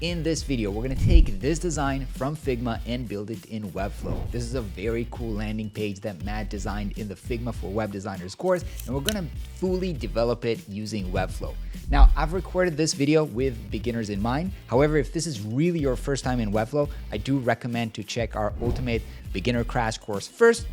in this video, we're going to take this design from Figma and build it in Webflow. This is a very cool landing page that Matt designed in the Figma for Web Designers course, and we're going to fully develop it using Webflow. Now, I've recorded this video with beginners in mind. However, if this is really your first time in Webflow, I do recommend to check our Ultimate Beginner Crash course first.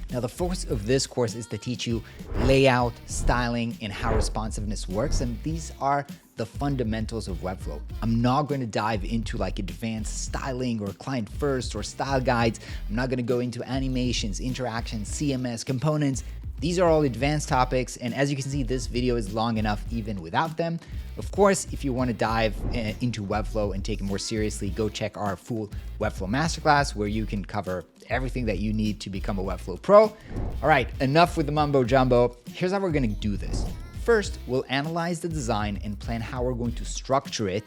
Now, the focus of this course is to teach you layout, styling, and how responsiveness works. And these are the fundamentals of Webflow. I'm not going to dive into like advanced styling or client first or style guides. I'm not going to go into animations, interactions, CMS, components. These are all advanced topics, and as you can see, this video is long enough even without them. Of course, if you want to dive into Webflow and take it more seriously, go check our full Webflow masterclass where you can cover everything that you need to become a Webflow pro. All right, enough with the mumbo jumbo. Here's how we're going to do this. First, we'll analyze the design and plan how we're going to structure it.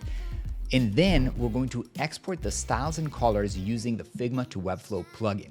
And then we're going to export the styles and colors using the Figma to Webflow plugin.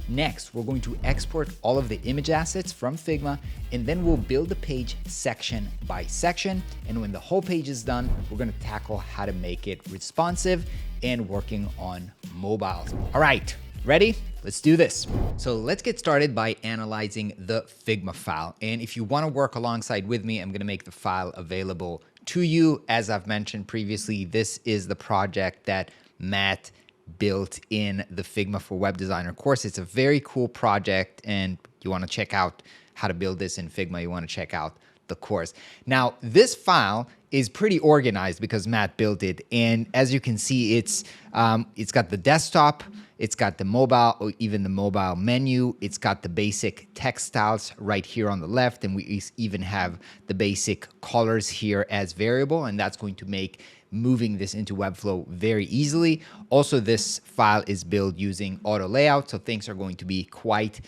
Next, we're going to export all of the image assets from Figma, and then we'll build the page section by section. And when the whole page is done, we're going to tackle how to make it responsive and working on mobile. All right, ready? Let's do this. So let's get started by analyzing the Figma file. And if you want to work alongside with me, I'm going to make the file available to you. As I've mentioned previously, this is the project that Matt built in the Figma for Web Designer course. It's a very cool project, and you want to check out how to build this in Figma, you want to check out the course. Now, this file is pretty organized because Matt built it, and as you can see, it's got the desktop, it's got the mobile, or even the mobile menu, it's got the basic text styles right here on the left, and we even have the basic colors here as variable, and that's going to make moving this into Webflow very easily. Also, this file is built using auto layout, so things are going to be quite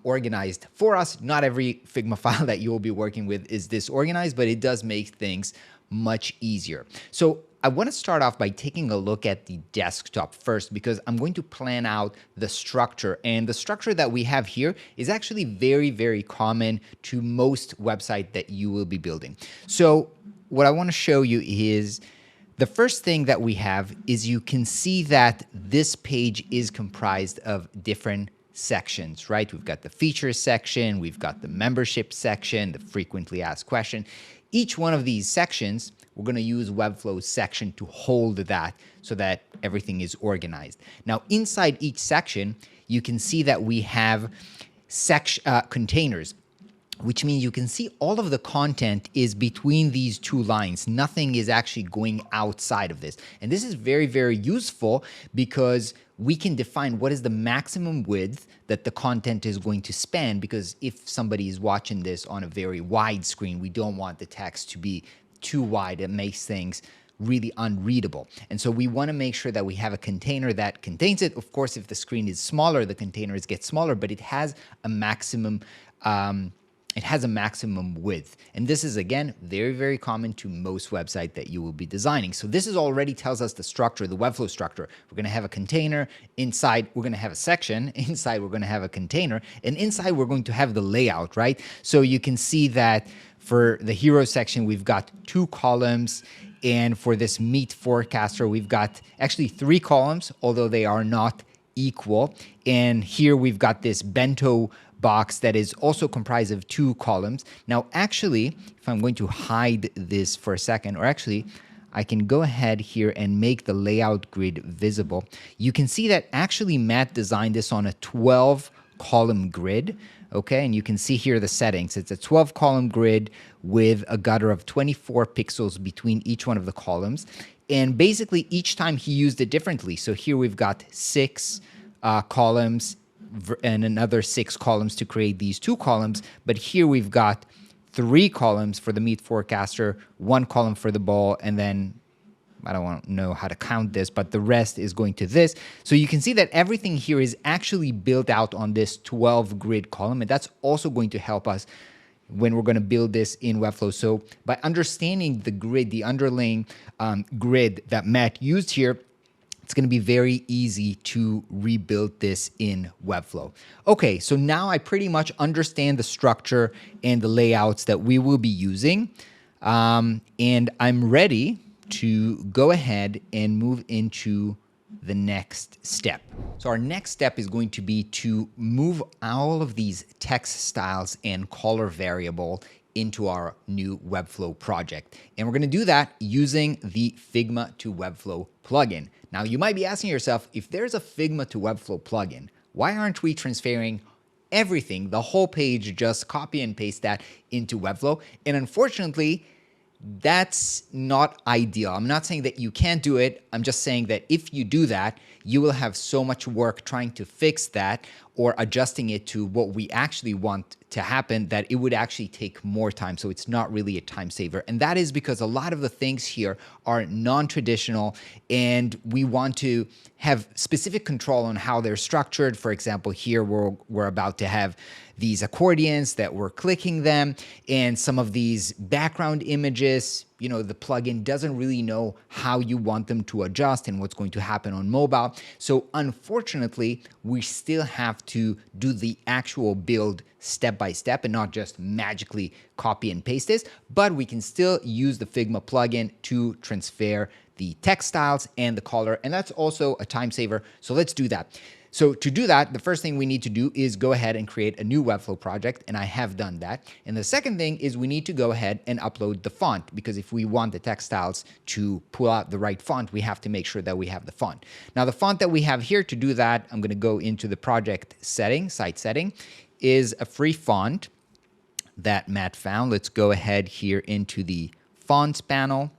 organized for us. Not every Figma file that you will be working with is this organized, but it does make things much easier. So I want to start off by taking a look at the desktop first, because I'm going to plan out the structure. And the structure that we have here is actually very, very common to most websites that you will be building. So what I want to show you is the first thing that we have is you can see that this page is comprised of different sections, right? We've got the features section, we've got the membership section, the frequently asked question. Each one of these sections, we're going to use Webflow section to hold that so that everything is organized. Now, inside each section, you can see that we have containers, which means you can see all of the content is between these two lines. Nothing is actually going outside of this. And this is very, very useful because we can define what is the maximum width that the content is going to span, because if somebody is watching this on a very wide screen, we don't want the text to be too wide. It makes things really unreadable. And so we want to make sure that we have a container that contains it. Of course, if the screen is smaller, the containers get smaller, but it has a maximum width. And this is, again, very, very common to most websites that you will be designing. So this is already tells us the structure, the Webflow structure. We're going to have a container. Inside, we're going to have a section. Inside, we're going to have a container. And inside, we're going to have the layout, right? So you can see that for the hero section, we've got 2 columns. And for this meat forecaster, we've got actually 3 columns, although they are not equal. And here we've got this bento box that is also comprised of 2 columns. Now, actually, if I'm going to hide this for a second, or actually, I can go ahead here and make the layout grid visible. You can see that actually Matt designed this on a 12-column grid, okay? And you can see here the settings. It's a 12-column grid with a gutter of 24 pixels between each one of the columns. And basically, each time he used it differently. So here we've got 6 columns, and another 6 columns to create these 2 columns. But here we've got 3 columns for the meat forecaster, 1 column for the ball, and then I don't know how to count this, but the rest is going to this. So you can see that everything here is actually built out on this 12 grid column, and that's also going to help us when we're going to build this in Webflow. So by understanding the grid, the underlying grid that Matt used here, it's going to be very easy to rebuild this in Webflow. Okay, so now I pretty much understand the structure and the layouts that we will be using, and I'm ready to go ahead and move into the next step. So our next step is going to be to move all of these text styles and color variable into our new Webflow project. And we're going to do that using the Figma to Webflow plugin. Now you might be asking yourself, if there's a Figma to Webflow plugin, why aren't we transferring everything, the whole page, just copy and paste that into Webflow? And unfortunately, that's not ideal. I'm not saying that you can't do it. I'm just saying that if you do that, you will have so much work trying to fix that or adjusting it to what we actually want to happen that it would actually take more time. So it's not really a time saver. And that is because a lot of the things here are non-traditional and we want to have specific control on how they're structured. For example, here we're about to have these accordions that we're clicking them, and some of these background images, you know, the plugin doesn't really know how you want them to adjust and what's going to happen on mobile. So unfortunately, we still have to do the actual build step by step and not just magically copy and paste this, but we can still use the Figma plugin to transfer the text styles and the color, and that's also a time saver. So let's do that. So to do that, the first thing we need to do is go ahead and create a new Webflow project, and I have done that. And the second thing is we need to go ahead and upload the font, because if we want the text styles to pull out the right font, we have to make sure that we have the font. Now the font that we have here, to do that, I'm going to go into the project setting, site setting, is a free font that Matt found. Let's go ahead here into the fonts panel,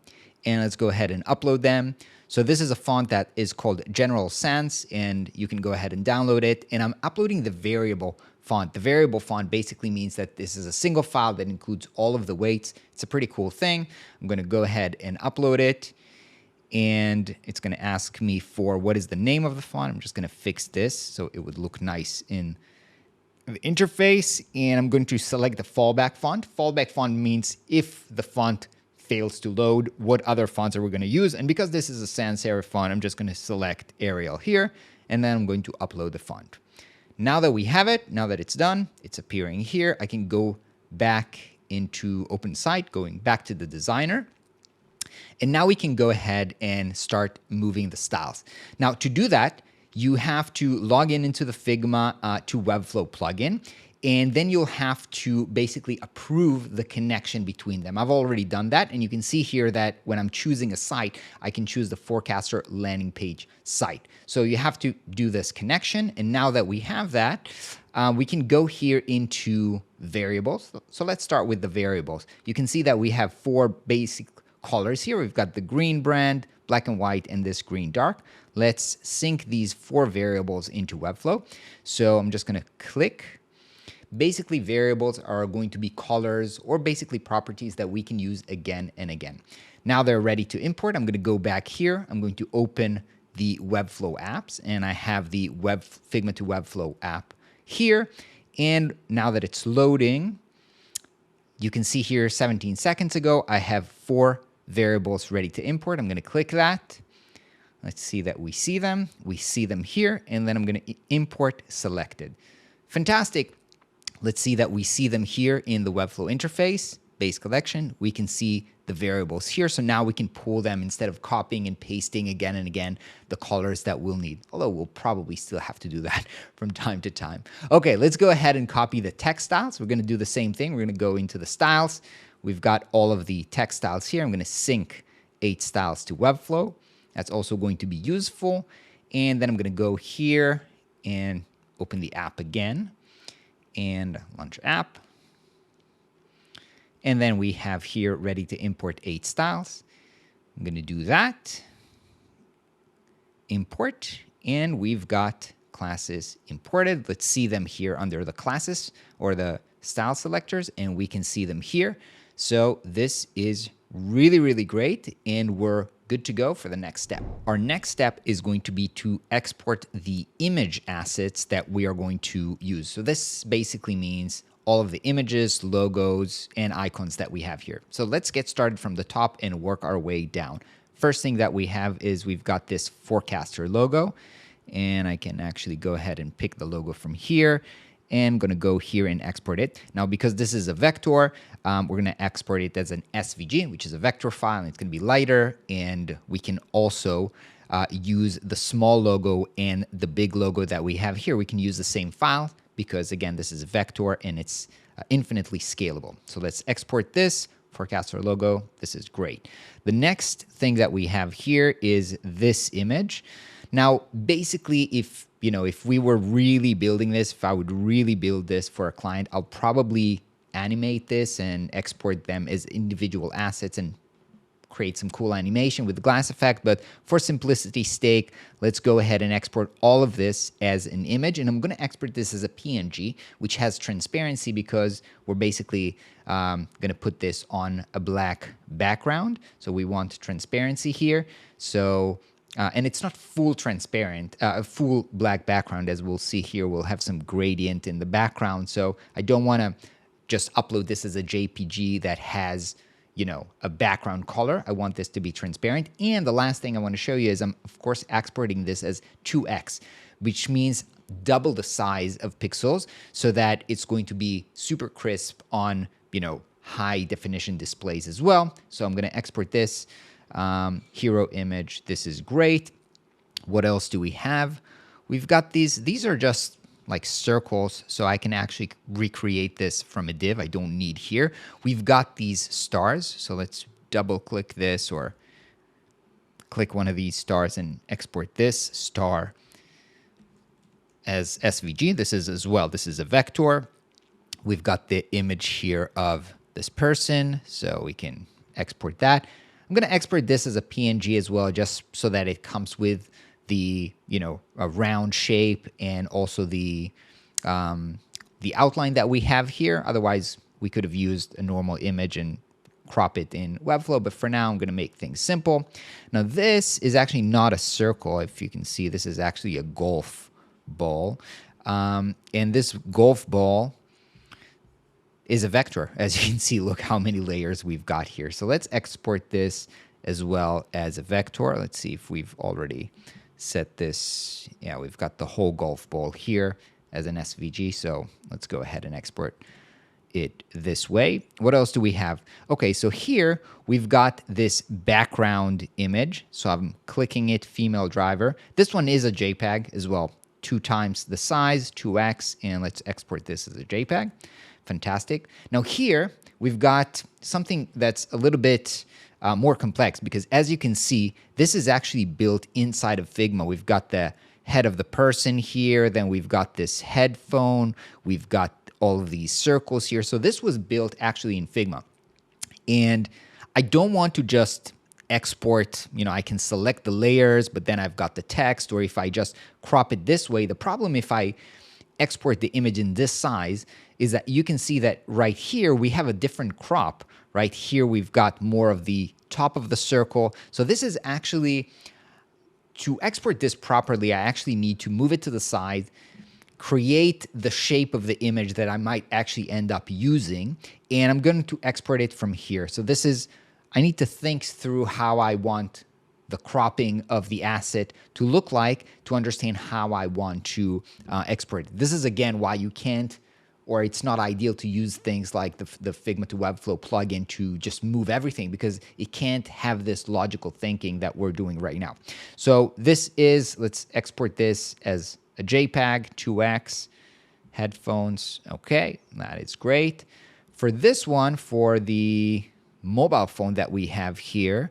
and let's go ahead and upload them. So this is a font that is called General Sans, and you can go ahead and download it. And I'm uploading the variable font. The variable font basically means that this is a single file that includes all of the weights. It's a pretty cool thing. I'm going to go ahead and upload it, and it's going to ask me for what is the name of the font. I'm just going to fix this so it would look nice in the interface, and I'm going to select the fallback font. Fallback font means if the font fails to load, what other fonts are we going to use? And because this is a sans serif font, I'm just going to select Arial here, and then I'm going to upload the font. Now that we have it, now that it's done, it's appearing here, I can go back into Open Site, going back to the designer. And now we can go ahead and start moving the styles. Now to do that, you have to log into the Figma to Webflow plugin. And then you'll have to basically approve the connection between them. I've already done that, and you can see here that when I'm choosing a site, I can choose the Forecaster landing page site. So you have to do this connection, and now that we have that, we can go here into variables. So let's start with the variables. You can see that we have 4 basic colors here. We've got the green brand, black and white, and this green dark. Let's sync these 4 variables into Webflow. So I'm just going to click. Basically, variables are going to be colors or basically properties that we can use again and again. Now they're ready to import. I'm going to go back here. I'm going to open the Webflow apps, and I have the Figma to Webflow app here. And now that it's loading, you can see here 17 seconds ago, I have 4 variables ready to import. I'm going to click that. Let's see that we see them. We see them here, and then I'm going to import selected. Fantastic. Let's see that we see them here in the Webflow interface, base collection. We can see the variables here. So now we can pull them instead of copying and pasting again and again the colors that we'll need. Although we'll probably still have to do that from time to time. Okay, let's go ahead and copy the text styles. We're going to do the same thing. We're going to go into the styles. We've got all of the text styles here. I'm going to sync 8 styles to Webflow. That's also going to be useful. And then I'm going to go here and open the app again and launch app. And then we have here ready to import 8 styles. I'm going to do that. Import, and we've got classes imported. Let's see them here under the classes or the style selectors, and we can see them here. So this is really, really great, and we're good to go for the next step. Our next step is going to be to export the image assets that we are going to use. So this basically means all of the images, logos, and icons that we have here. So let's get started from the top and work our way down. First thing that we have is we've got this Forecaster logo, and I can actually go ahead and pick the logo from here. and I'm going to go here and export it. Now, because this is a vector, we're going to export it as an SVG, which is a vector file, and it's going to be lighter, and we can also use the small logo and the big logo that we have here. We can use the same file because, again, this is a vector and it's infinitely scalable. So let's export this. Forecaster logo. This is great. The next thing that we have here is this image. Now, basically, if we were really building this, if I would really build this for a client, I'll probably animate this and export them as individual assets and create some cool animation with the glass effect. But for simplicity's sake, let's go ahead and export all of this as an image. And I'm going to export this as a PNG, which has transparency because we're basically going to put this on a black background. So we want transparency here. So and it's not full transparent, full black background, as we'll see here. We'll have some gradient in the background. So I don't want to just upload this as a JPG that has, a background color. I want this to be transparent. And the last thing I want to show you is I'm, of course, exporting this as 2x, which means double the size of pixels so that it's going to be super crisp on, high definition displays as well. So I'm going to export this. Hero image. This is great. What else do we have? We've got these. These are just like circles, so I can actually recreate this from a div. I don't need here. We've got these stars, so let's double click this or click one of these stars and export this star as SVG. This is as well. This is a vector. We've got the image here of this person, so we can export that. I'm going to export this as a PNG as well, just so that it comes with the, a round shape and also the outline that we have here. Otherwise, we could have used a normal image and crop it in Webflow. But for now, I'm going to make things simple. Now, this is actually not a circle. If you can see, this is actually a golf ball. And this golf ball is a vector. As you can see, look how many layers we've got here. So let's export this as well as a vector. Let's see if we've already set this. Yeah, we've got the whole golf ball here as an SVG. So let's go ahead and export it this way. What else do we have? Okay, so here we've got this background image. So I'm clicking it, female driver. This one is a JPEG as well. 2 times the size, 2x, and let's export this as a JPEG. Fantastic. Now here we've got something that's a little bit more complex because, as you can see, this is actually built inside of Figma. We've got the head of the person here, then we've got this headphone, we've got all of these circles here. So this was built actually in Figma. And I don't want to just export, I can select the layers, but then I've got the text, or if I just crop it this way. The problem if I export the image in this size is that you can see that right here we have a different crop. Right here we've got more of the top of the circle. So this is actually, to export this properly, I actually need to move it to the side, create the shape of the image that I might actually end up using, and I'm going to export it from here. So this is, I need to think through how I want the cropping of the asset to look like to understand how I want to export it. This is, again, why you can't, or it's not ideal to use things like the Figma to Webflow plugin to just move everything, because it can't have this logical thinking that we're doing right now. So this is, let's export this as a JPEG, 2x, headphones. Okay, that is great. For this one, for the mobile phone that we have here,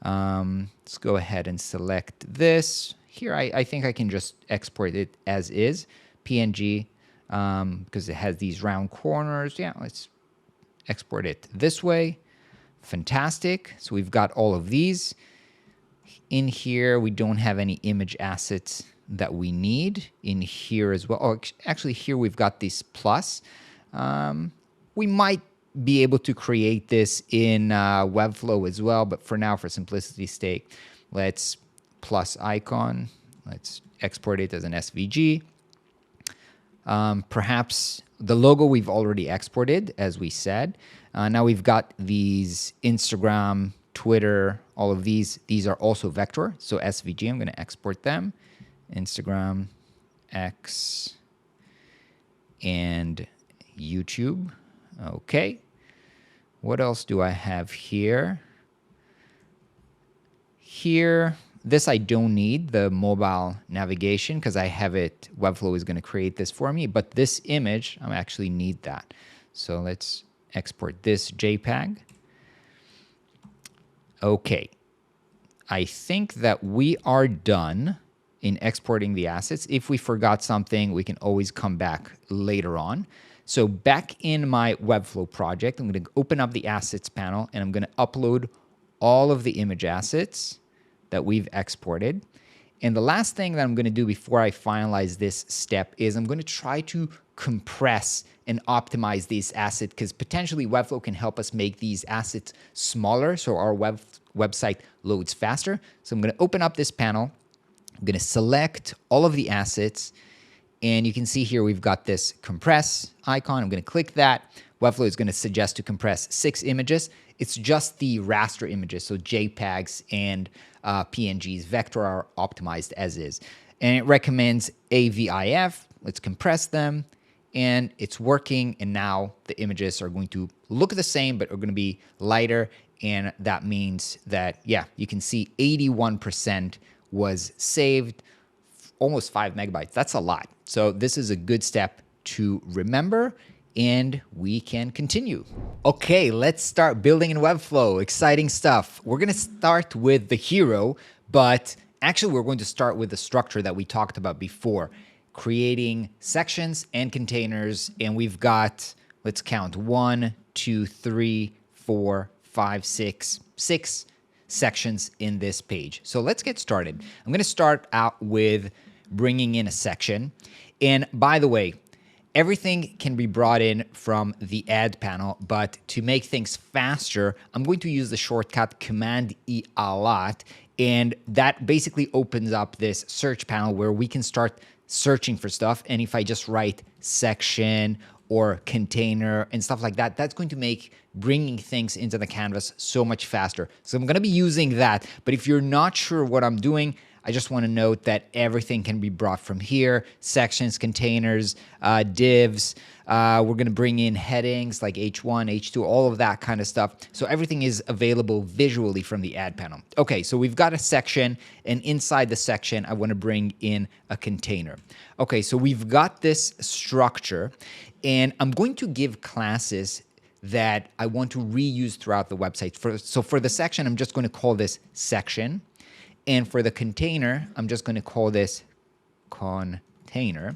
let's go ahead and select this. Here, I think I can just export it as is, PNG, because it has these round corners. Yeah, let's export it this way. Fantastic. So we've got all of these. In here, we don't have any image assets that we need in here as well. Oh, actually, here we've got this plus. We might be able to create this in Webflow as well, but for now, for simplicity's sake, let's plus icon. Let's export it as an SVG. Perhaps the logo we've already exported, as we said. Now we've got these Instagram, Twitter, all of these. These are also vector, so SVG. I'm going to export them. Instagram, X, and YouTube. Okay. What else do I have here? Here, this I don't need, the mobile navigation, because I have it, Webflow is going to create this for me. But this image, I actually need that. So let's export this JPEG. Okay. I think that we are done in exporting the assets. If we forgot something, we can always come back later on. So back in my Webflow project, I'm going to open up the assets panel and I'm going to upload all of the image assets that we've exported. And the last thing that I'm going to do before I finalize this step is I'm going to try to compress and optimize these assets, because potentially Webflow can help us make these assets smaller so our website loads faster. So I'm going to open up this panel. I'm going to select all of the assets. And you can see here we've got this compress icon. I'm going to click that. Webflow is going to suggest to compress 6 images. It's just the raster images, so JPEGs and PNGs. Vector are optimized as is. And it recommends AVIF. Let's compress them. And it's working. And now the images are going to look the same, but are going to be lighter. And that means that, yeah, you can see 81% was saved, almost 5 megabytes. That's a lot. So this is a good step to remember, and we can continue. Okay, let's start building in Webflow. Exciting stuff. We're going to start with the hero, but actually we're going to start with the structure that we talked about before, creating sections and containers. And we've got, let's count, 1, 2, 3, 4, 5, 6 sections in this page. So let's get started. I'm going to start out with bringing in a section. And by the way, everything can be brought in from the add panel, but to make things faster, I'm going to use the shortcut Command E a lot. And that basically opens up this search panel where we can start searching for stuff. And if I just write section or container and stuff like that, that's going to make bringing things into the canvas so much faster. So I'm going to be using that. But if you're not sure what I'm doing, I just want to note that everything can be brought from here: sections, containers, divs. We're going to bring in headings like H1, H2, all of that kind of stuff. So everything is available visually from the add panel. Okay, so we've got a section, and inside the section, I want to bring in a container. Okay, so we've got this structure, and I'm going to give classes that I want to reuse throughout the website. So for the section, I'm just going to call this section. And for the container, I'm just going to call this container.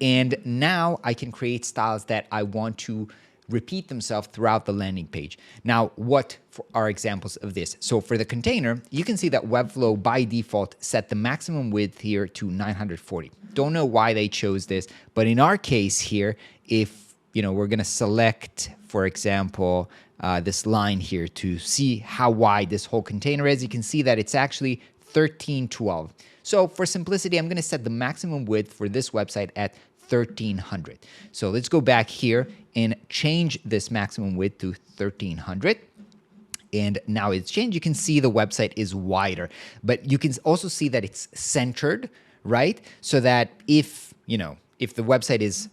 And now I can create styles that I want to repeat themselves throughout the landing page. Now, what are examples of this? So for the container, you can see that Webflow by default set the maximum width here to 940. Don't know why they chose this, but in our case here, if we're going to select, for example, this line here to see how wide this whole container is, you can see that it's actually 1312. So for simplicity, I'm going to set the maximum width for this website at 1300. So let's go back here and change this maximum width to 1300. And now it's changed. You can see the website is wider, but you can also see that it's centered, right? So that if the website is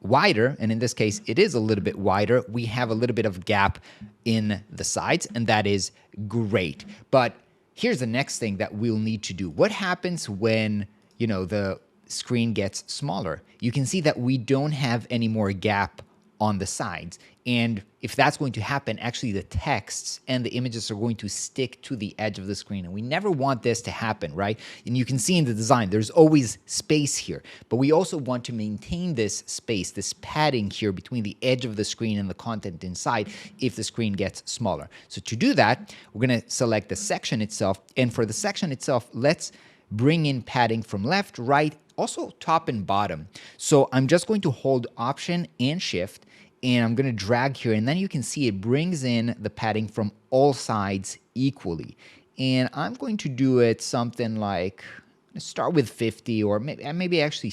wider, and in this case, it is a little bit wider, we have a little bit of gap in the sides, and that is great. But here's the next thing that we'll need to do. What happens when, the screen gets smaller? You can see that we don't have any more gap on the sides. And if that's going to happen, actually the texts and the images are going to stick to the edge of the screen. And we never want this to happen, right? And you can see in the design, there's always space here. But we also want to maintain this space, this padding here between the edge of the screen and the content inside if the screen gets smaller. So to do that, we're going to select the section itself. And for the section itself, let's bring in padding from left, right, also top and bottom. So I'm just going to hold Option and Shift, and I'm going to drag here, and then you can see it brings in the padding from all sides equally. And I'm going to do it something like, start with 50, or maybe actually,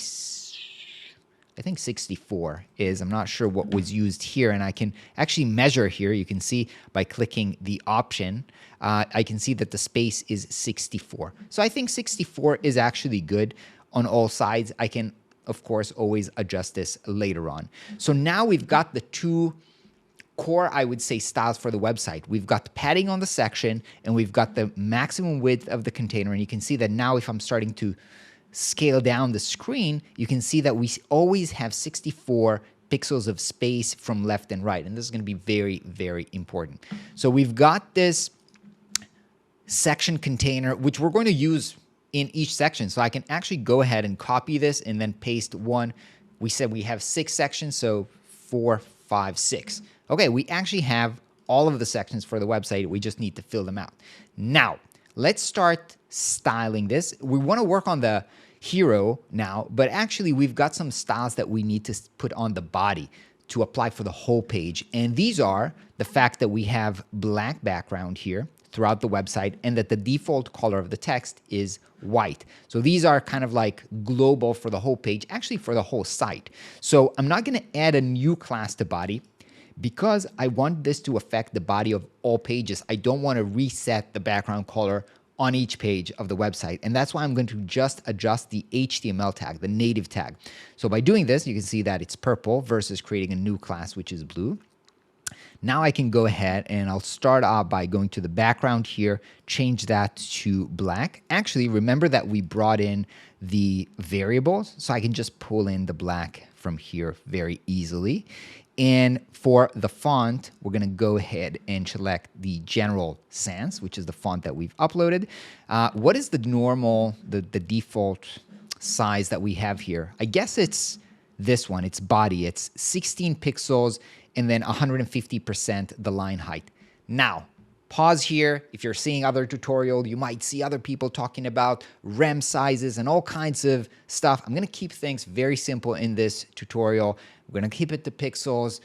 I think 64 is, I'm not sure what was used here, and I can actually measure here. You can see by clicking the option, I can see that the space is 64. So I think 64 is actually good on all sides. I can of course, always adjust this later on. So now we've got the two core, I would say, styles for the website. We've got the padding on the section, and we've got the maximum width of the container. And you can see that now if I'm starting to scale down the screen, you can see that we always have 64 pixels of space from left and right. And this is going to be very, very important. So we've got this section container, which we're going to use in each section. So I can actually go ahead and copy this and then paste one. We said we have 6 sections, so 4, 5, 6. Okay, we actually have all of the sections for the website. We just need to fill them out. Now, let's start styling this. We want to work on the hero now, but actually we've got some styles that we need to put on the body to apply for the whole page. And these are the fact that we have black background here throughout the website and that the default color of the text is white. So these are kind of like global for the whole page, actually for the whole site. So I'm not going to add a new class to body because I want this to affect the body of all pages. I don't want to reset the background color on each page of the website. And that's why I'm going to just adjust the HTML tag, the native tag. So by doing this, you can see that it's purple versus creating a new class, which is blue. Now I can go ahead and I'll start out by going to the background here, change that to black. Actually, remember that we brought in the variables, so I can just pull in the black from here very easily. And for the font, we're going to go ahead and select the General Sans, which is the font that we've uploaded. What is the normal, the default size that we have here? I guess it's this one. It's body. It's 16 pixels and then 150% the line height. Now, pause here. If you're seeing other tutorial, you might see other people talking about rem sizes and all kinds of stuff. I'm going to keep things very simple in this tutorial. We're going to keep it to pixels.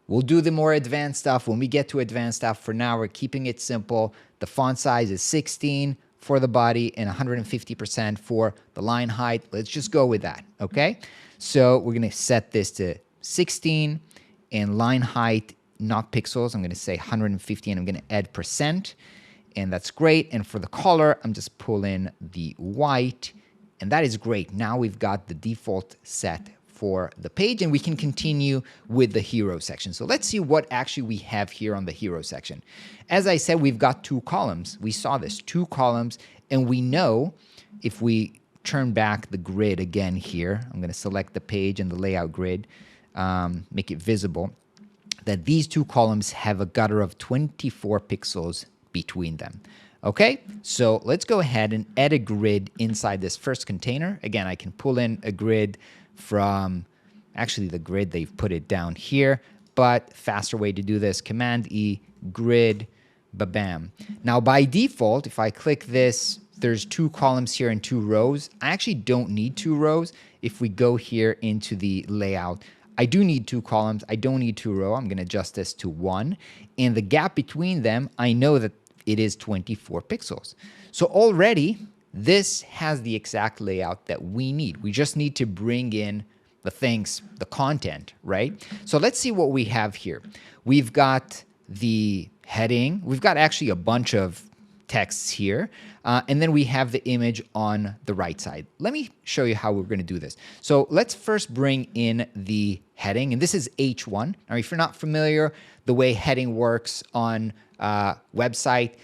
We'll do the more advanced stuff when we get to advanced stuff. For now, we're keeping it simple. The font size is 16 for the body and 150% for the line height. Let's just go with that, okay? So we're going to set this to 16 and line height, not pixels. I'm going to say 150 and I'm going to add %. And that's great. And for the color, I'm just pulling the white. And that is great. Now we've got the default set for the page and we can continue with the hero section. So let's see what actually we have here on the hero section. As I said, we've got 2 columns. We saw this, 2 columns, and we know if we turn back the grid again here, I'm going to select the page and the layout grid, make it visible, that these 2 columns have a gutter of 24 pixels between them. Okay, so let's go ahead and add a grid inside this first container. Again, I can pull in a grid from, actually the grid, they've put it down here, but faster way to do this, Command E, grid, ba-bam. Now by default, if I click this, there's 2 columns here and 2 rows. I actually don't need 2 rows. If we go here into the layout, I do need 2 columns. I don't need 2 rows. I'm going to adjust this to 1. And the gap between them, I know that it is 24 pixels. So already, this has the exact layout that we need. We just need to bring in the things, the content, right? So let's see what we have here. We've got the heading. We've got actually a bunch of texts here. And then we have the image on the right side. Let me show you how we're going to do this. So let's first bring in the heading. And this is H1. Now, if you're not familiar, the way heading works on website,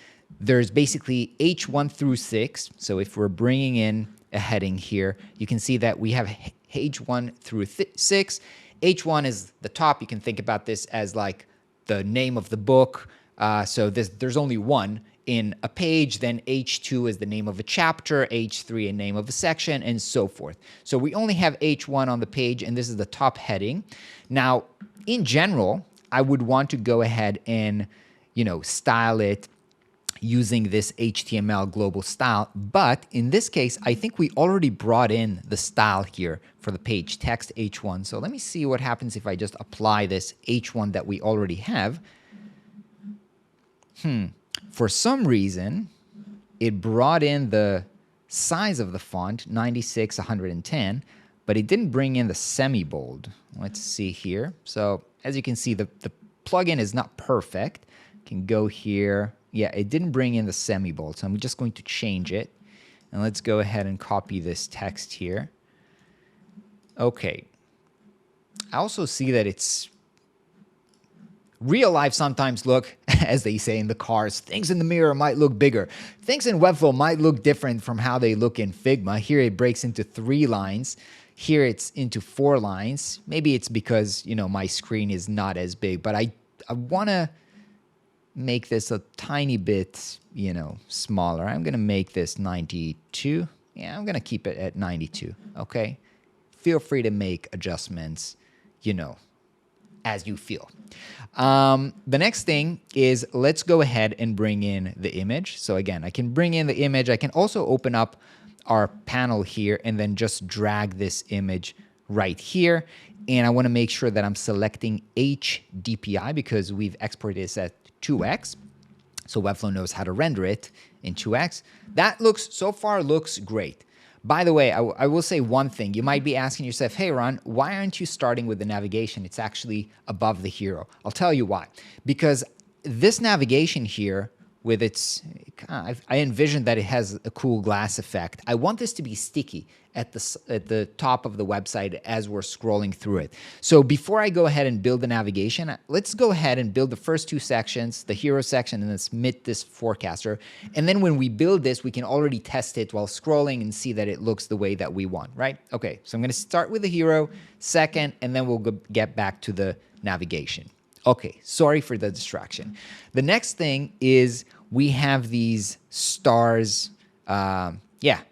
there's basically H1 through 6. So if we're bringing in a heading here, you can see that we have H1 through 6. H1 is the top. You can think about this as like the name of the book. So there's only one in a page. Then H2 is the name of a chapter, H3 a name of a section, and so forth. So we only have H1 on the page, and this is the top heading. Now, in general, I would want to go ahead and, style it using this HTML global style. But in this case, I think we already brought in the style here for the page text H1. So let me see what happens if I just apply this H1 that we already have. For some reason, it brought in the size of the font, 96, 110, but it didn't bring in the semi-bold. Let's see here. So as you can see, the plugin is not perfect. Can go here. Yeah, it didn't bring in the semi-bold, so I'm just going to change it. And let's go ahead and copy this text here. Okay. I also see that it's real life sometimes look, as they say in the cars, things in the mirror might look bigger. Things in Webflow might look different from how they look in Figma. Here it breaks into 3 lines. Here it's into 4 lines. Maybe it's because, my screen is not as big, but I want to make this a tiny bit, smaller. I'm going to make this 92. Yeah, I'm going to keep it at 92, okay? Feel free to make adjustments, as you feel. The next thing is let's go ahead and bring in the image. So again, I can bring in the image. I can also open up our panel here and then just drag this image right here. And I want to make sure that I'm selecting HDPI because we've exported this at 2x. So Webflow knows how to render it in 2x. That so far looks great. By the way, I will say one thing. You might be asking yourself, hey, Ron, why aren't you starting with the navigation? It's actually above the hero. I'll tell you why. Because this navigation here, with its, I envision that it has a cool glass effect. I want this to be sticky at the top of the website as we're scrolling through it. So before I go ahead and build the navigation, let's go ahead and build the first 2 sections, the hero section and this forecaster. And then when we build this, we can already test it while scrolling and see that it looks the way that we want, right? Okay, so I'm gonna start with the hero second, and then we'll get back to the navigation. Okay, sorry for the distraction. The next thing is we have these stars,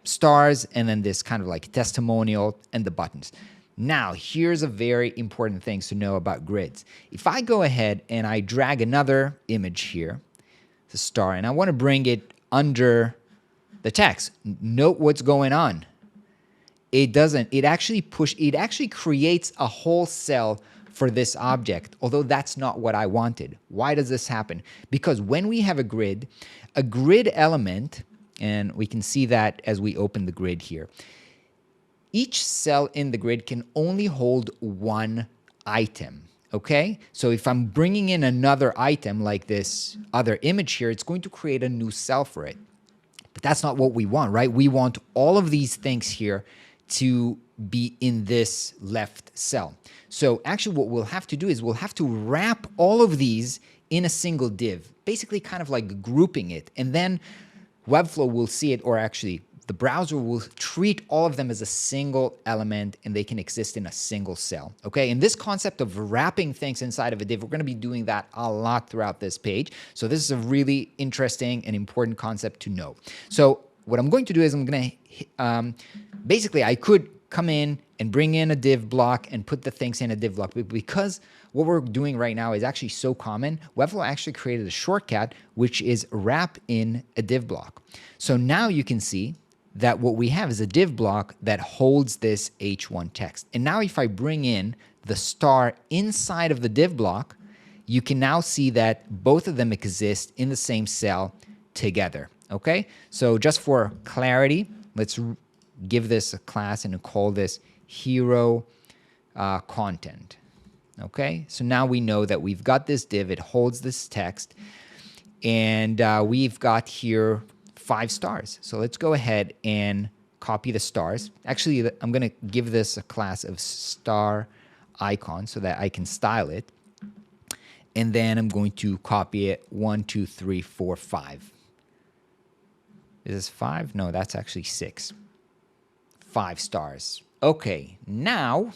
stars, and then this kind of like testimonial and the buttons. Now, here's a very important thing to know about grids. If I go ahead and I drag another image here, the star, and I want to bring it under the text, note what's going on. It actually creates a whole cell for this object, although that's not what I wanted. Why does this happen? Because when we have a grid element, and we can see that as we open the grid here, each cell in the grid can only hold one item, okay? So if I'm bringing in another item like this other image here, it's going to create a new cell for it. But that's not what we want, right? We want all of these things here to be in this left cell. So actually what we'll have to do is we'll have to wrap all of these in a single div, basically kind of like grouping it. And then Webflow will see it, or actually the browser will treat all of them as a single element and they can exist in a single cell, okay? And this concept of wrapping things inside of a div, we're gonna be doing that a lot throughout this page. So this is a really interesting and important concept to know. So what I'm going to do is I'm gonna, basically I could come in and bring in a div block and put the things in a div block. But because what we're doing right now is actually so common, Webflow actually created a shortcut, which is wrap in a div block. So now you can see that what we have is a div block that holds this H1 text. And now if I bring in the star inside of the div block, you can now see that both of them exist in the same cell together, okay? So just for clarity, let's give this a class and call this hero content. Okay, so now we know that we've got this div, it holds this text, and we've got here 5 stars. So let's go ahead and copy the stars. Actually, I'm going to give this a class of star icon so that I can style it. And then I'm going to copy it 1, 2, 3, 4, 5. Is this 5? No, that's actually 6. 5 stars. Okay, now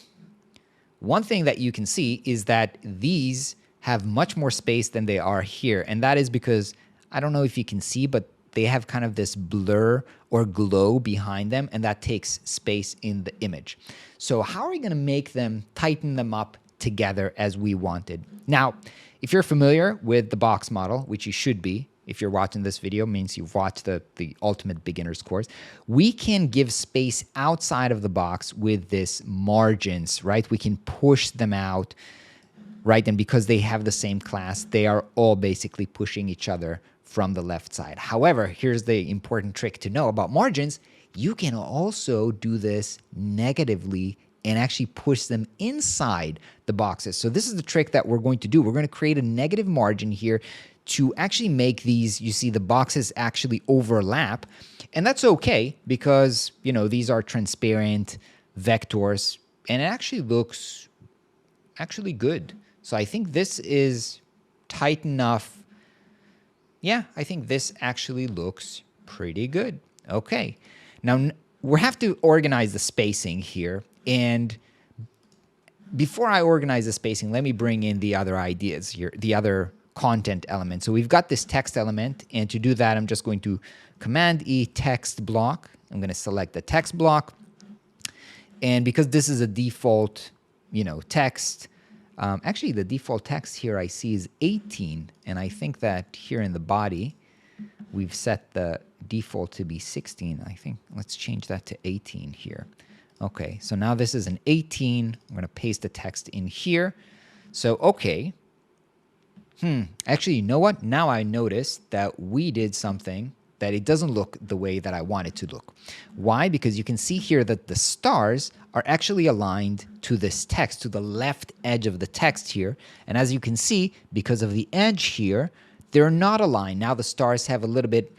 one thing that you can see is that these have much more space than they are here. And that is because, I don't know if you can see, but they have kind of this blur or glow behind them, and that takes space in the image. So how are we going to make them, tighten them up together as we wanted? Now, if you're familiar with the box model, which you should be, if you're watching this video, means you've watched the Ultimate Beginner's course, we can give space outside of the box with this margins, right? We can push them out, right? And because they have the same class, they are all basically pushing each other from the left side. However, here's the important trick to know about margins. You can also do this negatively and actually push them inside the boxes. So this is the trick that we're going to do. We're going to create a negative margin here to actually make these, you see the boxes actually overlap. And that's okay because, you know, these are transparent vectors and it actually looks actually good. So I think this is tight enough. Yeah, I think this actually looks pretty good. Okay, now we have to organize the spacing here. And before I organize the spacing, let me bring in the other ideas here, the other content element. So we've got this text element, and to do that, I'm just going to Command E text block. I'm going to select the text block. And because this is a default, text, actually the default text here I see is 18. And I think that here in the body, we've set the default to be 16. I think let's change that to 18 here. Okay, so now this is an 18. I'm going to paste the text in here. So, okay. Actually, you know what? Now I noticed that we did something that it doesn't look the way that I want it to look. Why? Because you can see here that the stars are actually aligned to this text, to the left edge of the text here. And as you can see, because of the edge here, they're not aligned. Now the stars have a little bit,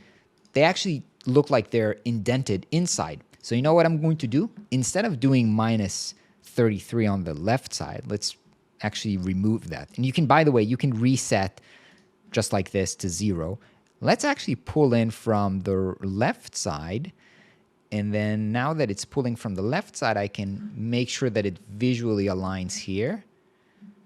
they actually look like they're indented inside. So you know what I'm going to do? Instead of doing minus 33 on the left side, let's actually remove that. And you can, by the way, you can reset just like this to 0. Let's actually pull in from the left side. And then now that it's pulling from the left side, I can make sure that it visually aligns here.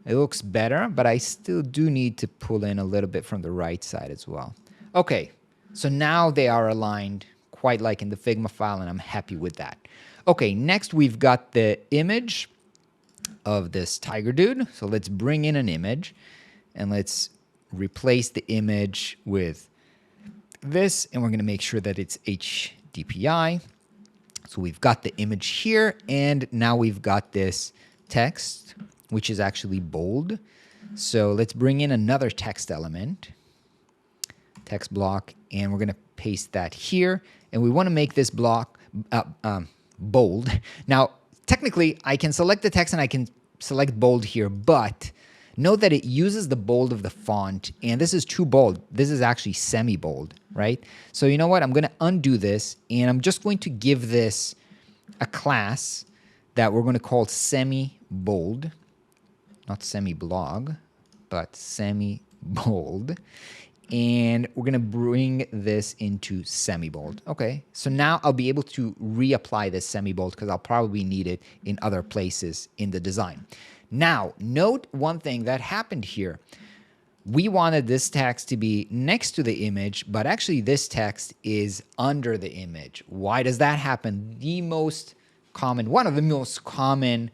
It looks better, but I still do need to pull in a little bit from the right side as well. Okay, so now they are aligned quite like in the Figma file, and I'm happy with that. Okay, next we've got the image of this tiger dude. So let's bring in an image, and let's replace the image with this, and we're going to make sure that it's HDPI. So we've got the image here, and now we've got this text, which is actually bold. So let's bring in another text element, text block, and we're going to paste that here. And we want to make this block bold. Now, technically, I can select the text and I can select bold here, but note that it uses the bold of the font, and this is too bold. This is actually semi-bold, right? So you know what? I'm going to undo this, and I'm just going to give this a class that we're going to call semi-bold. Not semi-blog, but semi-bold. And we're going to bring this into semi-bold. Okay, so now I'll be able to reapply this semi-bold because I'll probably need it in other places in the design. Now, note one thing that happened here. We wanted this text to be next to the image, but actually this text is under the image. Why does that happen? One of the most common,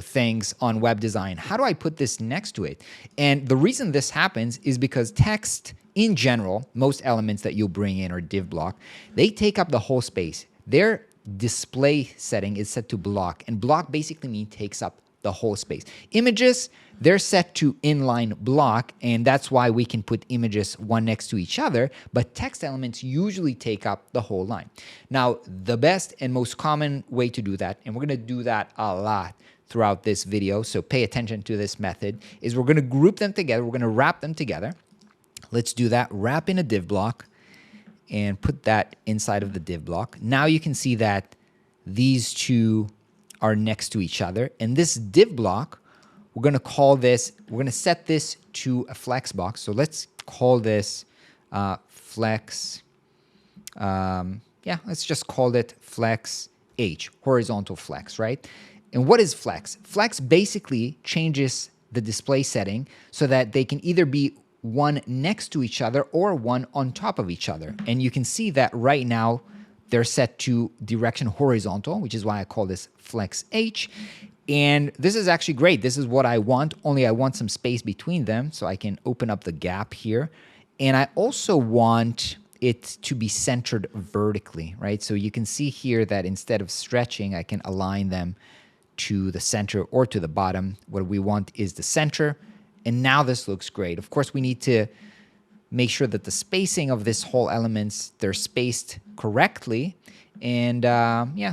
things on web design. How do I put this next to it? And the reason this happens is because text, in general, most elements that you'll bring in or div block, they take up the whole space. Their display setting is set to block, and block basically means takes up the whole space. Images, they're set to inline block, and that's why we can put images one next to each other, but text elements usually take up the whole line. Now, the best and most common way to do that, and we're going to do that a lot throughout this video, so pay attention to this method, is we're going to group them together. We're going to wrap them together. Let's do that. Wrap in a div block and put that inside of the div block. Now you can see that these two are next to each other. And this div block, we're going to set this to a flex box. So let's call this flex. Let's just call it flex H, horizontal flex, right? And what is flex? Flex basically changes the display setting so that they can either be one next to each other or one on top of each other. And you can see that right now they're set to direction horizontal, which is why I call this flex H. And this is actually great. This is what I want, only I want some space between them, so I can open up the gap here. And I also want it to be centered vertically, right? So you can see here that instead of stretching, I can align them to the center or to the bottom. What we want is the center. And now this looks great. Of course, we need to make sure that the spacing of this whole elements, they're spaced correctly. And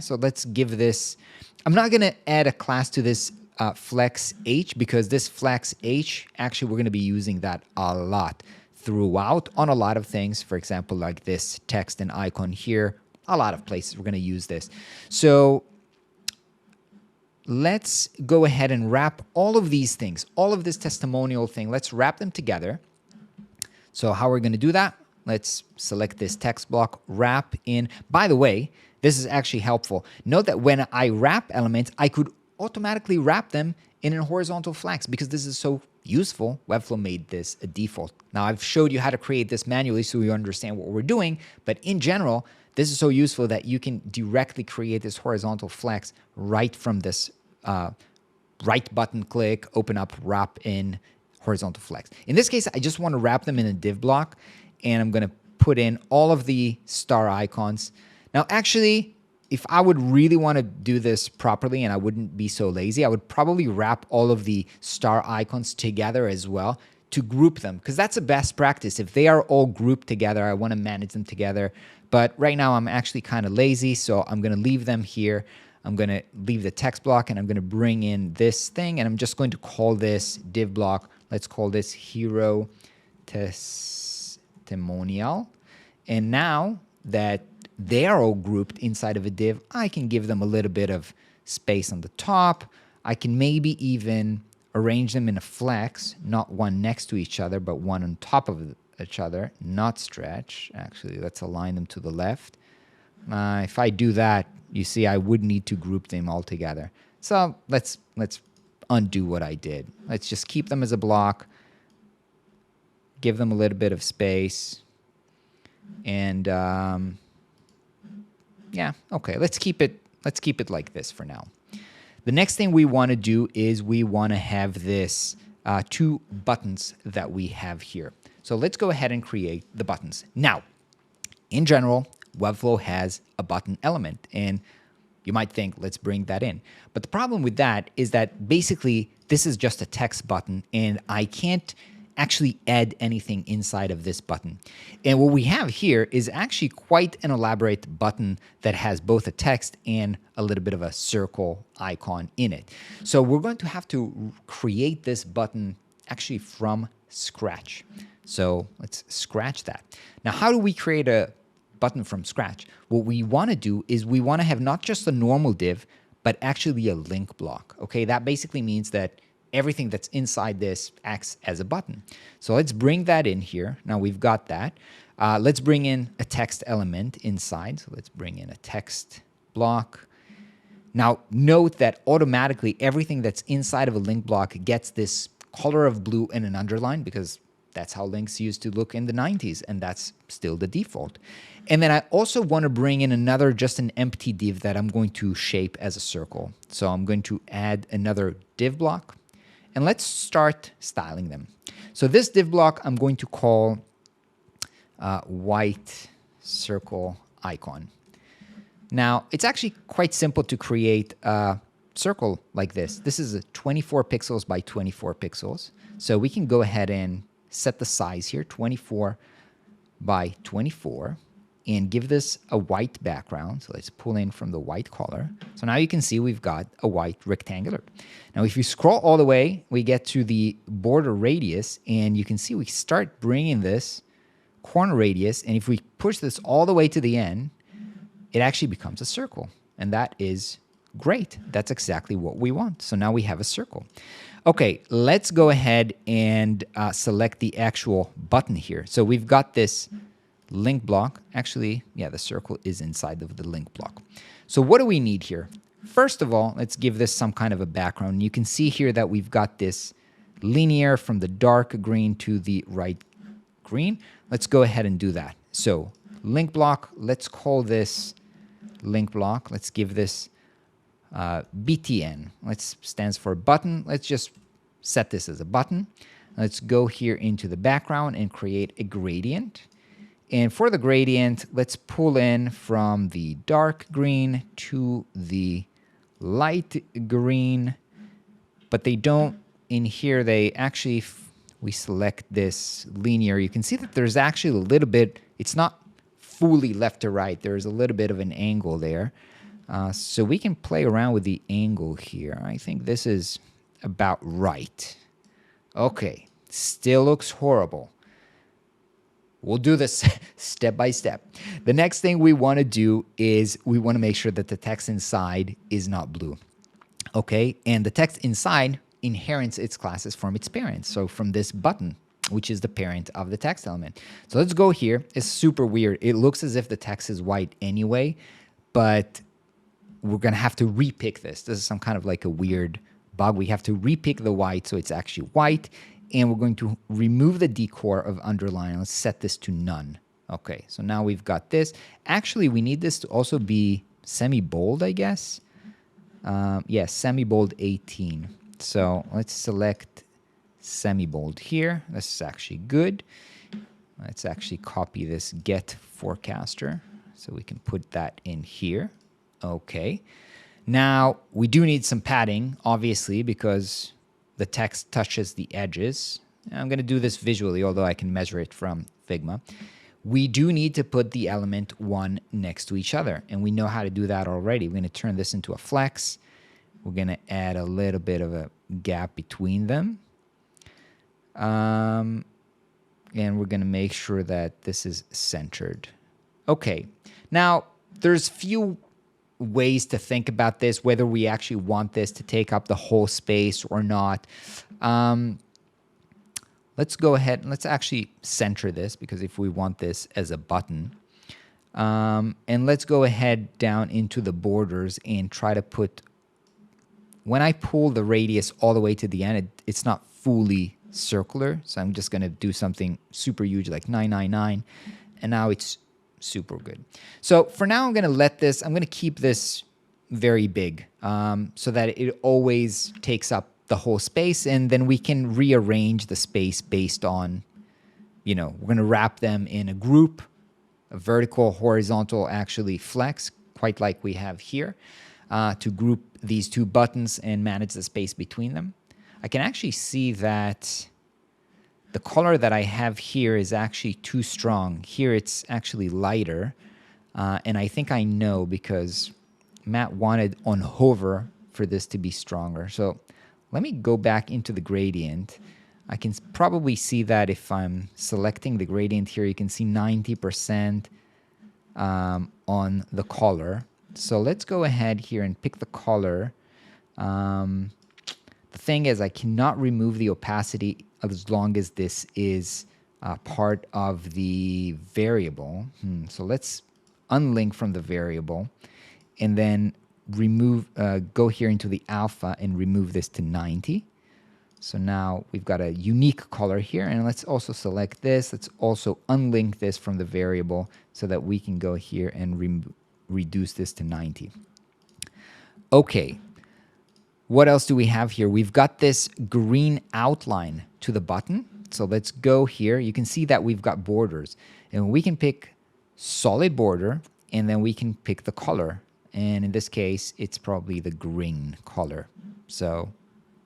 so let's give this, I'm not going to add a class to this flex H, because this flex H, actually we're going to be using that a lot throughout on a lot of things. For example, like this text and icon here, a lot of places we're going to use this. So let's go ahead and wrap all of these things, all of this testimonial thing, let's wrap them together. So how we're going to do that? Let's select this text block, wrap in. By the way, this is actually helpful. Note that when I wrap elements, I could automatically wrap them in a horizontal flex because this is so useful. Webflow made this a default. Now, I've showed you how to create this manually so you understand what we're doing, but in general, this is so useful that you can directly create this horizontal flex right from this right button click, open up, wrap in horizontal flex. In this case, I just want to wrap them in a div block, and I'm going to put in all of the star icons. Now, actually, if I would really want to do this properly and I wouldn't be so lazy, I would probably wrap all of the star icons together as well to group them, because that's a best practice. If they are all grouped together, I want to manage them together. But right now, I'm actually kind of lazy, so I'm going to leave them here. I'm going to leave the text block, and I'm going to bring in this thing, and I'm just going to call this div block. Let's call this hero testimonial. And now that they are all grouped inside of a div, I can give them a little bit of space on the top. I can maybe even arrange them in a flex, not one next to each other, but one on top of each other, not stretch. Actually, let's align them to the left. If I do that, you see I would need to group them all together. So let's undo what I did. Let's just keep them as a block, give them a little bit of space, and yeah, okay, let's keep it like this for now. The next thing we want to do is we want to have this two buttons that we have here. So let's go ahead and create the buttons. Now, in general, Webflow has a button element, and you might think, let's bring that in. But the problem with that is that basically this is just a text button, and I can't actually add anything inside of this button. And what we have here is actually quite an elaborate button that has both a text and a little bit of a circle icon in it. So we're going to have to create this button actually from scratch. So let's scratch that. Now, how do we create a button from scratch? What we want to do is we want to have not just a normal div, but actually a link block. Okay, that basically means that everything that's inside this acts as a button. So let's bring that in here. Now we've got that. Let's bring in a text element inside. So let's bring in a text block. Now note that automatically everything that's inside of a link block gets this color of blue and an underline, because that's how links used to look in the 90s, and that's still the default. And then I also want to bring in another, just an empty div that I'm going to shape as a circle. So I'm going to add another div block. And let's start styling them. So this div block I'm going to call white circle icon. Now, it's actually quite simple to create a circle like this. This is a 24 pixels by 24 pixels. So we can go ahead and set the size here, 24 by 24. And give this a white background. So let's pull in from the white color. So now you can see we've got a white rectangular. Now if you scroll all the way, we get to the border radius, and you can see we start bringing this corner radius, and if we push this all the way to the end, it actually becomes a circle. And that is great. That's exactly what we want. So now we have a circle. Okay, let's go ahead and select the actual button here. So we've got this link block. Actually, yeah, the circle is inside of the link block. So what do we need here? First of all, let's give this some kind of a background. You can see here that we've got this linear from the dark green to the right green. Let's go ahead and do that. So link block, let's call this link block. Let's give this BTN. Let's stands for button. Let's just set this as a button. Let's go here into the background and create a gradient. And for the gradient, let's pull in from the dark green to the light green. But they don't, in here, they actually, we select this linear. You can see that there's actually a little bit, it's not fully left to right. There's a little bit of an angle there. So we can play around with the angle here. I think this is about right. Okay, still looks horrible. We'll do this step by step. The next thing we want to do is we want to make sure that the text inside is not blue. Okay, and the text inside inherits its classes from its parents. So from this button, which is the parent of the text element. So let's go here. It's super weird. It looks as if the text is white anyway, but we're going to have to repick this. This is some kind of like a weird bug. We have to repick the white so it's actually white, and we're going to remove the decor of underline. Let's set this to none. Okay, so now we've got this. Actually, we need this to also be semi-bold, I guess. Yes, semi-bold 18. So let's select semi-bold here. This is actually good. Let's actually copy this get forecaster so we can put that in here. Okay. Now, we do need some padding, obviously, because the text touches the edges. I'm going to do this visually, although I can measure it from Figma. We do need to put the element one next to each other, and we know how to do that already. We're going to turn this into a flex. We're going to add a little bit of a gap between them. And we're going to make sure that this is centered. Okay. Now, there's few ways to think about this, whether we actually want this to take up the whole space or not. Let's go ahead and let's actually center this, because if we want this as a button, and let's go ahead down into the borders and try to put, when I pull the radius all the way to the end, it's not fully circular. So I'm just going to do something super huge like 999, and now it's super good. So for now, I'm going to let this, I'm going to keep this very big so that it always takes up the whole space, and then we can rearrange the space based on, we're going to wrap them in a group, a vertical, horizontal, actually flex, quite like we have here, to group these two buttons and manage the space between them. I can actually see that the color that I have here is actually too strong. Here it's actually lighter, and I think I know because Matt wanted on hover for this to be stronger. So let me go back into the gradient. I can probably see that if I'm selecting the gradient here, you can see 90% on the color. So let's go ahead here and pick the color. The thing is, I cannot remove the opacity as long as this is part of the variable. So let's unlink from the variable and then remove, go here into the alpha and remove this to 90. So now we've got a unique color here, and let's also select this. Let's also unlink this from the variable so that we can go here and reduce this to 90. Okay, what else do we have here? We've got this green outline to the button. So let's go here. You can see that we've got borders, and we can pick solid border, and then we can pick the color. And in this case, it's probably the green color. So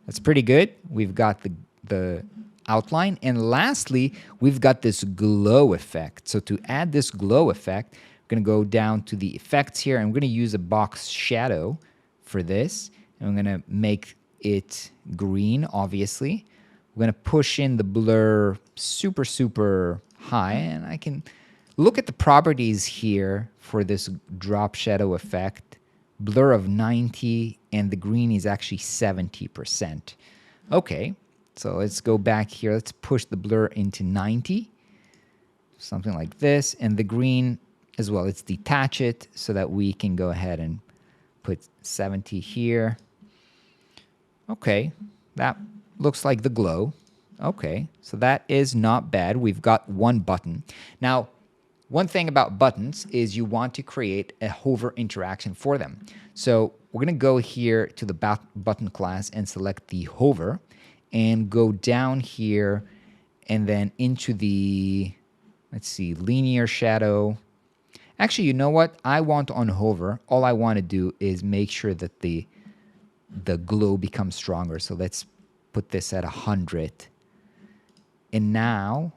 that's pretty good. We've got the outline. And lastly, we've got this glow effect. So to add this glow effect, we're going to go down to the effects here. And we're going to use a box shadow for this. And we're going to make it green, obviously. We're going to push in the blur super, super high. And I can look at the properties here for this drop shadow effect. Blur of 90, and the green is actually 70%. Okay, so let's go back here. Let's push the blur into 90, something like this. And the green as well, let's detach it so that we can go ahead and put 70 here. Okay, that looks like the glow. Okay, so that is not bad. We've got one button. Now, one thing about buttons is you want to create a hover interaction for them. So we're going to go here to the button class and select the hover and go down here and then into the, let's see, linear shadow. Actually, you know what? I want on hover. All I want to do is make sure that the glow becomes stronger. So let's put this at 100. And now,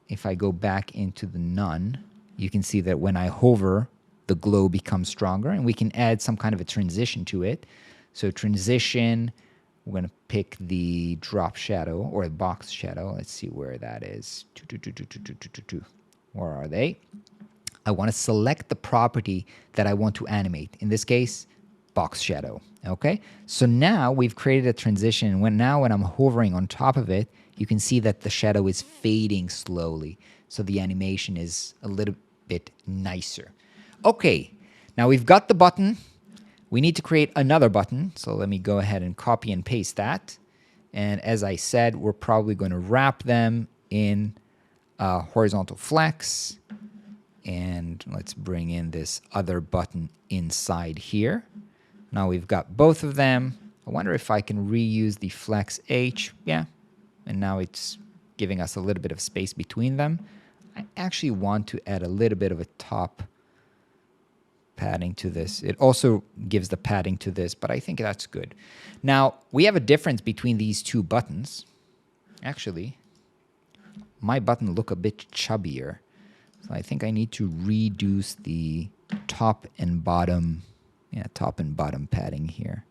if I go back into the none, you can see that when I hover, the glow becomes stronger, and we can add some kind of a transition to it. So transition, we're going to pick the drop shadow or the box shadow. Let's see where that is. Where are they? I want to select the property that I want to animate. In this case, box shadow. Okay, so now we've created a transition. When I'm hovering on top of it, you can see that the shadow is fading slowly. So the animation is a little bit nicer. Okay, now we've got the button. We need to create another button. So let me go ahead and copy and paste that. And as I said, we're probably going to wrap them in horizontal flex. And let's bring in this other button inside here. Now we've got both of them. I wonder if I can reuse the flex H. Yeah. And now it's giving us a little bit of space between them. I actually want to add a little bit of a top padding to this. It also gives the padding to this, but I think that's good. Now, we have a difference between these two buttons. Actually, my button look a bit chubbier. So I think I need to reduce the top and bottom padding here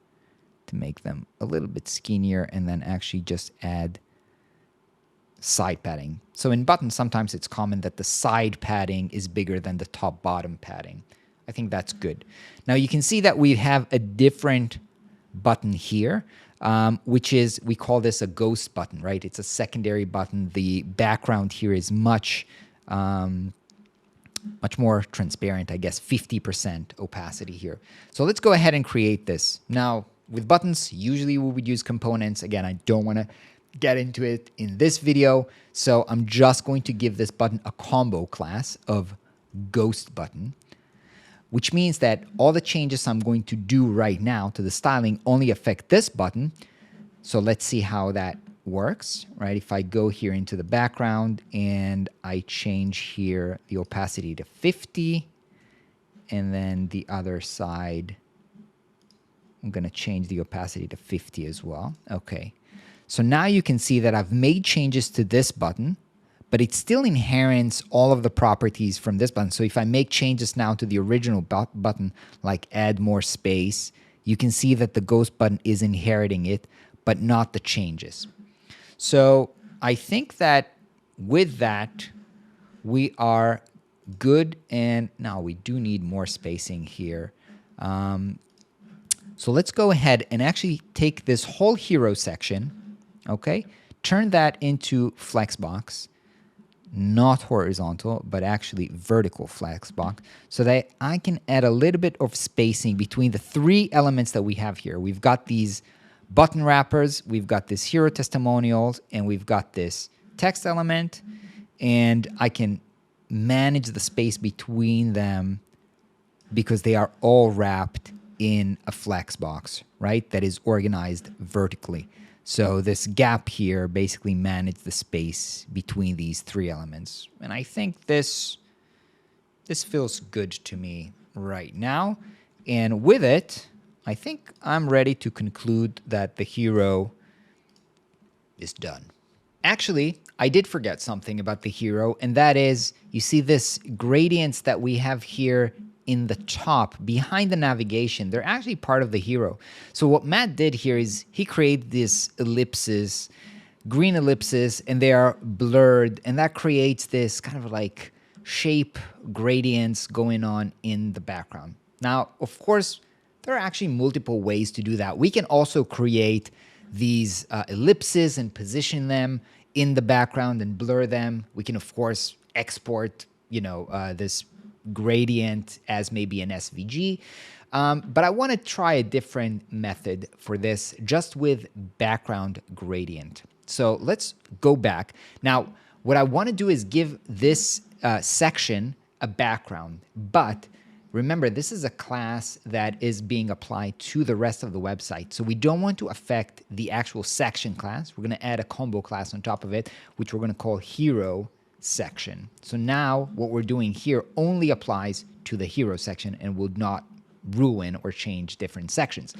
to make them a little bit skinnier, and then actually just add side padding. So in buttons, sometimes it's common that the side padding is bigger than the top bottom padding. I think that's good. Now you can see that we have a different button here, which is, we call this a ghost button, right? It's a secondary button. The background here is much more transparent, I guess 50% opacity here. So let's go ahead and create this. Now with buttons, usually we would use components. Again, I don't want to get into it in this video. So I'm just going to give this button a combo class of ghost button, which means that all the changes I'm going to do right now to the styling only affect this button. So let's see how that works, right? If I go here into the background and I change here the opacity to 50, and then the other side, I'm going to change the opacity to 50 as well. Okay. So now you can see that I've made changes to this button, but it still inherits all of the properties from this button. So if I make changes now to the original button, like add more space, you can see that the ghost button is inheriting it, but not the changes. So I think that with that, we are good. And now we do need more spacing here. So let's go ahead and actually take this whole hero section, okay, turn that into flexbox, not horizontal, but actually vertical flexbox, so that I can add a little bit of spacing between the three elements that we have here. We've got these button wrappers, we've got this hero testimonials, and we've got this text element, and I can manage the space between them because they are all wrapped in a flex box, right? That is organized vertically. So this gap here basically manages the space between these three elements. And I think this feels good to me right now. And with it, I think I'm ready to conclude that the hero is done. Actually, I did forget something about the hero, and that is, you see this gradients that we have here in the top behind the navigation, they're actually part of the hero. So what Matt did here is he created these ellipses, green ellipses, and they are blurred, and that creates this kind of like shape gradients going on in the background. Now, of course, there are actually multiple ways to do that. We can also create these ellipses and position them in the background and blur them. We can, of course, export, this gradient as maybe an SVG. But I want to try a different method for this, just with background gradient. So let's go back. Now, what I want to do is give this section a background, but remember, this is a class that is being applied to the rest of the website. So we don't want to affect the actual section class. We're going to add a combo class on top of it, which we're going to call hero section. So now what we're doing here only applies to the hero section and will not ruin or change different sections.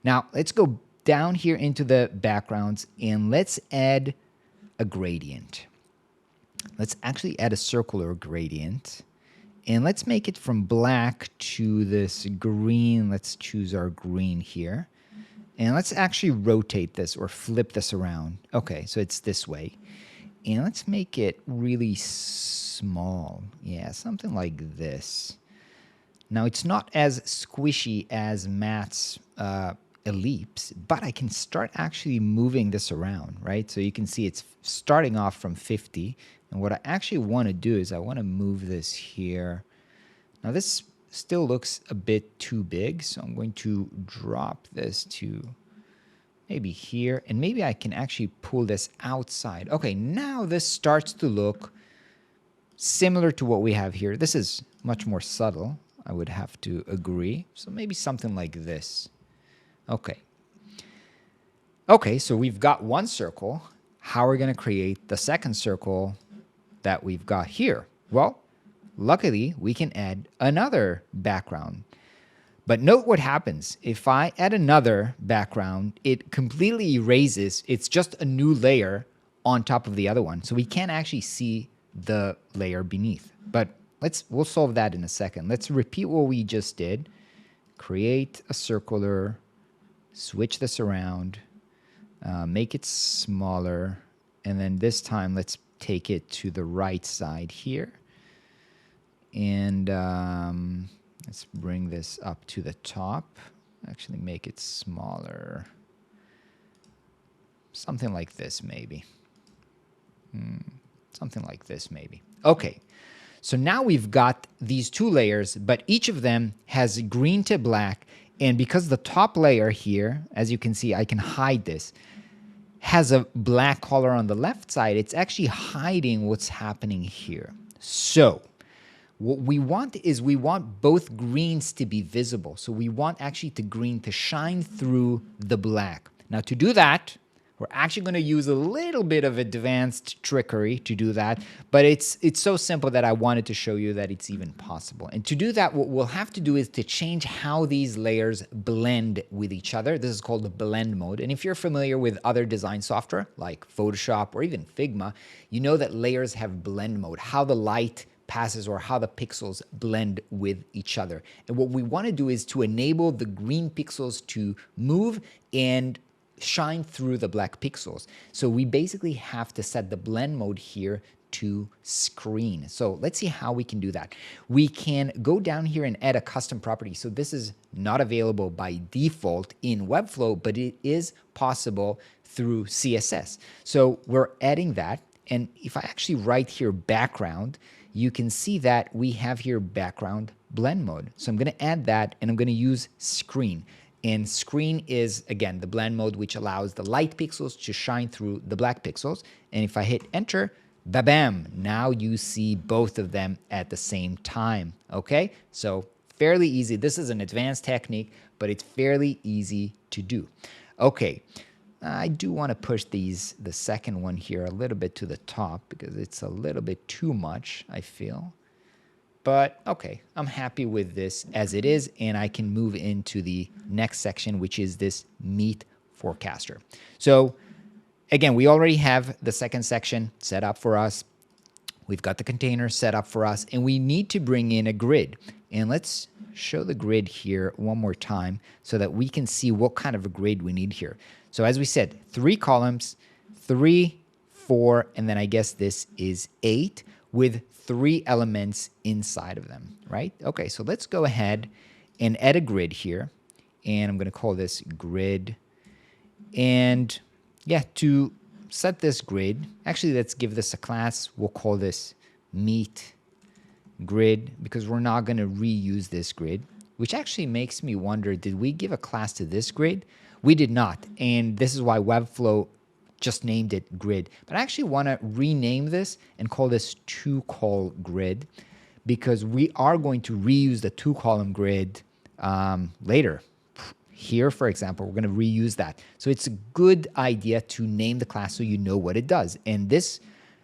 Now let's go down here into the backgrounds and let's add a gradient. Let's actually add a circular gradient. And let's make it from black to this green. Let's choose our green here. And let's actually rotate this or flip this around. Okay, so it's this way. And let's make it really small. Yeah, something like this. Now it's not as squishy as Matt's ellipse, but I can start actually moving this around, right? So you can see it's starting off from 50. And what I actually want to do is I want to move this here. Now this still looks a bit too big, so I'm going to drop this to maybe here, and maybe I can actually pull this outside. Okay, now this starts to look similar to what we have here. This is much more subtle, I would have to agree. So maybe something like this. Okay. Okay, so we've got one circle. How are we going to create the second circle that we've got here? Well, luckily, we can add another background. But note what happens. If I add another background, it completely erases. It's just a new layer on top of the other one. So we can't actually see the layer beneath. But we'll solve that in a second. Let's repeat what we just did. Create a circular, switch this around, make it smaller, and then this time let's take it to the right side here. And let's bring this up to the top. Actually make it smaller. Something like this maybe. Something like this maybe. Okay, so now we've got these two layers, but each of them has green to black. And because the top layer here, as you can see, I can hide this, has a black color on the left side, it's actually hiding what's happening here. So what we want is we want both greens to be visible. So we want actually the green to shine through the black. Now to do that, we're actually going to use a little bit of advanced trickery to do that, but it's so simple that I wanted to show you that it's even possible. And to do that, what we'll have to do is to change how these layers blend with each other. This is called the blend mode. And if you're familiar with other design software like Photoshop or even Figma, you know that layers have blend mode, how the light passes or how the pixels blend with each other. And what we want to do is to enable the green pixels to move and shine through the black pixels. So we basically have to set the blend mode here to screen. So let's see how we can do that. We can go down here and add a custom property. So this is not available by default in Webflow, but it is possible through CSS. So we're adding that. And if I actually write here background, you can see that we have here background blend mode. So I'm going to add that, and I'm going to use screen. And screen is, again, the blend mode, which allows the light pixels to shine through the black pixels. And if I hit enter, ba-bam, now you see both of them at the same time, okay? So fairly easy. This is an advanced technique, but it's fairly easy to do. Okay, I do want to push the second one here a little bit to the top because it's a little bit too much, I feel. But okay, I'm happy with this as it is, and I can move into the next section, which is this Meet Forecaster. So again, we already have the second section set up for us. We've got the container set up for us, and we need to bring in a grid. And let's show the grid here one more time so that we can see what kind of a grid we need here. So as we said, 3 columns, 3, 4, and then I guess this is 8 with 3 elements inside of them, right? Okay, so let's go ahead and add a grid here. And I'm going to call this grid. And yeah, to set this grid, actually, let's give this a class. We'll call this Meet Grid because we're not going to reuse this grid, which actually makes me wonder, did we give a class to this grid? We did not. And this is why Webflow just named it grid. But I actually want to rename this and call this 2-col grid because we are going to reuse the 2-column grid later. Here, for example, we're going to reuse that. So it's a good idea to name the class so you know what it does. And this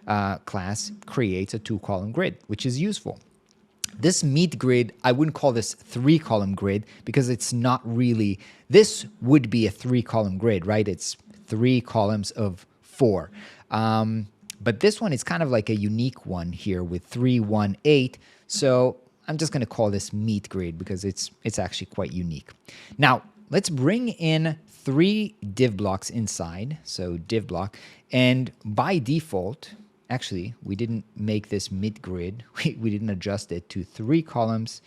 class creates a 2-column grid, which is useful. This Meet grid, I wouldn't call this 3-column grid because it's not really, this would be a 3-column grid, right? It's 3 columns of 4. But this one is kind of like a unique one here with 3, 1, 8. So I'm just going to call this Meet grid because it's actually quite unique. Now, let's bring in 3 div blocks inside. So div block. And by default, actually, we didn't make this Meet grid. We didn't adjust it to 3 columns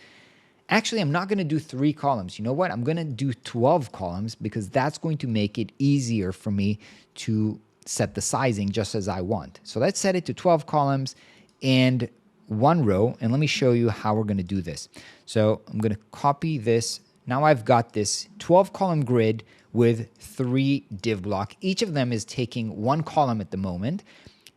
Actually, I'm not going to do 3 columns. You know what? I'm going to do 12 columns because that's going to make it easier for me to set the sizing just as I want. So let's set it to 12 columns and 1 row. And let me show you how we're going to do this. So I'm going to copy this. Now I've got this 12 column grid with 3 div block. Each of them is taking 1 column at the moment.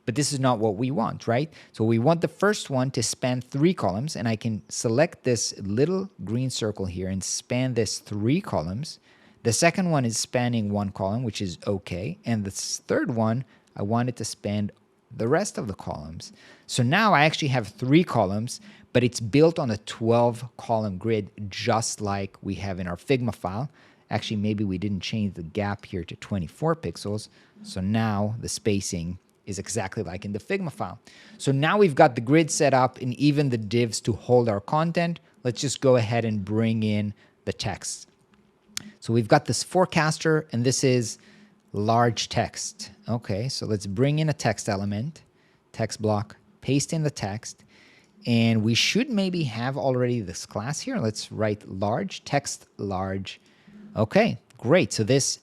But this is not what we want, right? So we want the first one to span 3 columns, and I can select this little green circle here and span this 3 columns. The second one is spanning 1 column, which is okay. And the third one, I want it to span the rest of the columns. So now I actually have 3 columns, but it's built on a 12 column grid, just like we have in our Figma file. Actually, maybe we didn't change the gap here to 24 pixels. So now the spacing is exactly like in the Figma file. So now we've got the grid set up and even the divs to hold our content. Let's just go ahead and bring in the text. So we've got this forecaster, and this is large text. Okay, so let's bring in a text element, text block, paste in the text, and we should maybe have already this class here. Let's write large, text large. Okay, great. So this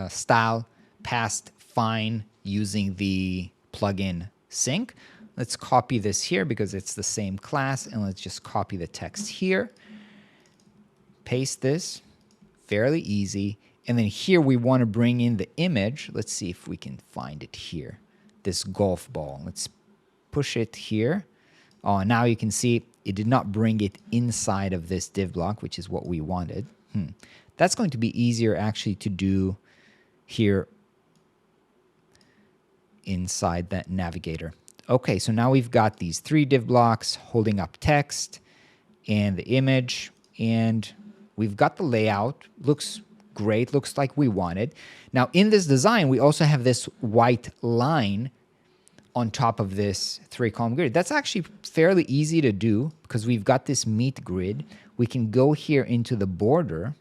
style passed fine using the plugin sync. Let's copy this here because it's the same class, and let's just copy the text here. Paste this, fairly easy. And then here we want to bring in the image. Let's see if we can find it here. This golf ball. Let's push it here. Oh, now you can see it did not bring it inside of this div block, which is what we wanted. That's going to be easier actually to do here inside that navigator. Okay, so now we've got these 3 div blocks holding up text and the image, and we've got the layout. Looks great, looks like we wanted. Now in this design, we also have this white line on top of this 3 column grid. That's actually fairly easy to do because we've got this meat grid. We can go here into the border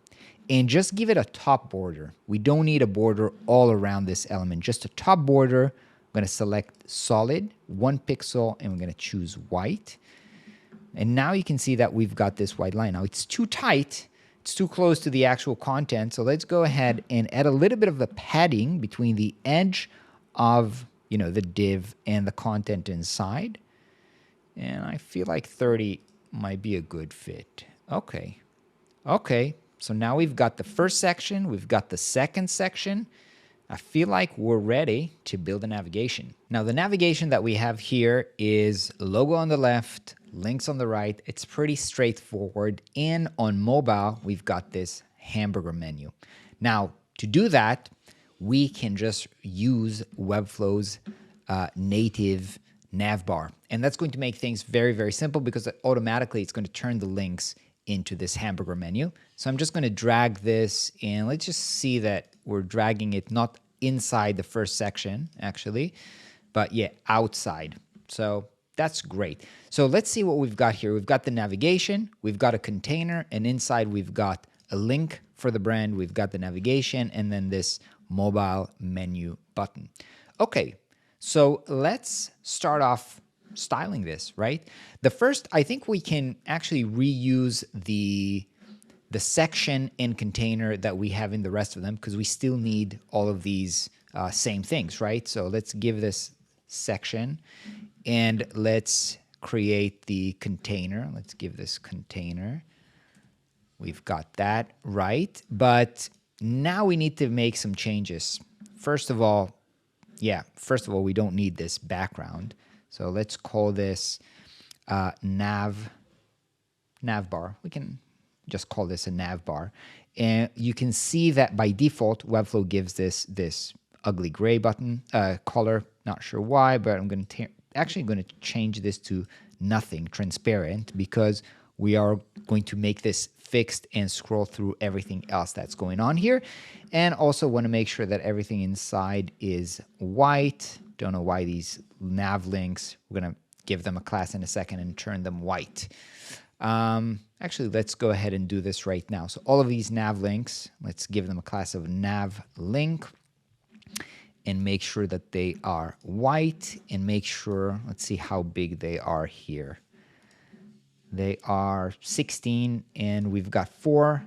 and just give it a top border. We don't need a border all around this element, just a top border. I'm going to select solid, 1 pixel, and we're going to choose white. And now you can see that we've got this white line. Now it's too tight, it's too close to the actual content. So let's go ahead and add a little bit of the padding between the edge of the div and the content inside. And I feel like 30 might be a good fit. Okay. So now we've got the first section, we've got the second section. I feel like we're ready to build a navigation. Now the navigation that we have here is logo on the left, links on the right. It's pretty straightforward. And on mobile, we've got this hamburger menu. Now to do that, we can just use Webflow's native navbar. And that's going to make things very, very simple because automatically it's going to turn the links into this hamburger menu. So I'm just going to drag this, and let's just see that we're dragging it not inside the first section actually, but yeah, outside. So that's great. So let's see what we've got here. We've got the navigation, we've got a container, and inside we've got a link for the brand, we've got the navigation, and then this mobile menu button. Okay, so let's start off styling this, right? The first, I think we can actually reuse the section and container that we have in the rest of them because we still need all of these same things, right? So let's give this section and let's create the container. Let's give this container. We've got that right, but now we need to make some changes. First of all, we don't need this background. So let's call this nav bar. We can just call this a nav bar. And you can see that by default, Webflow gives this ugly gray button color. Not sure why, but I'm actually going to change this to nothing, transparent, because we are going to make this fixed and scroll through everything else that's going on here. And also want to make sure that everything inside is white. Don't know why these nav links, we're going to give them a class in a second and turn them white. Actually, let's go ahead and do this right now. So all of these nav links, let's give them a class of nav link and make sure that they are white and make sure, let's see how big they are here. They are 16, and we've got 4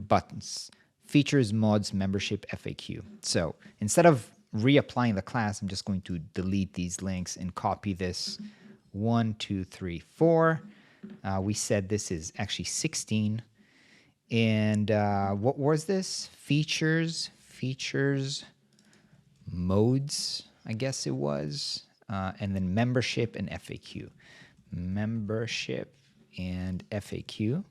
buttons: features, mods, membership, FAQ. So instead of reapplying the class, I'm just going to delete these links and copy this 1, 2, 3, 4. We said this is actually 16. And what was this? Features, modes, I guess it was. And then membership and FAQ. Membership and FAQ.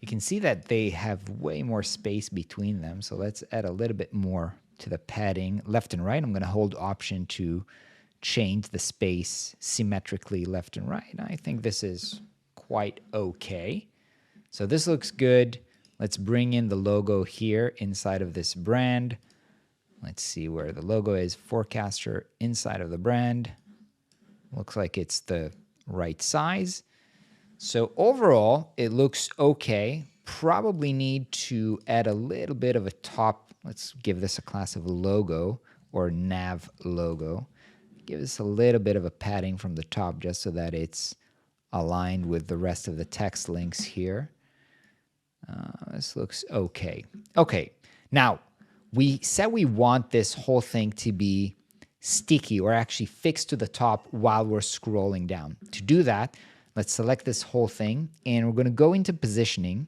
You can see that they have way more space between them. So let's add a little bit more to the padding left and right. I'm going to hold Option to change the space symmetrically left and right. I think this is quite okay. So this looks good. Let's bring in the logo here inside of this brand. Let's see where the logo is. Forecaster inside of the brand. Looks like it's the right size. So overall, it looks okay. Probably need to add a little bit of a top. Let's give this a class of logo or nav logo. Give this a little bit of a padding from the top just so that it's aligned with the rest of the text links here. This looks okay. Okay, now we said we want this whole thing to be sticky or actually fixed to the top while we're scrolling down. To do that, let's select this whole thing, and we're going to go into positioning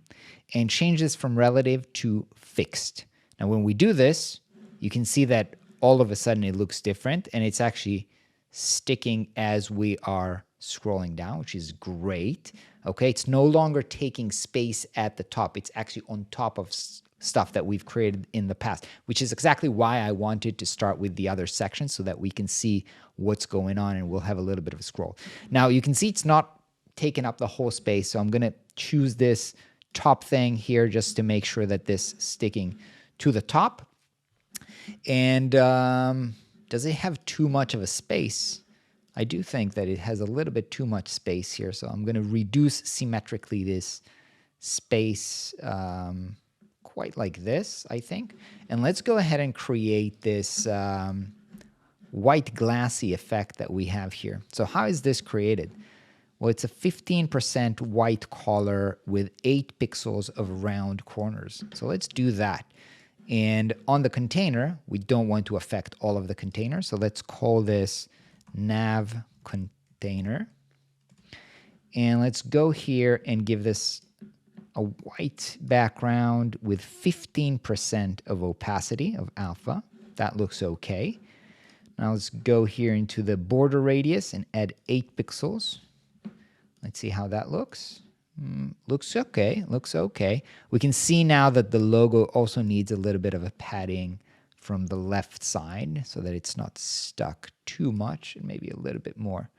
and change this from relative to fixed. Now, when we do this, you can see that all of a sudden it looks different, and it's actually sticking as we are scrolling down, which is great. Okay, it's no longer taking space at the top. It's actually on top of stuff that we've created in the past, which is exactly why I wanted to start with the other section so that we can see what's going on, and we'll have a little bit of a scroll. Now, you can see it's not taking up the whole space, so I'm going to choose this top thing here just to make sure that this is sticking to the top. And does it have too much of a space? I do think that it has a little bit too much space here, so I'm going to reduce symmetrically this space quite like this, I think. And let's go ahead and create this white glassy effect that we have here. So how is this created? Well, it's a 15% white color with 8 pixels of round corners. So let's do that. And on the container, we don't want to affect all of the container. So let's call this nav container. And let's go here and give this a white background with 15% of opacity of alpha. That looks okay. Now let's go here into the border radius and add 8 pixels. Let's see how that looks. Looks okay, looks okay. We can see now that the logo also needs a little bit of a padding from the left side so that it's not stuck too much, and maybe a little bit more.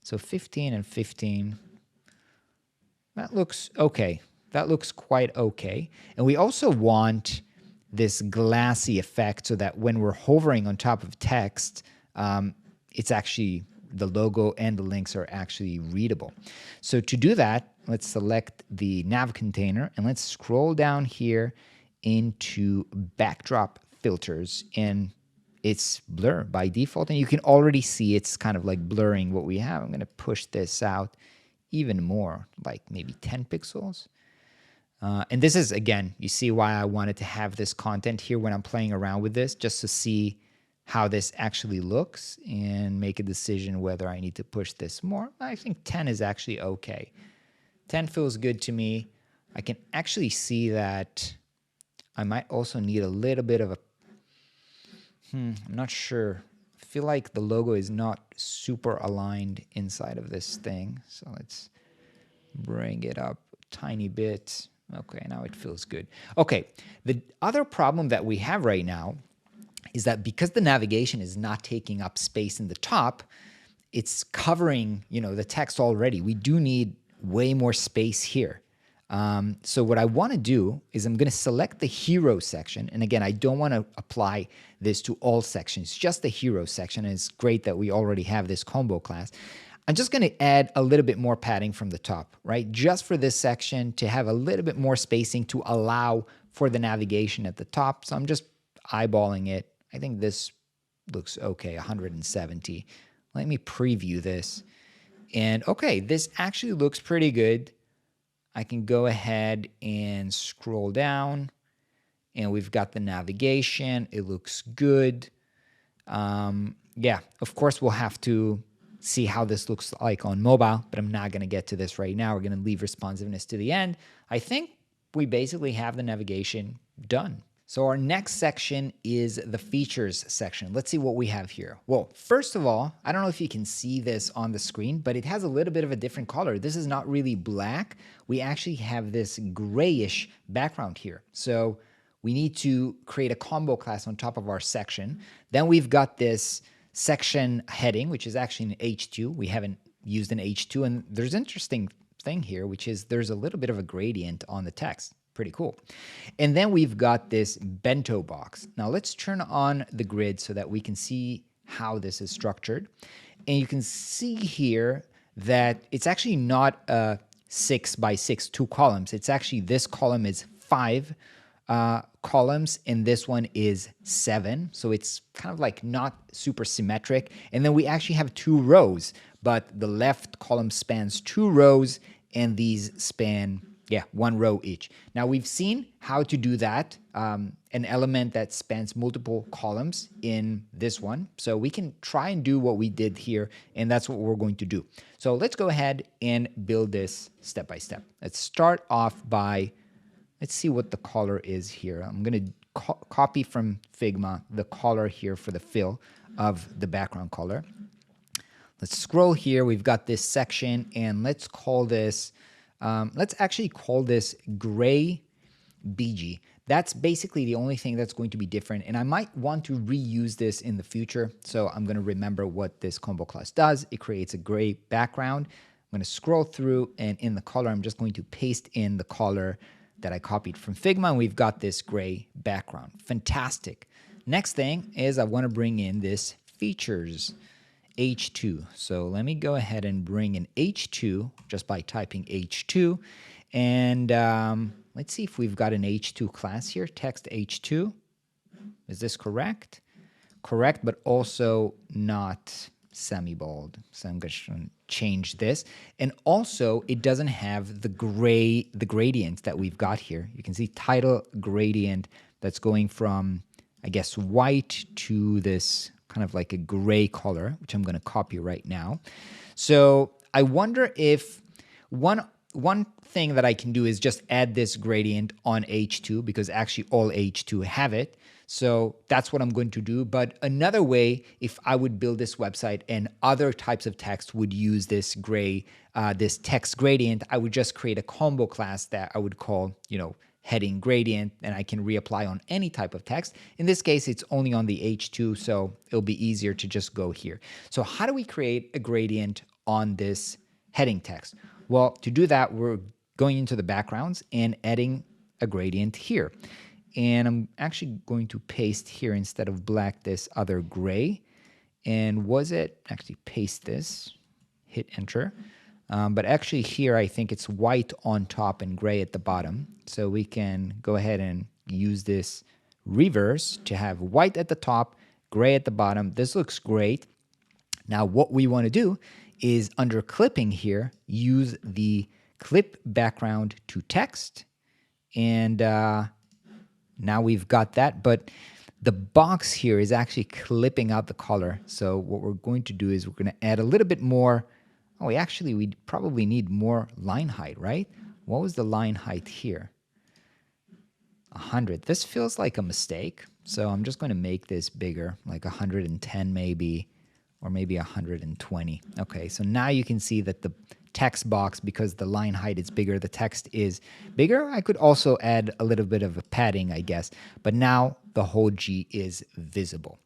So 15 and 15. That looks okay. That looks quite okay. And we also want this glassy effect so that when we're hovering on top of text, it's actually, the logo and the links are actually readable. So to do that, let's select the nav container and let's scroll down here into backdrop filters, and it's blur by default, and you can already see it's kind of like blurring what we have. I'm going to push this out even more, like maybe 10 pixels. And this is, again, you see why I wanted to have this content here when I'm playing around with this, just to see how this actually looks and make a decision whether I need to push this more. I think 10 is actually okay. 10 feels good to me. I can actually see that I might also need a little bit of a, I'm not sure. I feel like the logo is not super aligned inside of this thing. So let's bring it up a tiny bit. Okay, now it feels good. Okay, the other problem that we have right now is that because the navigation is not taking up space in the top, it's covering, the text already. We do need way more space here. So what I want to do is I'm going to select the hero section. And again, I don't want to apply this to all sections, just the hero section. And it's great that we already have this combo class. I'm just going to add a little bit more padding from the top, right? Just for this section to have a little bit more spacing to allow for the navigation at the top. So I'm just eyeballing it. I think this looks okay, 170. Let me preview this. And okay, this actually looks pretty good. I can go ahead and scroll down, and we've got the navigation. It looks good. Yeah, of course, we'll have to see how this looks like on mobile, but I'm not going to get to this right now. We're going to leave responsiveness to the end. I think we basically have the navigation done. So our next section is the features section. Let's see what we have here. Well, first of all, I don't know if you can see this on the screen, but it has a little bit of a different color. This is not really black. We actually have this grayish background here. So we need to create a combo class on top of our section. Then we've got this section heading, which is actually an H2. We haven't used an H2, and there's an interesting thing here, which is there's a little bit of a gradient on the text. Pretty cool. And then we've got this bento box. Now let's turn on the grid so that we can see how this is structured. And you can see here that it's actually not a 6 by 6, 2 columns. It's actually, this column is 5 columns, and this one is 7. So it's kind of like not super symmetric. And then we actually have 2 rows, but the left column spans 2 rows, and these span 1 row each. Now we've seen how to do that, an element that spans multiple columns in this one. So we can try and do what we did here, and that's what we're going to do. So let's go ahead and build this step by step. Let's start off by, let's see what the color is here. I'm going to copy from Figma the color here for the fill of the background color. Let's scroll here. We've got this section, and let's call this, let's actually call this gray BG. That's basically the only thing that's going to be different, and I might want to reuse this in the future. So I'm going to remember what this combo class does. It creates a gray background. I'm going to scroll through, and in the color, I'm just going to paste in the color that I copied from Figma, and we've got this gray background. Fantastic. Next thing is I want to bring in this features H2. So let me go ahead and bring in H2 just by typing H2. And let's see if we've got an H2 class here, text H2. Is this correct? Correct, but also not semi-bold. So I'm going to change this. And also, it doesn't have the gradient that we've got here. You can see title gradient that's going from, I guess, white to this kind of like a gray color, which I'm going to copy right now. So I wonder if one thing that I can do is just add this gradient on H2, because actually all H2 have it. So that's what I'm going to do. But another way, if I would build this website and other types of text would use this this text gradient, I would just create a combo class that I would call, heading gradient, and I can reapply on any type of text. In this case, it's only on the H2, so it'll be easier to just go here. So how do we create a gradient on this heading text? Well, to do that, we're going into the backgrounds and adding a gradient here. And I'm actually going to paste here, instead of black, this other gray. And actually paste this, hit enter. But actually here, I think it's white on top and gray at the bottom. So we can go ahead and use this reverse to have white at the top, gray at the bottom. This looks great. Now what we want to do is, under clipping here, use the clip background to text. And now we've got that. But the box here is actually clipping out the color. So what we're going to do is we're going to add a little bit more. Oh, we probably need more line height, right? What was the line height here? 100. This feels like a mistake. So I'm just going to make this bigger, like 110 maybe, or maybe 120. Okay, so now you can see that the text box, because the line height is bigger, the text is bigger. I could also add a little bit of a padding, I guess. But now the whole G is visible.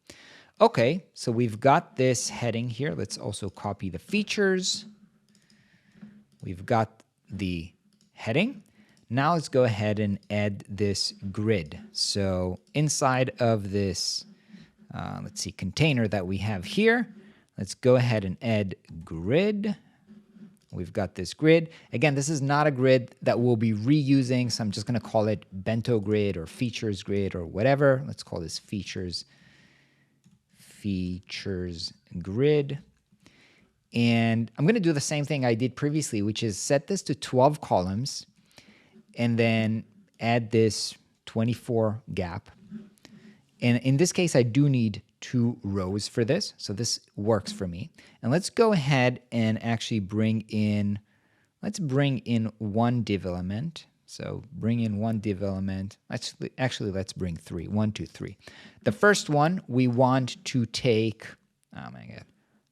Okay, so we've got this heading here. Let's also copy the features. We've got the heading. Now let's go ahead and add this grid. So inside of this, let's see, container that we have here, let's go ahead and add grid. We've got this grid. Again, this is not a grid that we'll be reusing, so I'm just going to call it bento grid or features grid or whatever. Let's call this features grid. And I'm going to do the same thing I did previously, which is set this to 12 columns and then add this 24 gap. And in this case, I do need 2 rows for this. So this works for me. And let's go ahead and actually let's bring in one div element. So bring in one div element. Actually, let's bring 3. 1, 2, 3. The first one, we want to take, oh my God,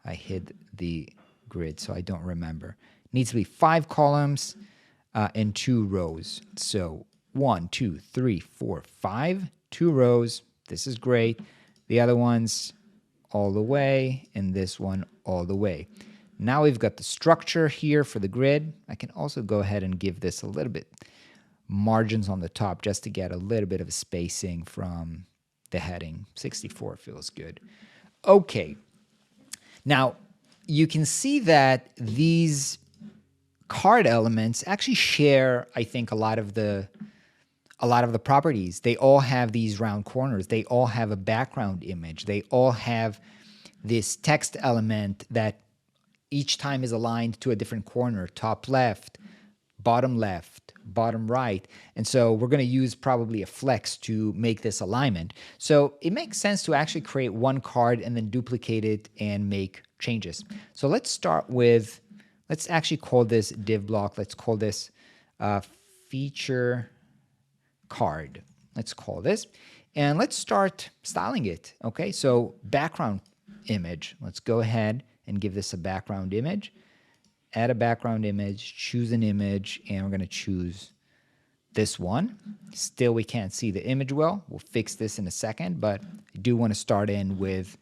I hid the grid, so I don't remember. It needs to be 5 columns and 2 rows. So 1, 2, 3, 4, 5, 2 rows. This is great. The other ones all the way, and this one all the way. Now we've got the structure here for the grid. I can also go ahead and give this a little bit margins on the top just to get a little bit of spacing from the heading. 64 feels good. Okay. Now, you can see that these card elements actually share, I think, a lot of the properties. They all have these round corners. They all have a background image. They all have this text element that each time is aligned to a different corner, top left, bottom right. And so we're going to use probably a flex to make this alignment. So it makes sense to actually create one card and then duplicate it and make changes. So let's start with, let's actually call this div block. Let's call this feature card. Let's call this. And let's start styling it. Okay, so background image. Let's go ahead and give this a background image. Add a background image, choose an image, and we're going to choose this one. Still, we can't see the image well. We'll fix this in a second, but I do want to start in with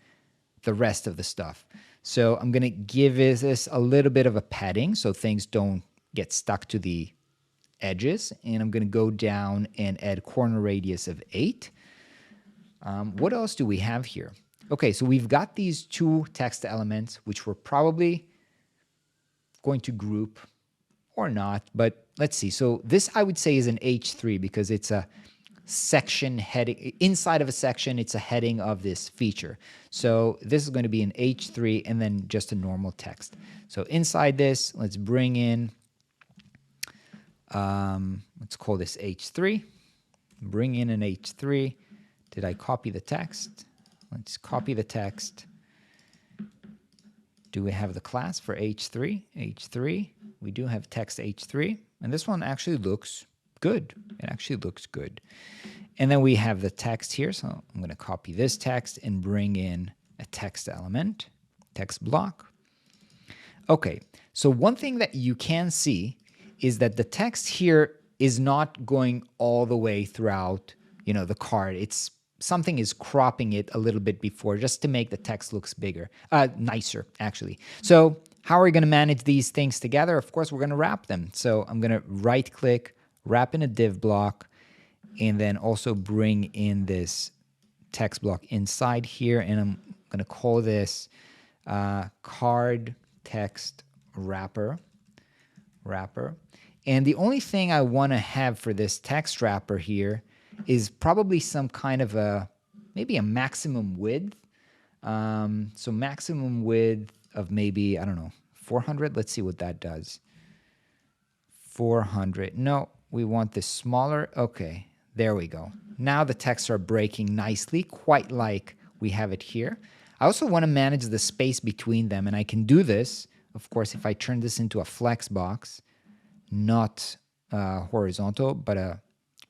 the rest of the stuff. So I'm going to give this a little bit of a padding so things don't get stuck to the edges. And I'm going to go down and add corner radius of 8. What else do we have here? Okay, so we've got these 2 text elements, which we're probably going to group or not, but let's see. So this I would say is an H3 because it's a section heading. Inside of a section, it's a heading of this feature. So this is going to be an H3 and then just a normal text. So inside this, let's bring in, let's call this H3. Bring in an H3. Did I copy the text? Let's copy the text. Do we have the class for H3? H3. We do have text H3. And this one actually looks good. It actually looks good. And then we have the text here. So I'm going to copy this text and bring in a text element, text block. Okay. So one thing that you can see is that the text here is not going all the way throughout, the card. It's something is cropping it a little bit before just to make the text looks bigger, nicer actually. So how are we going to manage these things together? Of course, we're going to wrap them. So I'm going to right click, wrap in a div block, and then also bring in this text block inside here. And I'm going to call this card text wrapper. And the only thing I want to have for this text wrapper here is probably some kind of maybe a maximum width. So maximum width of maybe, I don't know, 400. Let's see what that does. 400. No, we want this smaller. Okay, there we go. Now the texts are breaking nicely, quite like we have it here. I also want to manage the space between them, and I can do this, of course, if I turn this into a flex box, not horizontal, but a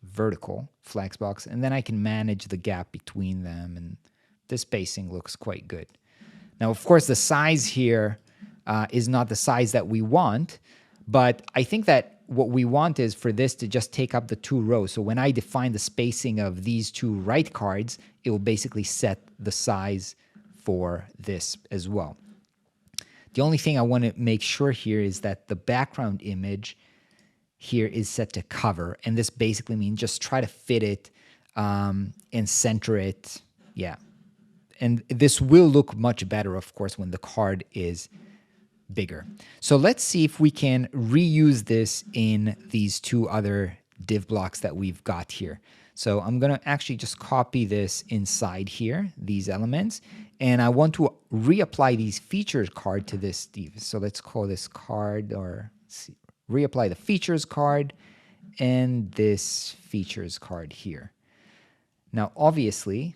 vertical flex box, and then I can manage the gap between them, and the spacing looks quite good. Now, of course, the size here is not the size that we want, but I think that what we want is for this to just take up the 2 rows. So when I define the spacing of these 2 right cards, it will basically set the size for this as well. The only thing I want to make sure here is that the background image here is set to cover, and this basically means just try to fit it and center it. Yeah. And this will look much better, of course, when the card is bigger. So let's see if we can reuse this in these 2 other div blocks that we've got here. So I'm going to actually just copy this inside here, these elements, and I want to reapply these features card to this. So let's call this card, or reapply the features card and this features card here. Now, obviously,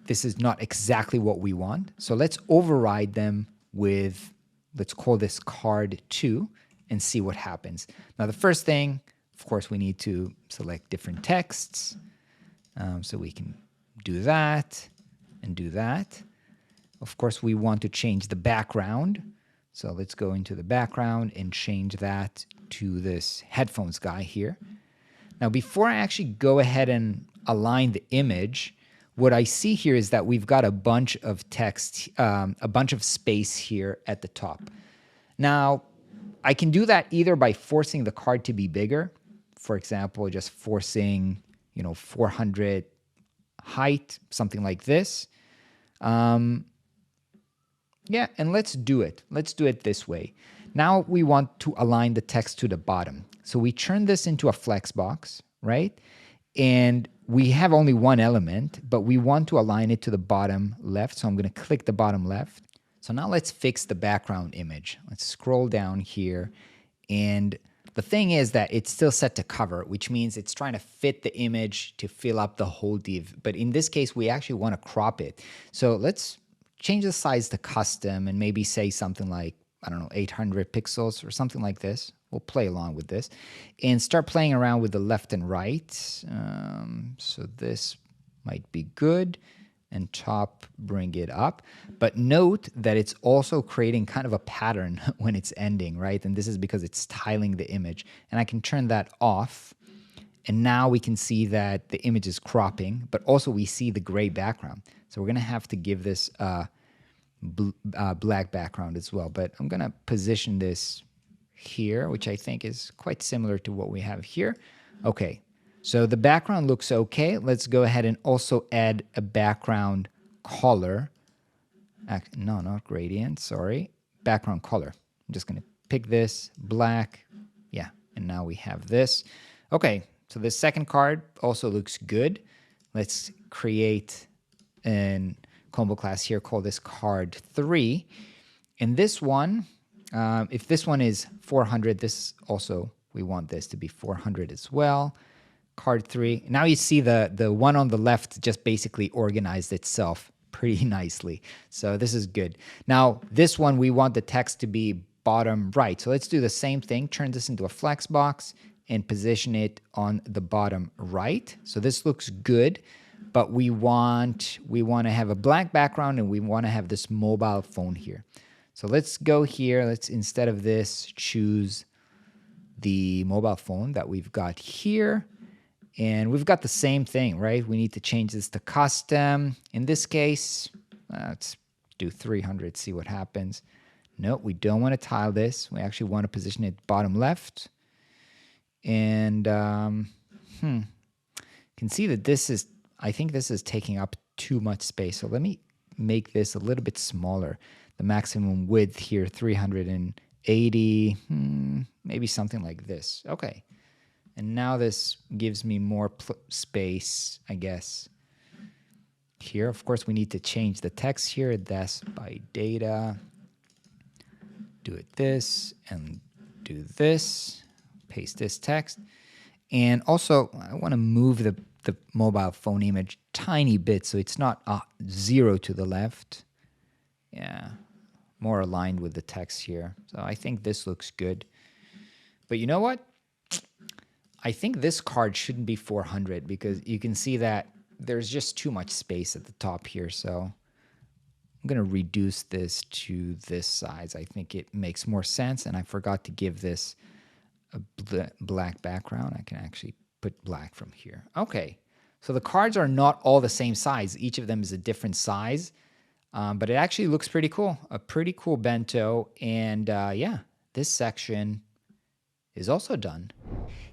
this is not exactly what we want. So let's override them with, let's call this card 2 and see what happens. Now, the first thing, of course, we need to select different texts. So we can do that and do that. Of course, we want to change the background. So let's go into the background and change that to this headphones guy here. Now, before I actually go ahead and align the image, what I see here is that we've got a bunch of text, a bunch of space here at the top. Now, I can do that either by forcing the card to be bigger. For example, just forcing, 400 height, something like this. Yeah, and let's do it. Let's do it this way. Now we want to align the text to the bottom. So we turn this into a flex box, right? And we have only one element, but we want to align it to the bottom left. So I'm going to click the bottom left. So now let's fix the background image. Let's scroll down here. And the thing is that it's still set to cover, which means it's trying to fit the image to fill up the whole div. But in this case, we actually want to crop it. So let's change the size to custom and maybe say something like, I don't know, 800 pixels or something like this. We'll play along with this and start playing around with the left and right. So this might be good, and top, bring it up. But note that it's also creating kind of a pattern when it's ending, right? And this is because it's tiling the image. And I can turn that off. And now we can see that the image is cropping, but also we see the gray background. So we're going to have to give this black background as well. But I'm going to position this here, which I think is quite similar to what we have here. Okay, so the background looks okay. Let's go ahead and also add a background color. No, not gradient, sorry. Background color. I'm just going to pick this, black. Yeah, and now we have this. Okay, so the second card also looks good. Let's create a combo class here, call this card 3. And this one, if this one is 400, this also, we want this to be 400 as well. Card 3. Now you see the one on the left just basically organized itself pretty nicely. So this is good. Now this one, we want the text to be bottom right. So let's do the same thing. Turn this into a flex box and position it on the bottom right. So this looks good, but we want to have a black background and we want to have this mobile phone here. So let's go here. Let's, instead of this, choose the mobile phone that we've got here. And we've got the same thing, right? We need to change this to custom. In this case, let's do 300, see what happens. No, we don't want to tile this. We actually want to position it bottom left. And can see that this is, I think this is taking up too much space. So let me make this a little bit smaller. The maximum width here, 380, maybe something like this. Okay. And now this gives me more space, I guess. Here, of course, we need to change the text here. That's by data. Do it this and do this. Paste this text. And also, I want to move the mobile phone image tiny bit so it's not 0 to the left. Yeah, more aligned with the text here. So I think this looks good. But you know what? I think this card shouldn't be 400 because you can see that there's just too much space at the top here. So I'm going to reduce this to this size. I think it makes more sense. And I forgot to give this a black background. I can actually put black from here. Okay. So the cards are not all the same size. Each of them is a different size. But it actually looks pretty cool. A pretty cool bento. And yeah, this section is also done.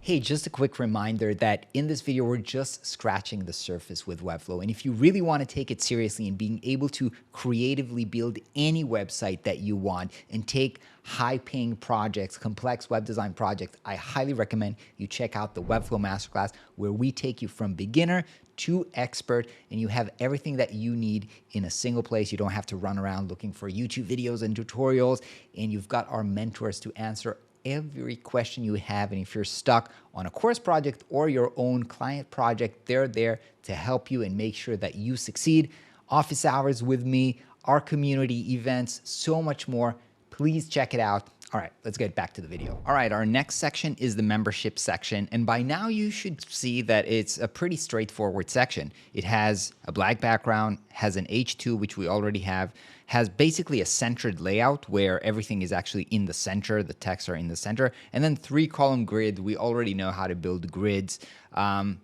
Hey, just a quick reminder that in this video, we're just scratching the surface with Webflow. And if you really want to take it seriously and being able to creatively build any website that you want and take high-paying projects, complex web design projects, I highly recommend you check out the Webflow Masterclass, where we take you from beginner to expert, and you have everything that you need in a single place. You don't have to run around looking for YouTube videos and tutorials, and you've got our mentors to answer every question you have. And if you're stuck on a course project or your own client project, they're there to help you and make sure that you succeed. Office hours with me, our community events, so much more. Please check it out. All right, let's get back to the video. All right, our next section is the membership section. And by now you should see that it's a pretty straightforward section. It has a black background, has an H2, which we already have, has basically a centered layout where everything is actually in the center, the texts are in the center, and then 3-column grid. We already know how to build grids.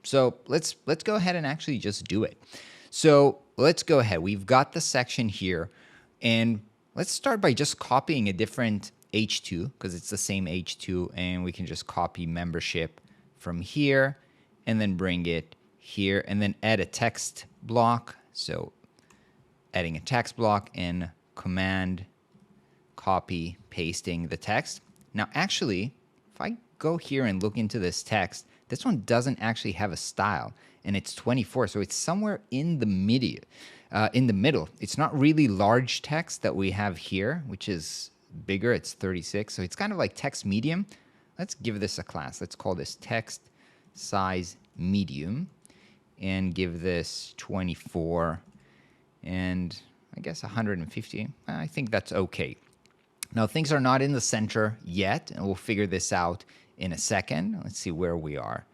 So let's go ahead and actually just do it. So let's go ahead. We've got the section here, and let's start by just copying a different H2 because it's the same H2, and we can just copy membership from here and then bring it here and then add a text block. So adding a text block and command copy pasting the text. Now actually, if I go here and look into this text, this one doesn't actually have a style, and it's 24, so it's somewhere in the middle. It's not really large text that we have here, which is bigger. It's 36, so it's kind of like text medium. Let's give this a class. Let's call this text size medium and give this 24 and I guess 150. I think that's okay. Now things are not in the center yet, and we'll figure this out in a second. Let's see where we are.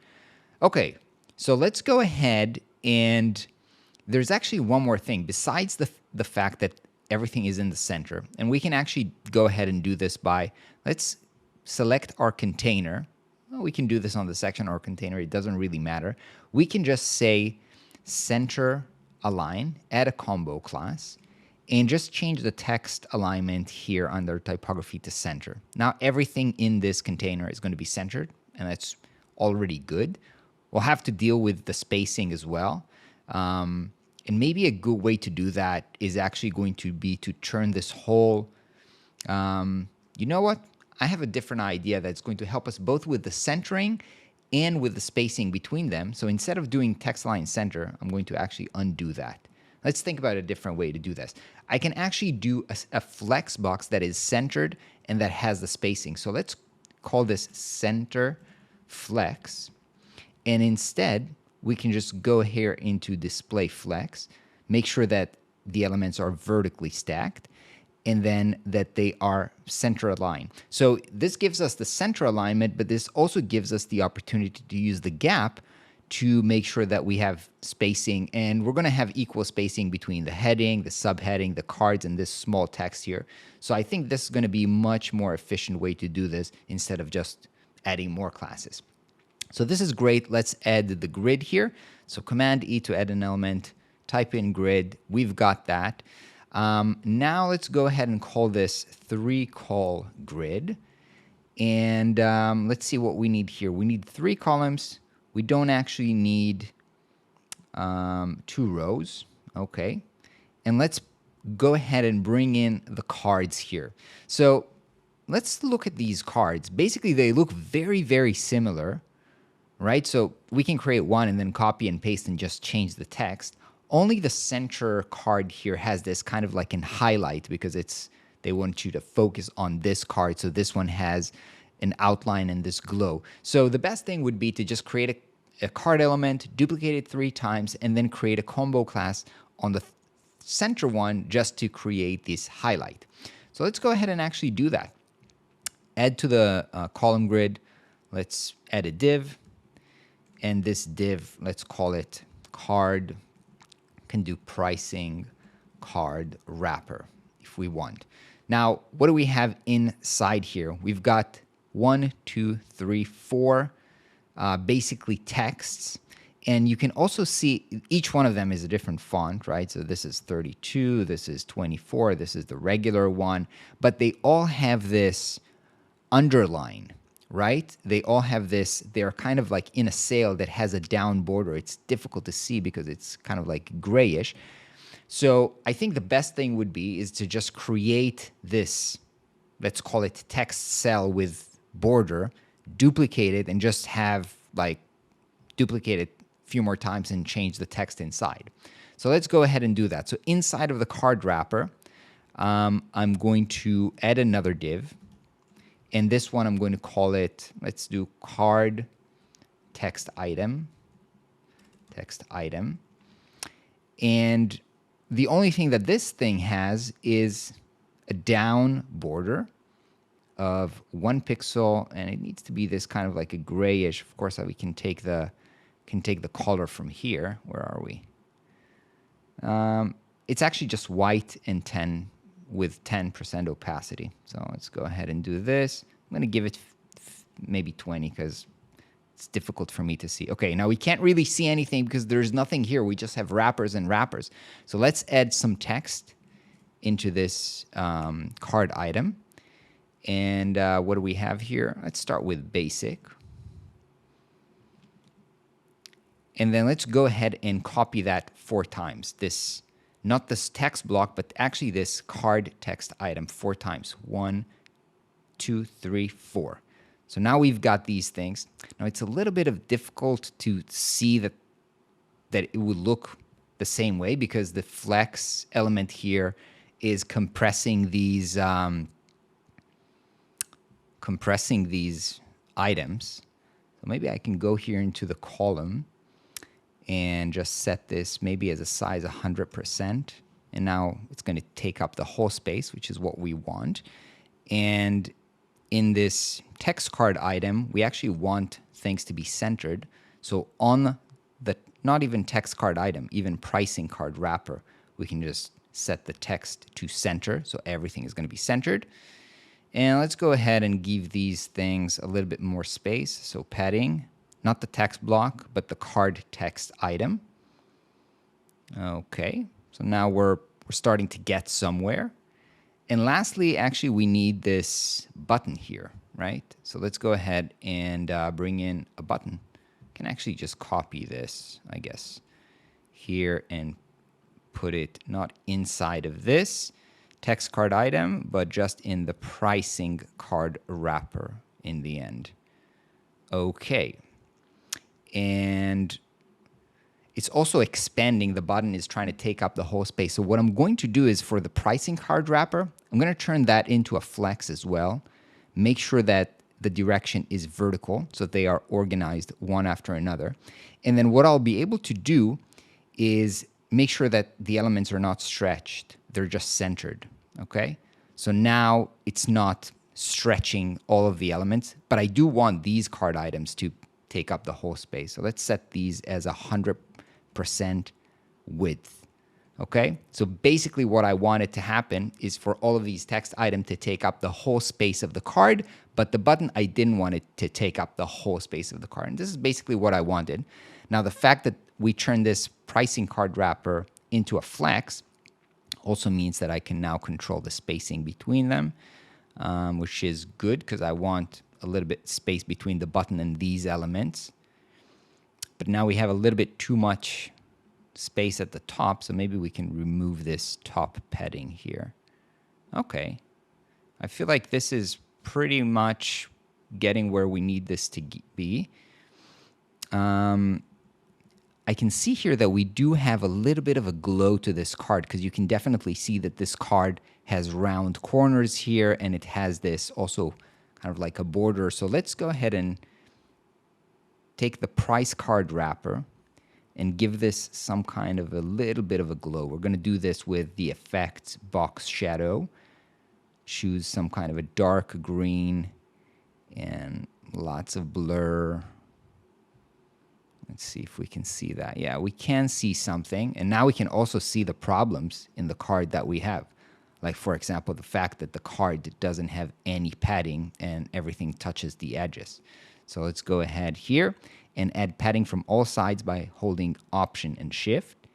Okay, so let's go ahead, and there's actually one more thing besides the fact that everything is in the center, and we can actually go ahead and do this by, let's select our container. Well, we can do this on the section or container, it doesn't really matter. We can just say center align, add a combo class, and just change the text alignment here under typography to center. Now everything in this container is going to be centered, and that's already good. We'll have to deal with the spacing as well. And maybe a good way to do that is actually going to be to turn this whole, you know what? I have a different idea that's going to help us both with the centering and with the spacing between them. So instead of doing text align center, I'm going to actually undo that. Let's think about a different way to do this. I can actually do a flex box that is centered and that has the spacing. So let's call this center flex. And instead, we can just go here into display flex, make sure that the elements are vertically stacked, and then that they are center aligned. So this gives us the center alignment, but this also gives us the opportunity to use the gap to make sure that we have spacing, and we're gonna have equal spacing between the heading, the subheading, the cards, and this small text here. So I think this is gonna be a much more efficient way to do this instead of just adding more classes. So this is great. Let's add the grid here. So Command E to add an element, type in grid. We've got that. Now let's go ahead and call this 3-col grid. And let's see what we need here. We need 3 columns. We don't actually need 2 rows. Okay. And let's go ahead and bring in the cards here. So let's look at these cards. Basically, they look very, very similar, right? So we can create one and then copy and paste and just change the text. Only the center card here has this kind of like an highlight because they want you to focus on this card. So this one has an outline and this glow. So the best thing would be to just create a card element, duplicate it 3 times, and then create a combo class on the center one just to create this highlight. So let's go ahead and actually do that. Add to the column grid. Let's add a div. And this div, let's call it card. Can do pricing card wrapper if we want. Now, what do we have inside here? We've got 1, 2, 3, 4 basically texts. And you can also see each one of them is a different font, right? So this is 32, this is 24, this is the regular one. But they all have this underline, right? They all have this, they're kind of like in a sail that has a down border. It's difficult to see because it's kind of like grayish. So I think the best thing would be is to just create this, let's call it text cell with border, duplicate it, and just have like duplicate it a few more times and change the text inside. So let's go ahead and do that. So inside of the card wrapper, I'm going to add another div. And this one I'm going to call it, let's do card text item. And the only thing that this thing has is a down border of 1 pixel, and it needs to be this kind of like a grayish. Of course, we can take the color from here. Where are we? It's actually just white and 10 with 10% opacity. So let's go ahead and do this. I'm going to give it maybe 20 because it's difficult for me to see. Okay, now we can't really see anything because there's nothing here. We just have wrappers and wrappers. So let's add some text into this card item. And what do we have here? Let's start with basic. And then let's go ahead and copy that 4 times. This, not this text block, but actually this card text item 4 times. 1, 2, 3, 4. So now we've got these things. Now it's a little bit of difficult to see that it would look the same way because the flex element here is compressing these items. So maybe I can go here into the column and just set this maybe as a size 100%. And now it's going to take up the whole space, which is what we want. And in this text card item, we actually want things to be centered. So on the, not even text card item, even pricing card wrapper, we can just set the text to center. So everything is going to be centered. And let's go ahead and give these things a little bit more space. So padding, not the text block, but the card text item. Okay, so now we're starting to get somewhere. And lastly, actually, we need this button here, right? So let's go ahead and bring in a button. Can actually just copy this, I guess, here and put it not inside of this text card item, but just in the pricing card wrapper in the end. Okay. And it's also expanding. The button is trying to take up the whole space. So what I'm going to do is for the pricing card wrapper, I'm going to turn that into a flex as well. Make sure that the direction is vertical so they are organized one after another. And then what I'll be able to do is make sure that the elements are not stretched. They're just centered, okay? So now it's not stretching all of the elements, but I do want these card items to take up the whole space. So let's set these as 100% width, okay? So basically what I wanted to happen is for all of these text items to take up the whole space of the card, but the button, I didn't want it to take up the whole space of the card. And this is basically what I wanted. Now the fact that we turned this pricing card wrapper into a flex also means that I can now control the spacing between them, which is good because I want a little bit space between the button and these elements. But now we have a little bit too much space at the top, so maybe we can remove this top padding here. Okay. I feel like this is pretty much getting where we need this to be. I can see here that we do have a little bit of a glow to this card because you can definitely see that this card has round corners here and it has this also kind of like a border. So let's go ahead and take the price card wrapper and give this some kind of a little bit of a glow. We're going to do this with the effects box shadow. Choose some kind of a dark green and lots of blur. Let's see if we can see that. Yeah, we can see something. And now we can also see the problems in the card that we have. Like, for example, the fact that the card doesn't have any padding and everything touches the edges. So let's go ahead here and add padding from all sides by holding Option and Shift.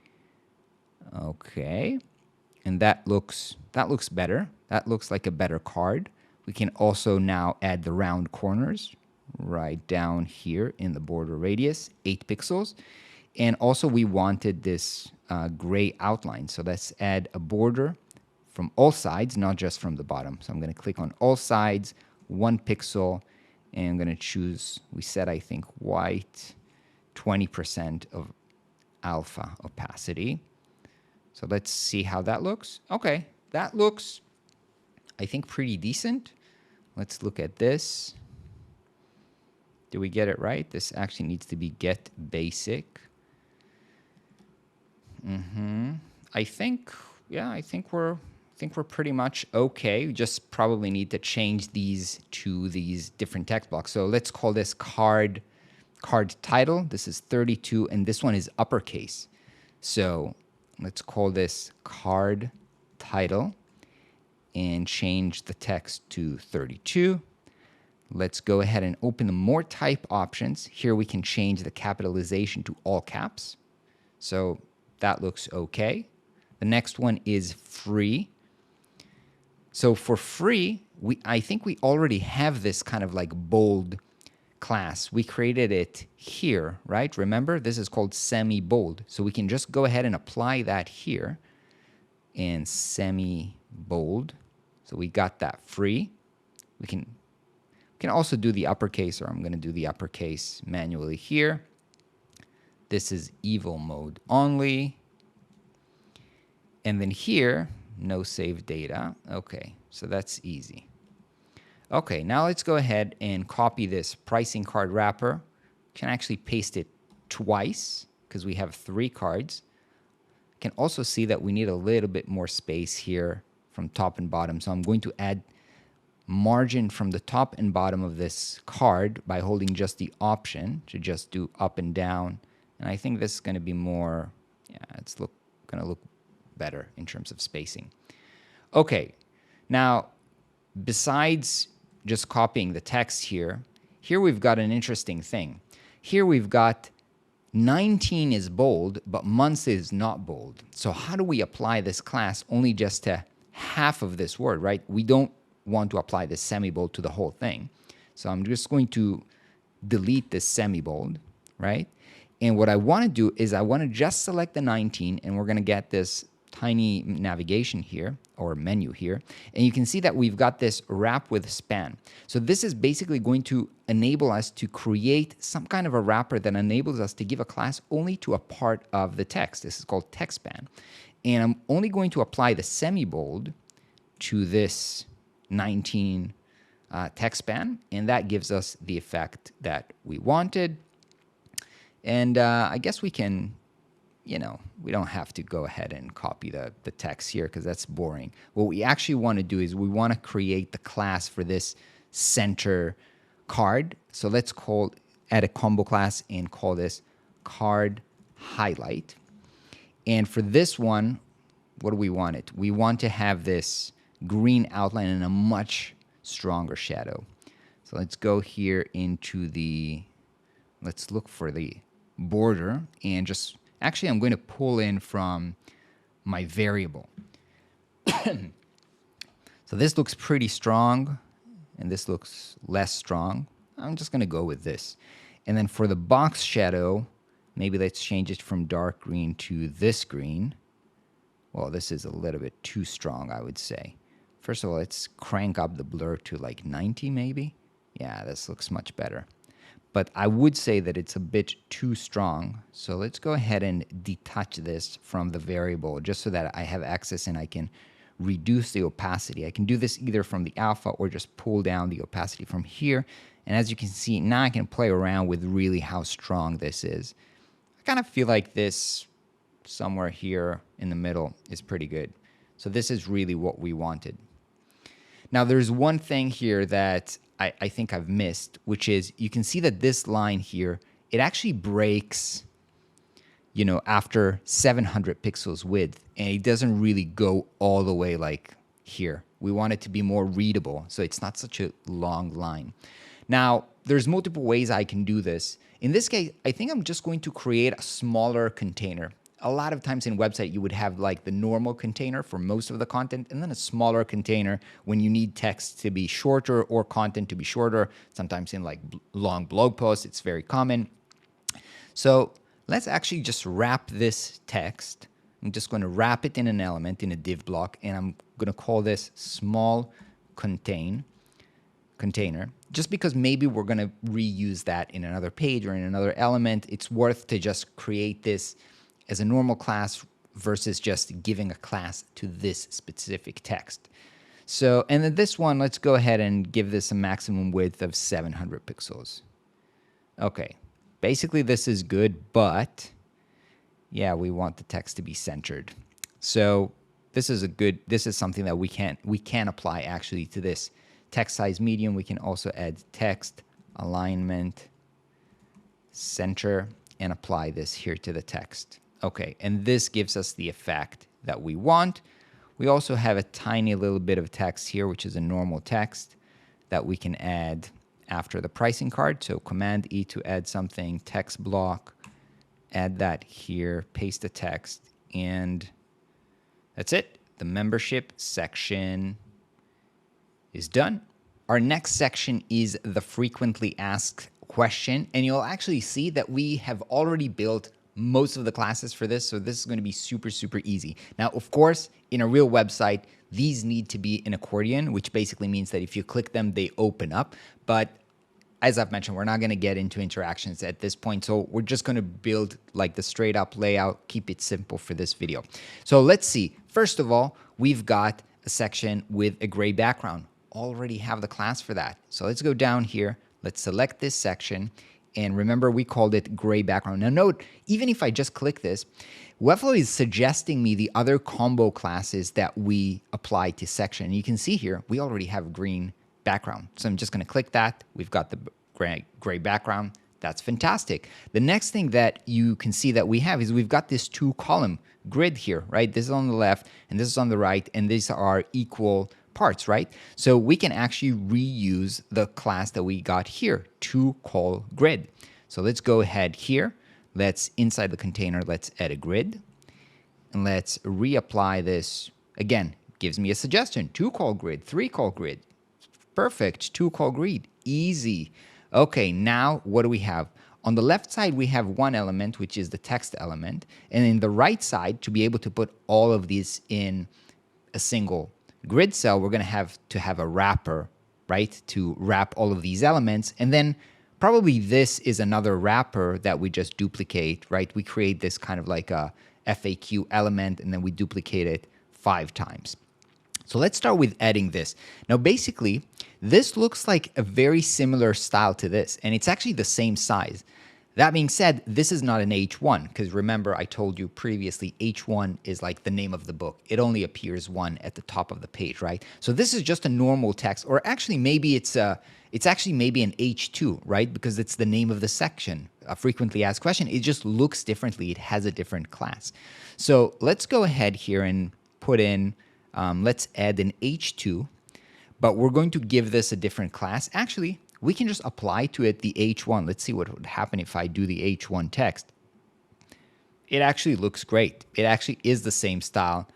Okay. And that looks better. That looks like a better card. We can also now add the round corners right down here in the border radius, 8 pixels. And also we wanted this gray outline. So let's add a border from all sides, not just from the bottom. So I'm going to click on all sides, 1 pixel, and I'm going to choose, we said, I think, white, 20% of alpha opacity. So let's see how that looks. Okay, that looks, I think, pretty decent. Let's look at this. Did we get it right? This actually needs to be get basic. I think, yeah, I think we're pretty much okay. We just probably need to change these to these different text blocks. So let's call this card title. This is 32, and this one is uppercase. So let's call this card title and change the text to 32. Let's go ahead and open the more type options. Here we can change the capitalization to all caps. So that looks okay. The next one is free. So for free, I think we already have this kind of like bold class. We created it here, right? Remember, this is called semi-bold. So we can just go ahead and apply that here in semi-bold. So we got that free. We can also do the uppercase, or I'm going to do the uppercase manually here. This is evil mode only. And then here, no save data. Okay, so that's easy. Okay, now let's go ahead and copy this pricing card wrapper. Can actually paste it twice because we have 3 cards. Can also see that we need a little bit more space here from top and bottom. So I'm going to add margin from the top and bottom of this card by holding just the option to just do up and down. And I think this is going to be more, yeah, it's going to look better in terms of spacing. Okay, now besides just copying the text here we've got an interesting thing. Here we've got 19 is bold, but months is not bold. So how do we apply this class only just to half of this word, right? We don't want to apply this semi-bold to the whole thing. So I'm just going to delete this semi-bold, right? And what I want to do is I want to just select the 19, and we're going to get this tiny navigation here, or menu here, and you can see that we've got this wrap with span. So this is basically going to enable us to create some kind of a wrapper that enables us to give a class only to a part of the text. This is called text span. And I'm only going to apply the semi-bold to this 19 text span, and that gives us the effect that we wanted. And I guess we can, we don't have to go ahead and copy the text here because that's boring. What we actually want to do is we want to create the class for this center card. So let's add a combo class and call this card highlight. And for this one, what do we want it? We want to have this green outline and a much stronger shadow. So let's go here into let's look for the border and just, actually I'm going to pull in from my variable. So this looks pretty strong and this looks less strong. I'm just going to go with this. And then for the box shadow, maybe let's change it from dark green to this green. Well, this is a little bit too strong, I would say. First of all, let's crank up the blur to like 90 maybe. Yeah, this looks much better. But I would say that it's a bit too strong. So let's go ahead and detach this from the variable just so that I have access and I can reduce the opacity. I can do this either from the alpha or just pull down the opacity from here. And as you can see, now I can play around with really how strong this is. I kind of feel like this somewhere here in the middle is pretty good. So this is really what we wanted. Now there's one thing here that I think I've missed, which is you can see that this line here, it actually breaks, after 700 pixels width, and it doesn't really go all the way like here. We want it to be more readable, so it's not such a long line. Now, there's multiple ways I can do this. In this case, I think I'm just going to create a smaller container. a lot of times in website, you would have like the normal container for most of the content and then a smaller container when you need text to be shorter or content to be shorter. Sometimes in like long blog posts, it's very common. So let's actually just wrap this text. I'm just going to wrap it in an element in a div block, and I'm going to call this small container, just because maybe we're going to reuse that in another page or in another element. It's worth to just create this as a normal class versus just giving a class to this specific text. So, and then this one, let's go ahead and give this a maximum width of 700 pixels. Okay, basically this is good, but yeah, we want the text to be centered. So this is something that we can apply actually to this text size medium. We can also add text, alignment, center, and apply this here to the text. Okay, and this gives us the effect that we want. We also have a tiny little bit of text here, which is a normal text that we can add after the pricing card. So Command E to add something, text block, add that here, paste the text, and that's it. The membership section is done. Our next section is the frequently asked question, and you'll actually see that we have already built most of the classes for this, so this is going to be super, super easy. Now, of course, in a real website, these need to be an accordion, which basically means that if you click them, they open up. But as I've mentioned, we're not going to get into interactions at this point, so we're just going to build like the straight up layout, keep it simple for this video. So let's see. First of all, we've got a section with a gray background. Already have the class for that. So let's go down here. Let's select this section. And remember, we called it gray background. Now note, even if I just click this, Webflow is suggesting me the other combo classes that we apply to section. And you can see here, we already have green background. So I'm just going to click that. We've got the gray background. That's fantastic. The next thing that you can see that we have is we've got this 2-column grid here, right? This is on the left and this is on the right, and these are equal parts, right? So we can actually reuse the class that we got here, 2col grid. So let's go ahead here. Let's, inside the container, let's add a grid. And let's reapply this. Again, gives me a suggestion, 2col grid, 3col grid. Perfect, 2col grid, easy. Okay, now what do we have? On the left side, we have one element, which is the text element. And in the right side, to be able to put all of these in a single grid cell, we're going to have a wrapper, right, to wrap all of these elements. And then probably this is another wrapper that we just duplicate, right? We create this kind of like a FAQ element, and then we duplicate it 5 times. So let's start with adding this. Now, basically, this looks like a very similar style to this, and it's actually the same size. That being said, this is not an H1, because remember I told you previously, H1 is like the name of the book. It only appears 1 at the top of the page, right? So this is just a normal text, or actually maybe it's actually maybe an H2, right? Because it's the name of the section, a frequently asked question. It just looks differently. It has a different class. So let's go ahead here and put in, let's add an H2, but we're going to give this a different class. Actually, we can just apply to it the H1. Let's see what would happen if I do the H1 text. It actually looks great. It actually is the same style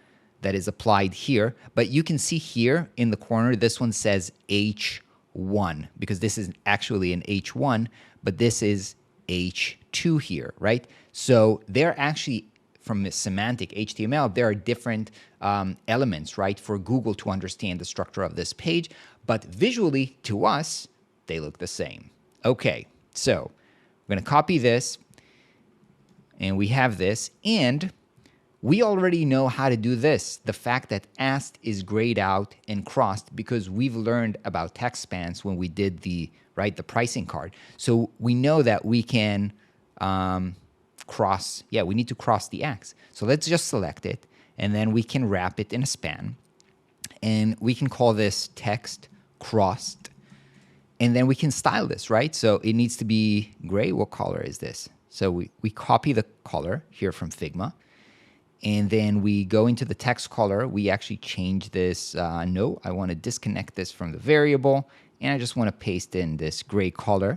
that is applied here, but you can see here in the corner, this one says H1 because this is actually an H1, but this is H2 here, right? So they're actually, from the semantic HTML, there are different elements, right, for Google to understand the structure of this page, but visually to us, they look the same. Okay, so we're going to copy this, and we have this, and we already know how to do this. The fact that asked is grayed out and crossed because we've learned about text spans when we did the pricing card. So we know that we can cross, we need to cross the X. So let's just select it, and then we can wrap it in a span, and we can call this text crossed. And then we can style this, right? So it needs to be gray. What color is this? So we copy the color here from Figma. And then we go into the text color. We actually change this. No, I want to disconnect this from the variable. And I just want to paste in this gray color.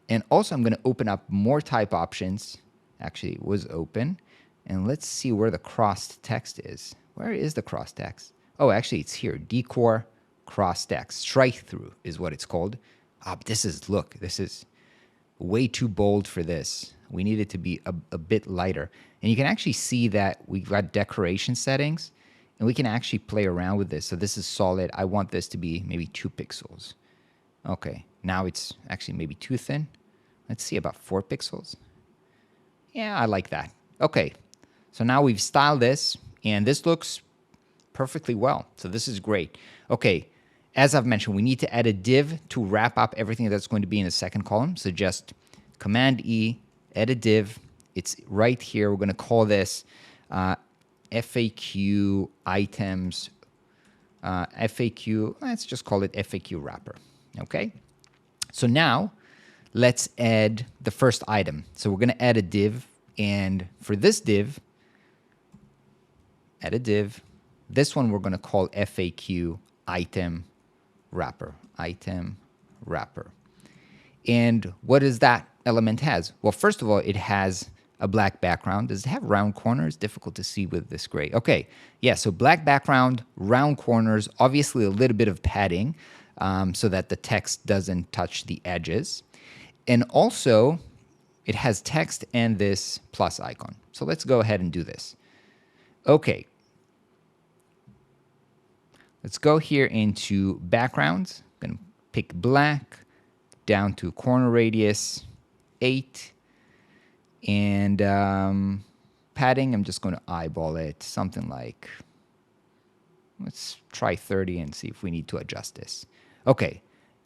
And also, I'm going to open up more type options. Actually, it was open. And let's see where the crossed text is. Where is the crossed text? Oh, actually, it's here. Decor cross text. Strike through is what it's called. This is way too bold for this. We need it to be a bit lighter. And you can actually see that we've got decoration settings, and we can actually play around with this. So this is solid. I want this to be maybe 2 pixels. Okay, now it's actually maybe too thin. Let's see, about 4 pixels. Yeah, I like that. Okay, so now we've styled this, and this looks perfectly well. So this is great. Okay, as I've mentioned, we need to add a div to wrap up everything that's going to be in the second column. So just Command E, add a div. It's right here. We're going to call this FAQ items, FAQ, let's just call it FAQ wrapper. Okay, so now let's add the first item. So we're going to add a div, and for this div, add a div. This one we're going to call FAQ item wrapper. Item wrapper. And what does that element has? Well, first of all, it has a black background. Does it have round corners? Difficult to see with this gray. Okay, yeah, so black background, round corners, obviously a little bit of padding so that the text doesn't touch the edges. And also, it has text and this plus icon. So let's go ahead and do this. Okay. Let's go here into backgrounds. I'm going to pick black, down to corner radius 8. And padding, I'm just going to eyeball it. Something like, let's try 30 and see if we need to adjust this. Okay,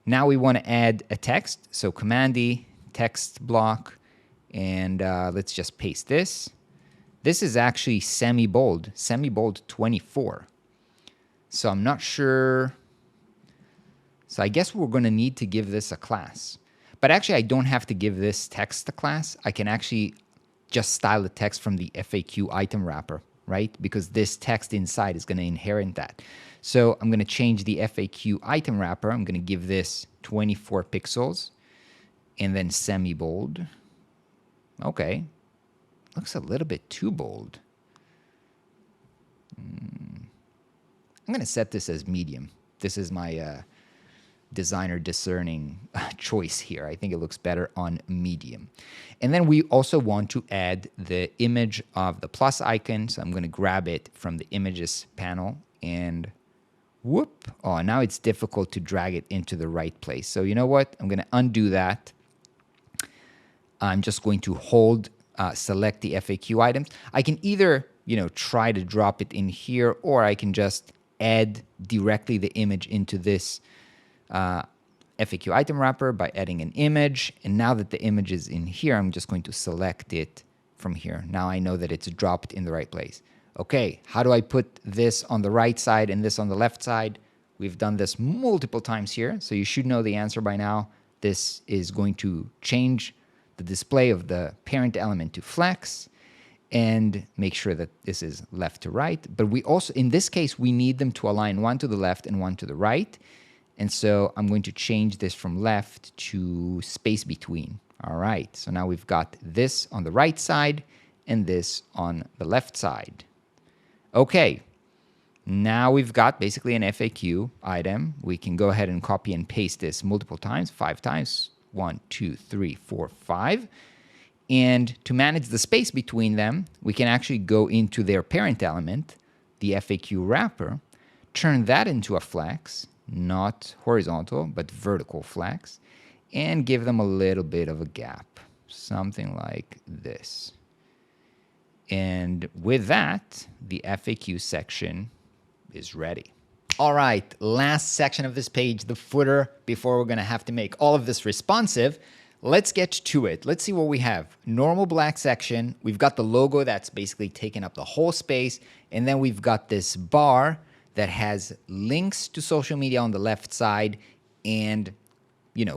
now we want to add a text. So Command E, text block, and let's just paste this. This is actually semi-bold 24. So I'm not sure. So I guess we're going to need to give this a class. But actually, I don't have to give this text a class. I can actually just style the text from the FAQ item wrapper, right? Because this text inside is going to inherit that. So I'm going to change the FAQ item wrapper. I'm going to give this 24 pixels and then semi-bold. Okay. Looks a little bit too bold. I'm going to set this as medium. This is my designer discerning choice here. I think it looks better on medium. And then we also want to add the image of the plus icon. So I'm going to grab it from the images panel and whoop. Oh, now it's difficult to drag it into the right place. So you know what? I'm going to undo that. I'm just going to hold, select the FAQ items. I can either, try to drop it in here, or I can just add directly the image into this FAQ item wrapper by adding an image. And now that the image is in here, I'm just going to select it from here. Now I know that it's dropped in the right place. Okay, how do I put this on the right side and this on the left side? We've done this multiple times here, so you should know the answer by now. This is going to change the display of the parent element to flex and make sure that this is left to right. But we also, in this case, we need them to align one to the left and one to the right. And so I'm going to change this from left to space between. All right, so now we've got this on the right side and this on the left side. Okay, now we've got basically an FAQ item. We can go ahead and copy and paste this multiple times, 5 times. 1, 2, 3, 4, 5. And to manage the space between them, we can actually go into their parent element, the FAQ wrapper, turn that into a flex, not horizontal, but vertical flex, and give them a little bit of a gap, something like this. And with that, the FAQ section is ready. All right, last section of this page, the footer, before we're going to have to make all of this responsive. Let's get to it. Let's see what we have. Normal black section. We've got the logo that's basically taken up the whole space. And then we've got this bar that has links to social media on the left side and,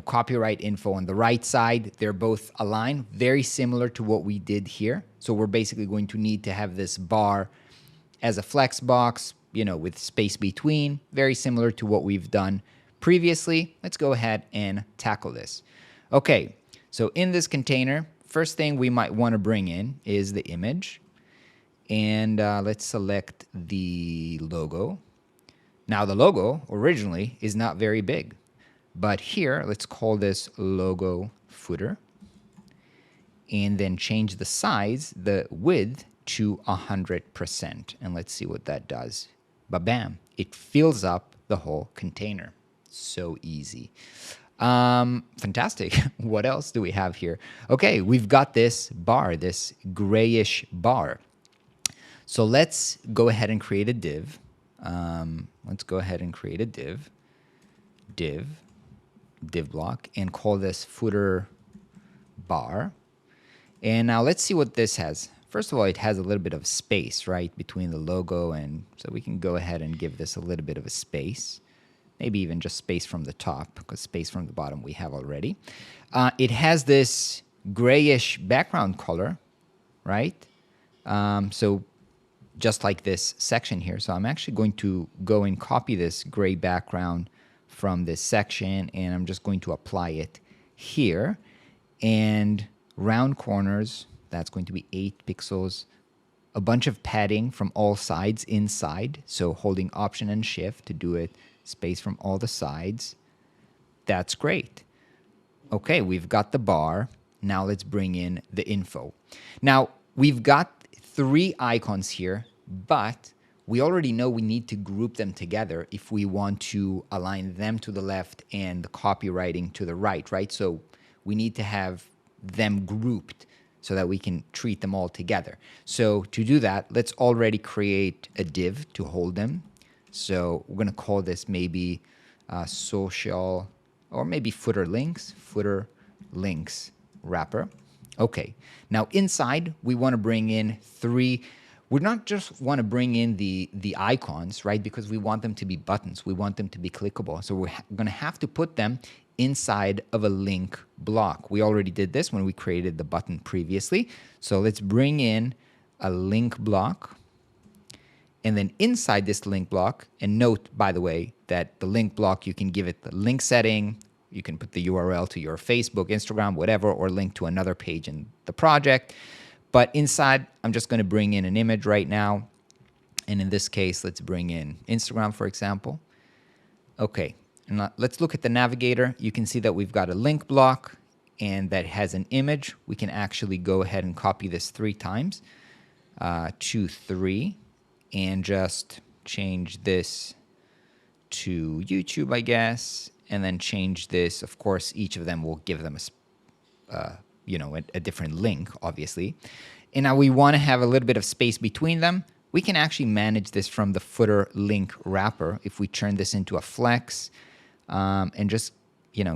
copyright info on the right side. They're both aligned, very similar to what we did here. So we're basically going to need to have this bar as a flex box, with space between, very similar to what we've done previously. Let's go ahead and tackle this. Okay, so in this container, first thing we might want to bring in is the image. And let's select the logo. Now the logo originally is not very big, but here let's call this logo footer, and then change the size, the width, to 100%. And let's see what that does. Ba-bam, it fills up the whole container. So easy. Fantastic. What else do we have here? Okay, we've got this bar, this grayish bar. So let's go ahead and create a div. Let's go ahead and create a div block, and call this footer bar. And now let's see what this has. First of all, it has a little bit of space, right, between the logo, and so we can go ahead and give this a little bit of a space. Maybe even just space from the top, because space from the bottom we have already. It has this grayish background color, right? So just like this section here. So I'm actually going to go and copy this gray background from this section, and I'm just going to apply it here. And round corners, that's going to be 8 pixels. A bunch of padding from all sides inside. So holding Option and Shift to do it. Space from all the sides. That's great. Okay, we've got the bar. Now let's bring in the info. Now, we've got 3 icons here, but we already know we need to group them together if we want to align them to the left and the copywriting to the right? So we need to have them grouped so that we can treat them all together. So to do that, let's already create a div to hold them. So we're going to call this maybe social, or maybe footer links wrapper. Okay, now inside we want to bring in 3. We not just want to bring in the icons, right? Because we want them to be buttons. We want them to be clickable. So we're going to have to put them inside of a link block. We already did this when we created the button previously. So let's bring in a link block. And then inside this link block, and note, by the way, that the link block, you can give it the link setting. You can put the URL to your Facebook, Instagram, whatever, or link to another page in the project. But inside, I'm just going to bring in an image right now. And in this case, let's bring in Instagram, for example. Okay, and let's look at the navigator. You can see that we've got a link block, and that has an image. We can actually go ahead and copy this 3 times, 2, 3. And just change this to YouTube, I guess, and then change this. Of course, each of them will give them a different link, obviously. And now we want to have a little bit of space between them. We can actually manage this from the footer link wrapper if we turn this into a flex, and just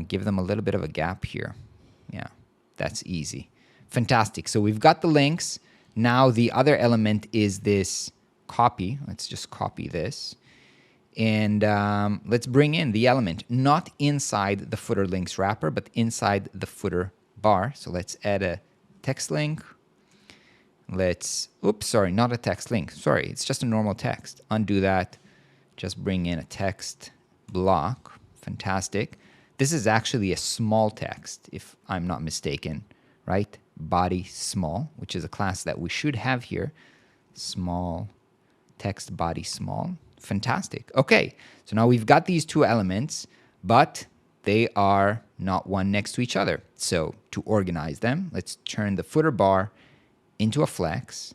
give them a little bit of a gap here. Yeah, that's easy. Fantastic. So we've got the links. Now the other element is this copy. Let's just copy this, and let's bring in the element, not inside the footer links wrapper, but inside the footer bar. So let's add a text link. Not a text link. Sorry, it's just a normal text. Undo that. Just bring in a text block. Fantastic. This is actually a small text, if I'm not mistaken, right? Body small, which is a class that we should have here. Small. Text body small. Fantastic. Okay, so now we've got these 2 elements, but they are not one next to each other. So to organize them, let's turn the footer bar into a flex.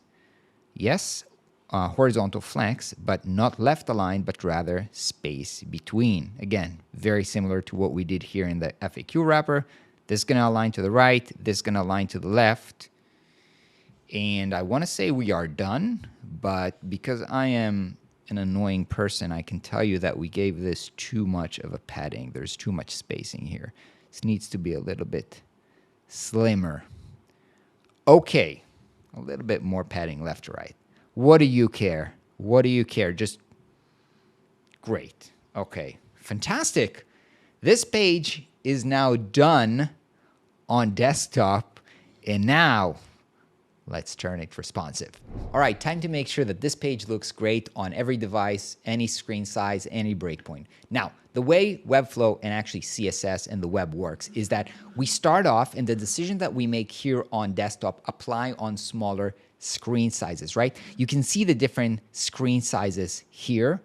Yes, horizontal flex, but not left aligned, but rather space between. Again, very similar to what we did here in the FAQ wrapper. This is going to align to the right. This is going to align to the left. And I want to say we are done, but because I am an annoying person, I can tell you that we gave this too much of a padding. There's too much spacing here. This needs to be a little bit slimmer. Okay, a little bit more padding left to right. What do you care? What do you care? Just great. Okay, fantastic. This page is now done on desktop, and now let's turn it responsive. All right, time to make sure that this page looks great on every device, any screen size, any breakpoint. Now, the way Webflow and actually CSS and the web works is that we start off, and the decision that we make here on desktop apply on smaller screen sizes, right? You can see the different screen sizes here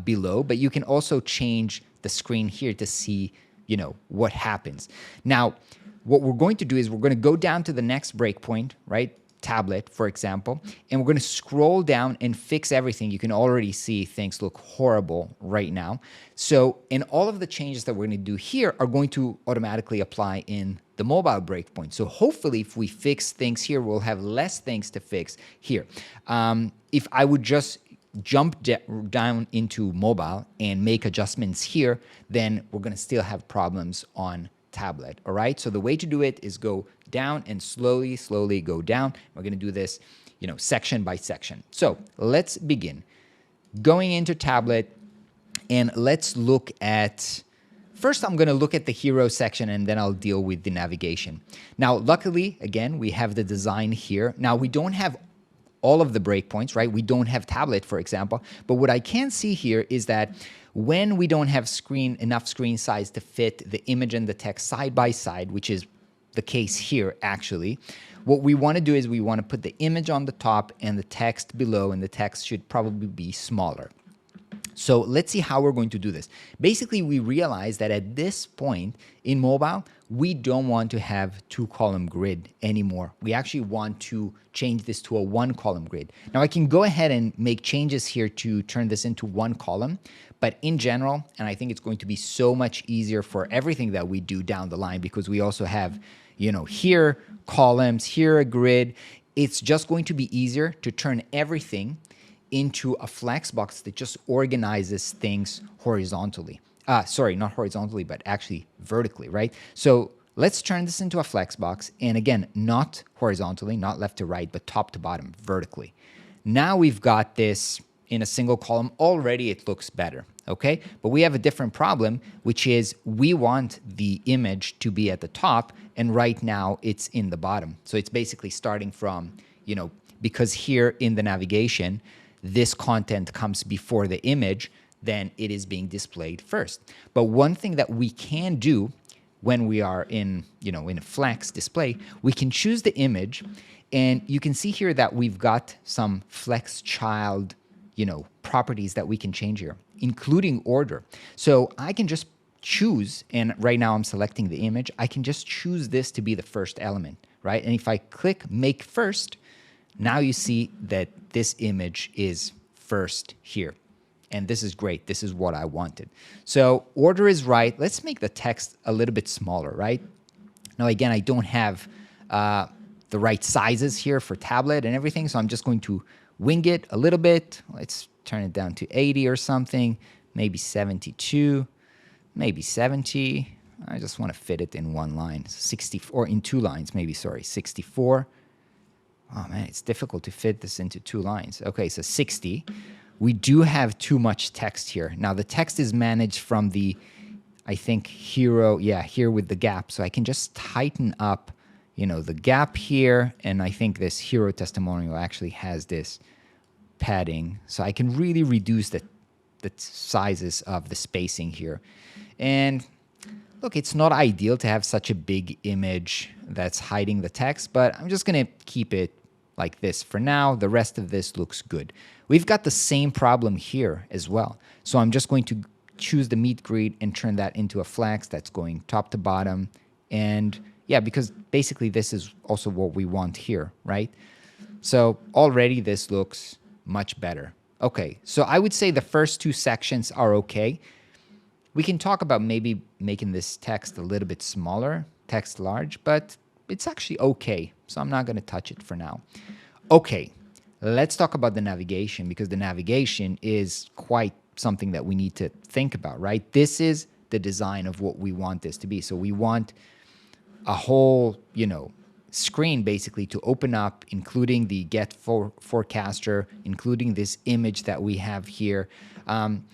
below, but you can also change the screen here to see, what happens. Now, what we're going to do is we're going to go down to the next breakpoint, right? Tablet, for example, and we're going to scroll down and fix everything. You can already see things look horrible right now. So, and all of the changes that we're going to do here are going to automatically apply in the mobile breakpoint. So hopefully if we fix things here, we'll have less things to fix here. If I would just jump down into mobile and make adjustments here, then we're going to still have problems on tablet. All right. So the way to do it is go down and slowly go down. We're going to do this, section by section. So let's begin. Going into tablet, and let's look at, first I'm going to look at the hero section, and then I'll deal with the navigation. Now, luckily, again, we have the design here. Now, we don't have all of the breakpoints, right? We don't have tablet, for example. But what I can see here is that when we don't have enough screen size to fit the image and the text side by side, which is the case here, actually, what we want to do is we want to put the image on the top and the text below, and the text should probably be smaller. So let's see how we're going to do this. Basically, we realize that at this point in mobile, we don't want to have 2-column grid anymore. We actually want to change this to a 1-column grid. Now I can go ahead and make changes here to turn this into 1 column, but in general, and I think it's going to be so much easier for everything that we do down the line, because we also have, here columns, here a grid. It's just going to be easier to turn everything into a flex box that just organizes things horizontally. Sorry, not horizontally, but actually vertically, right? So let's turn this into a flex box. And again, not horizontally, not left to right, but top to bottom, vertically. Now we've got this in a single column. Already it looks better, okay? But we have a different problem, which is we want the image to be at the top, and right now it's in the bottom. So it's basically starting from, because here in the navigation, this content comes before the image, then it is being displayed first. But one thing that we can do when we are in a flex display, we can choose the image, and you can see here that we've got some flex child, properties that we can change here, including order. So I can just choose, and right now I'm selecting the image, I can just choose this to be the first element, right? And if I click make first, now you see that this image is first here. And this is great. This is what I wanted. So order is right. Let's make the text a little bit smaller, right? Now, again, I don't have the right sizes here for tablet and everything, so I'm just going to wing it a little bit. Let's turn it down to 80 or something, maybe 72, maybe 70. I just want to fit it in one line, 64, in 2 lines, maybe, sorry, 64. Oh man, it's difficult to fit this into 2 lines. Okay, so 60. We do have too much text here. Now the text is managed from the, I think, hero, here with the gap. So I can just tighten up, the gap here. And I think this hero testimonial actually has this padding. So I can really reduce the sizes of the spacing here. And look, it's not ideal to have such a big image that's hiding the text, but I'm just going to keep it like this for now. The rest of this looks good. We've got the same problem here as well. So I'm just going to choose the meet grid and turn that into a flex that's going top to bottom. And yeah, because basically this is also what we want here, right? So already this looks much better. Okay, so I would say the first 2 sections are okay. We can talk about maybe making this text a little bit smaller, text large, but it's actually okay. So I'm not going to touch it for now. Okay, let's talk about the navigation, because the navigation is quite something that we need to think about, right? This is the design of what we want this to be. So we want a whole, screen basically to open up, including the get forecaster, including this image that we have here. And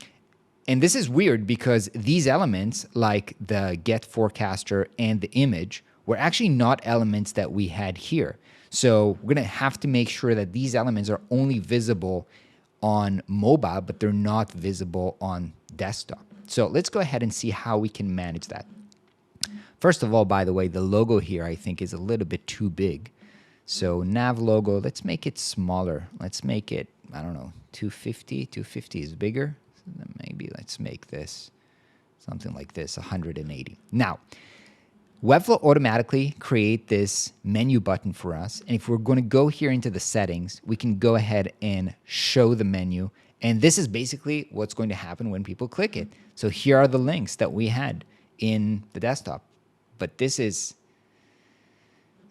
this is weird because these elements, like the get forecaster and the image, were actually not elements that we had here. So we're going to have to make sure that these elements are only visible on mobile, but they're not visible on desktop. So let's go ahead and see how we can manage that. First of all, by the way, the logo here I think is a little bit too big. So nav logo, let's make it smaller. Let's make it, I don't know, 250. 250 is bigger. So then maybe let's make this something like this, 180. Now, Webflow automatically create this menu button for us. And if we're going to go here into the settings, we can go ahead and show the menu. And this is basically what's going to happen when people click it. So here are the links that we had in the desktop. But this is,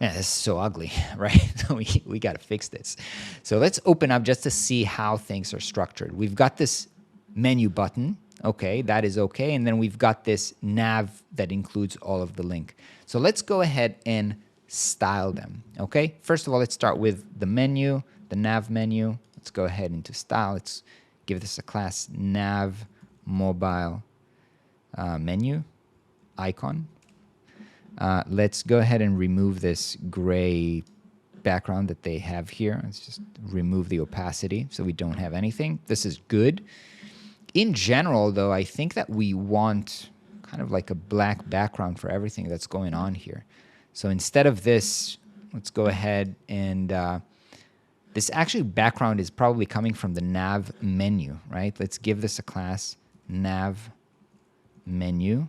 man, this is so ugly, right? So we got to fix this. So let's open up just to see how things are structured. We've got this menu button. Okay, that is okay. And then we've got this nav that includes all of the link. So let's go ahead and style them. Okay, first of all, let's start with the menu, the nav menu. Let's go ahead into style. Let's give this a class nav mobile menu icon. Let's go ahead and remove this gray background that they have here. Let's just remove the opacity so we don't have anything. This is good. In general, though, I think that we want kind of like a black background for everything that's going on here. So instead of this, let's go ahead and this actually background is probably coming from the nav menu, right? Let's give this a class nav menu.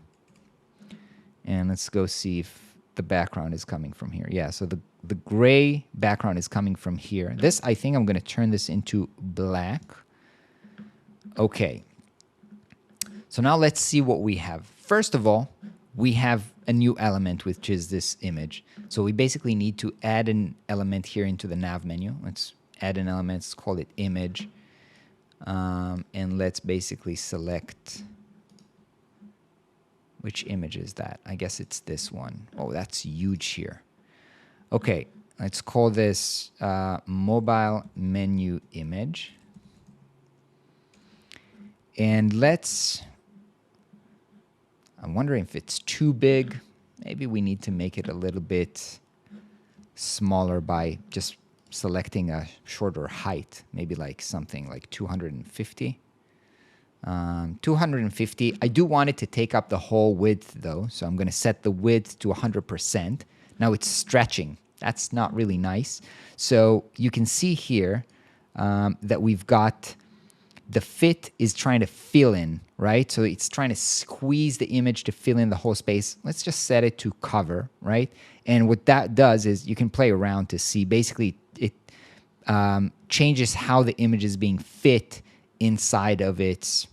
And let's go see if the background is coming from here. Yeah, so the gray background is coming from here. This, I think I'm going to turn this into black. Okay. So now let's see what we have. First of all, we have a new element, which is this image. So we basically need to add an element here into the nav menu. Let's add an element. Let's call it image. And let's basically select, which image is that? I guess it's this one. Oh, that's huge here. Okay, let's call this mobile menu image. And I'm wondering if it's too big. Maybe we need to make it a little bit smaller by just selecting a shorter height, maybe like something like 250. 250. I do want it to take up the whole width though, so I'm going to set the width to 100%. Now it's stretching. That's not really nice. So you can see here that we've got the fit is trying to fill in, right? So it's trying to squeeze the image to fill in the whole space. Let's just set it to cover, right? And what that does is you can play around to see. Basically, it changes how the image is being fit inside of its,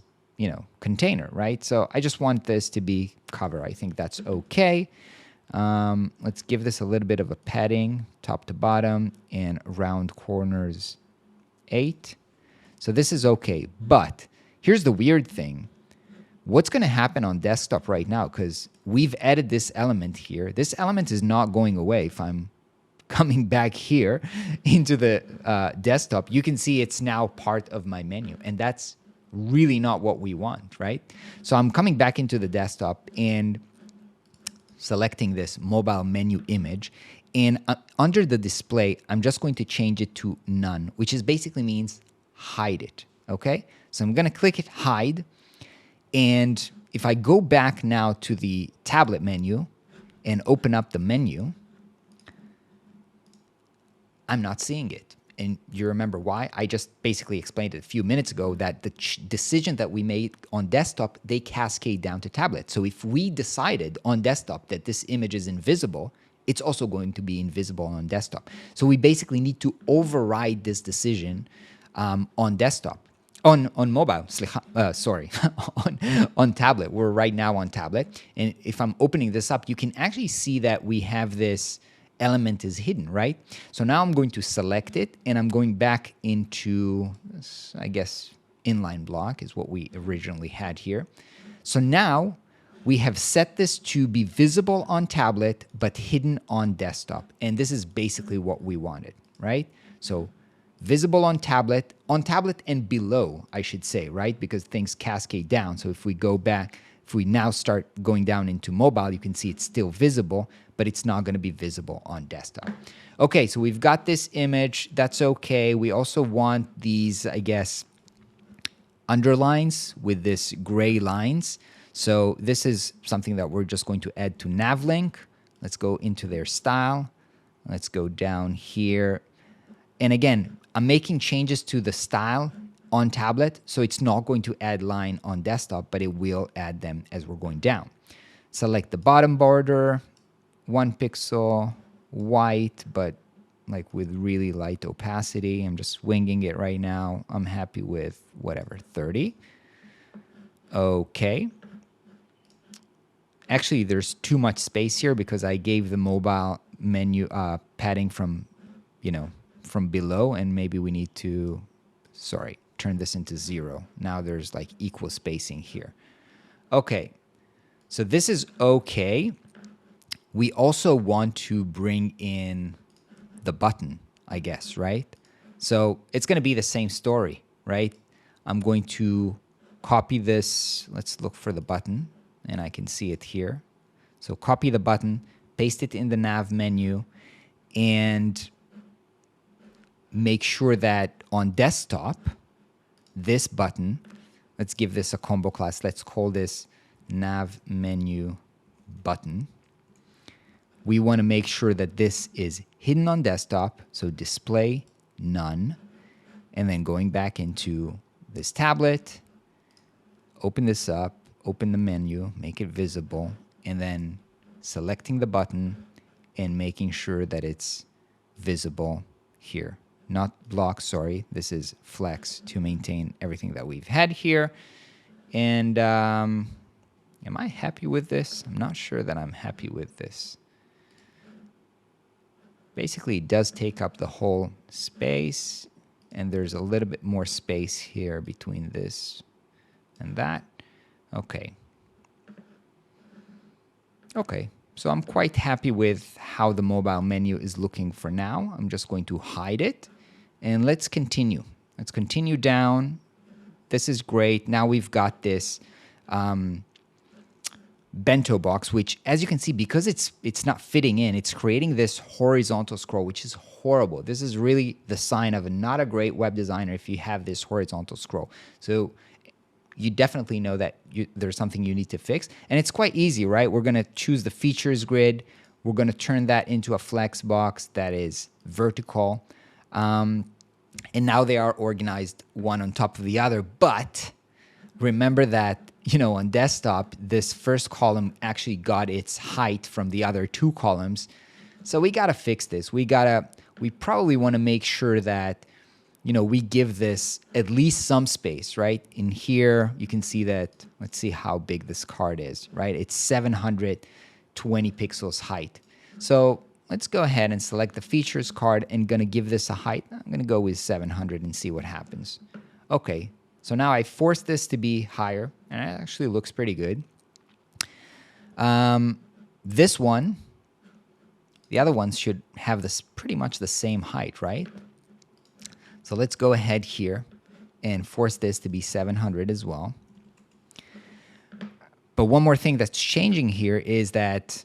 container, right? So I just want this to be cover. I think that's okay. Let's give this a little bit of a padding, top to bottom, and round corners 8. So this is okay, but here's the weird thing. What's going to happen on desktop right now, because we've added this element here. This element is not going away. If I'm coming back here into the desktop, you can see it's now part of my menu, and that's really not what we want, right? So I'm coming back into the desktop and selecting this mobile menu image, and under the display, I'm just going to change it to none, which is basically means hide it, okay? So I'm going to click it, hide, and if I go back now to the tablet menu and open up the menu, I'm not seeing it. And you remember why? I just basically explained it a few minutes ago that the decision that we made on desktop, they cascade down to tablet. So if we decided on desktop that this image is invisible, it's also going to be invisible on desktop. So we basically need to override this decision on desktop, on mobile, sorry, on tablet. We're right now on tablet. And if I'm opening this up, you can actually see that we have this element is hidden, right? So now I'm going to select it, and I'm going back into, I guess, inline block is what we originally had here. So now we have set this to be visible on tablet, but hidden on desktop. And this is basically what we wanted, right? So visible on tablet and below, I should say, right? Because things cascade down. So if we go back, if we now start going down into mobile, you can see it's still visible, but it's not going to be visible on desktop. Okay, so we've got this image. That's okay. We also want these, I guess, underlines with this gray lines. So this is something that we're just going to add to nav link. Let's go into their style. Let's go down here. And again, I'm making changes to the style on tablet, so it's not going to add line on desktop, but it will add them as we're going down. Select the bottom border, 1 pixel, white, but like with really light opacity. I'm just winging it right now. I'm happy with whatever, 30. Okay. Actually, there's too much space here because I gave the mobile menu padding from, from below, and maybe we need to, turn this into 0. Now there's like equal spacing here. Okay, so this is okay. We also want to bring in the button, I guess, right? So it's going to be the same story, right? I'm going to copy this. Let's look for the button, and I can see it here. So copy the button, paste it in the nav menu, and make sure that on desktop, this button, let's give this a combo class. Let's call this nav menu button. We want to make sure that this is hidden on desktop, so display none. And then going back into this tablet, open this up, open the menu, make it visible, and then selecting the button and making sure that it's visible here. Not block, sorry. This is flex to maintain everything that we've had here. And am I happy with this? I'm not sure that I'm happy with this. Basically, it does take up the whole space, and there's a little bit more space here between this and that. Okay. Okay, so I'm quite happy with how the mobile menu is looking for now. I'm just going to hide it, and let's continue. Let's continue down. This is great. Now we've got this bento box, which, as you can see, because it's not fitting in, it's creating this horizontal scroll, which is horrible. This is really the sign of not a great web designer if you have this horizontal scroll. So you definitely know that there's something you need to fix. And it's quite easy, right? We're going to choose the features grid. We're going to turn that into a flex box that is vertical. And now they are organized one on top of the other. But remember that, on desktop, this first column actually got its height from the other 2 columns. So we got to fix this. We probably want to make sure that, we give this at least some space, right? In here, you can see that, let's see how big this card is, right? It's 720 pixels height. So let's go ahead and select the features card and going to give this a height. I'm going to go with 700 and see what happens. Okay, so now I forced this to be higher, and it actually looks pretty good. This one, the other ones should have this pretty much the same height, right? So let's go ahead here and force this to be 700 as well. But one more thing that's changing here is that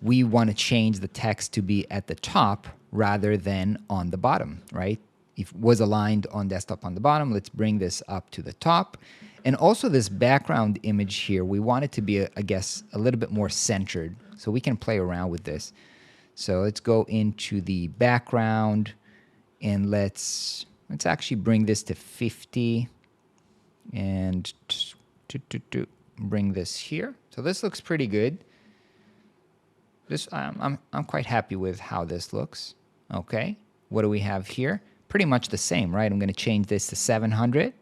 we want to change the text to be at the top rather than on the bottom, right? If it was aligned on desktop on the bottom, let's bring this up to the top. And also this background image here, we want it to be, I guess, a little bit more centered. So we can play around with this. So let's go into the background, and let's actually bring this to 50 and bring this here. So this looks pretty good. I'm quite happy with how this looks. Okay, what do we have here? Pretty much the same, right? I'm going to change this to 700.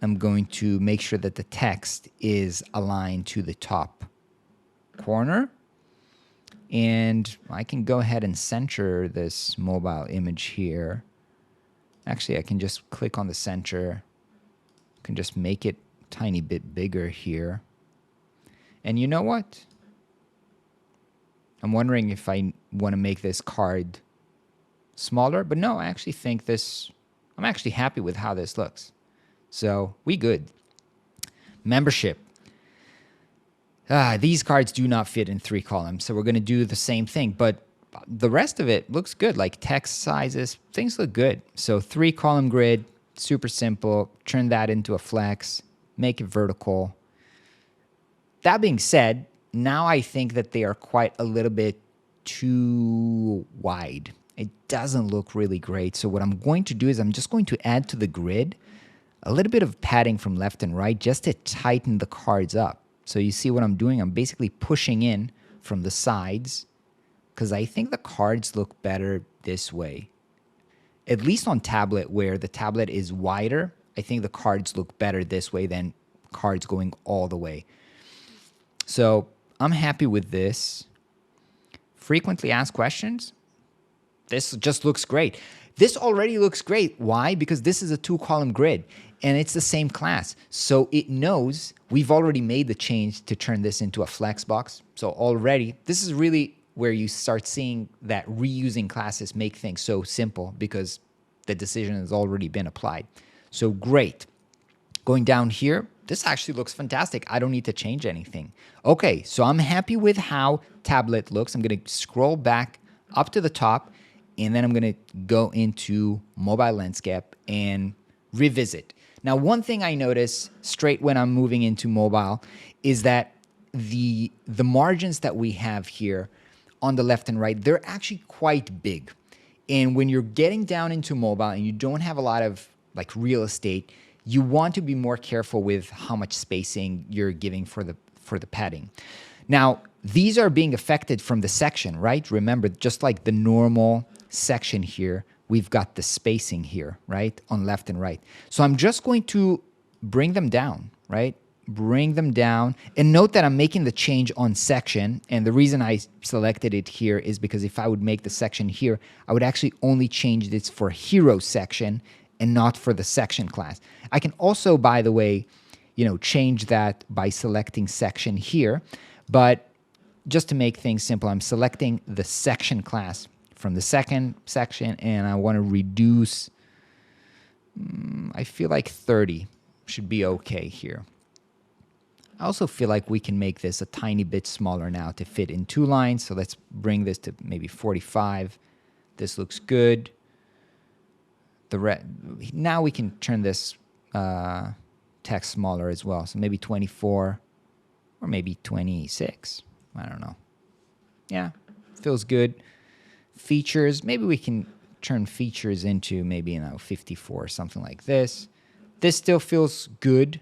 I'm going to make sure that the text is aligned to the top corner. And I can go ahead and center this mobile image here. Actually, I can just click on the center. I can just make it a tiny bit bigger here. And you know what? I'm wondering if I want to make this card smaller, but no, I actually think I'm actually happy with how this looks. So we good. Membership. These cards do not fit in 3 columns, so we're going to do the same thing, but the rest of it looks good, like text sizes, things look good. So 3-column grid, super simple, turn that into a flex, make it vertical. That being said, now I think that they are quite a little bit too wide. It doesn't look really great. So what I'm going to do is I'm just going to add to the grid a little bit of padding from left and right just to tighten the cards up. So you see what I'm doing? I'm basically pushing in from the sides because I think the cards look better this way. At least on tablet, where the tablet is wider, I think the cards look better this way than cards going all the way. So I'm happy with this. Frequently asked questions. This just looks great. This already looks great. Why? Because this is a 2-column grid and it's the same class. So it knows we've already made the change to turn this into a flex box. So already, this is really where you start seeing that reusing classes make things so simple because the decision has already been applied. So great. Going down here, this actually looks fantastic. I don't need to change anything. Okay, so I'm happy with how tablet looks. I'm going to scroll back up to the top, and then I'm going to go into mobile landscape and revisit. Now, one thing I notice straight when I'm moving into mobile is that the margins that we have here on the left and right, they're actually quite big. And when you're getting down into mobile and you don't have a lot of like real estate, you want to be more careful with how much spacing you're giving for the padding. Now, these are being affected from the section, right? Remember, just like the normal section here, we've got the spacing here, right? On left and right. So I'm just going to bring them down, right? Bring them down. And note that I'm making the change on section. And the reason I selected it here is because if I would make the section here, I would actually only change this for hero section and not for the section class. I can also, by the way, change that by selecting section here. But just to make things simple, I'm selecting the section class from the second section, and I want to reduce, I feel like 30 should be okay here. I also feel like we can make this a tiny bit smaller now to fit in 2 lines. So let's bring this to maybe 45. This looks good. Now we can turn this text smaller as well. So maybe 24 or maybe 26. I don't know. Yeah, feels good. Features, maybe we can turn features into maybe 54 or something like this. This still feels good.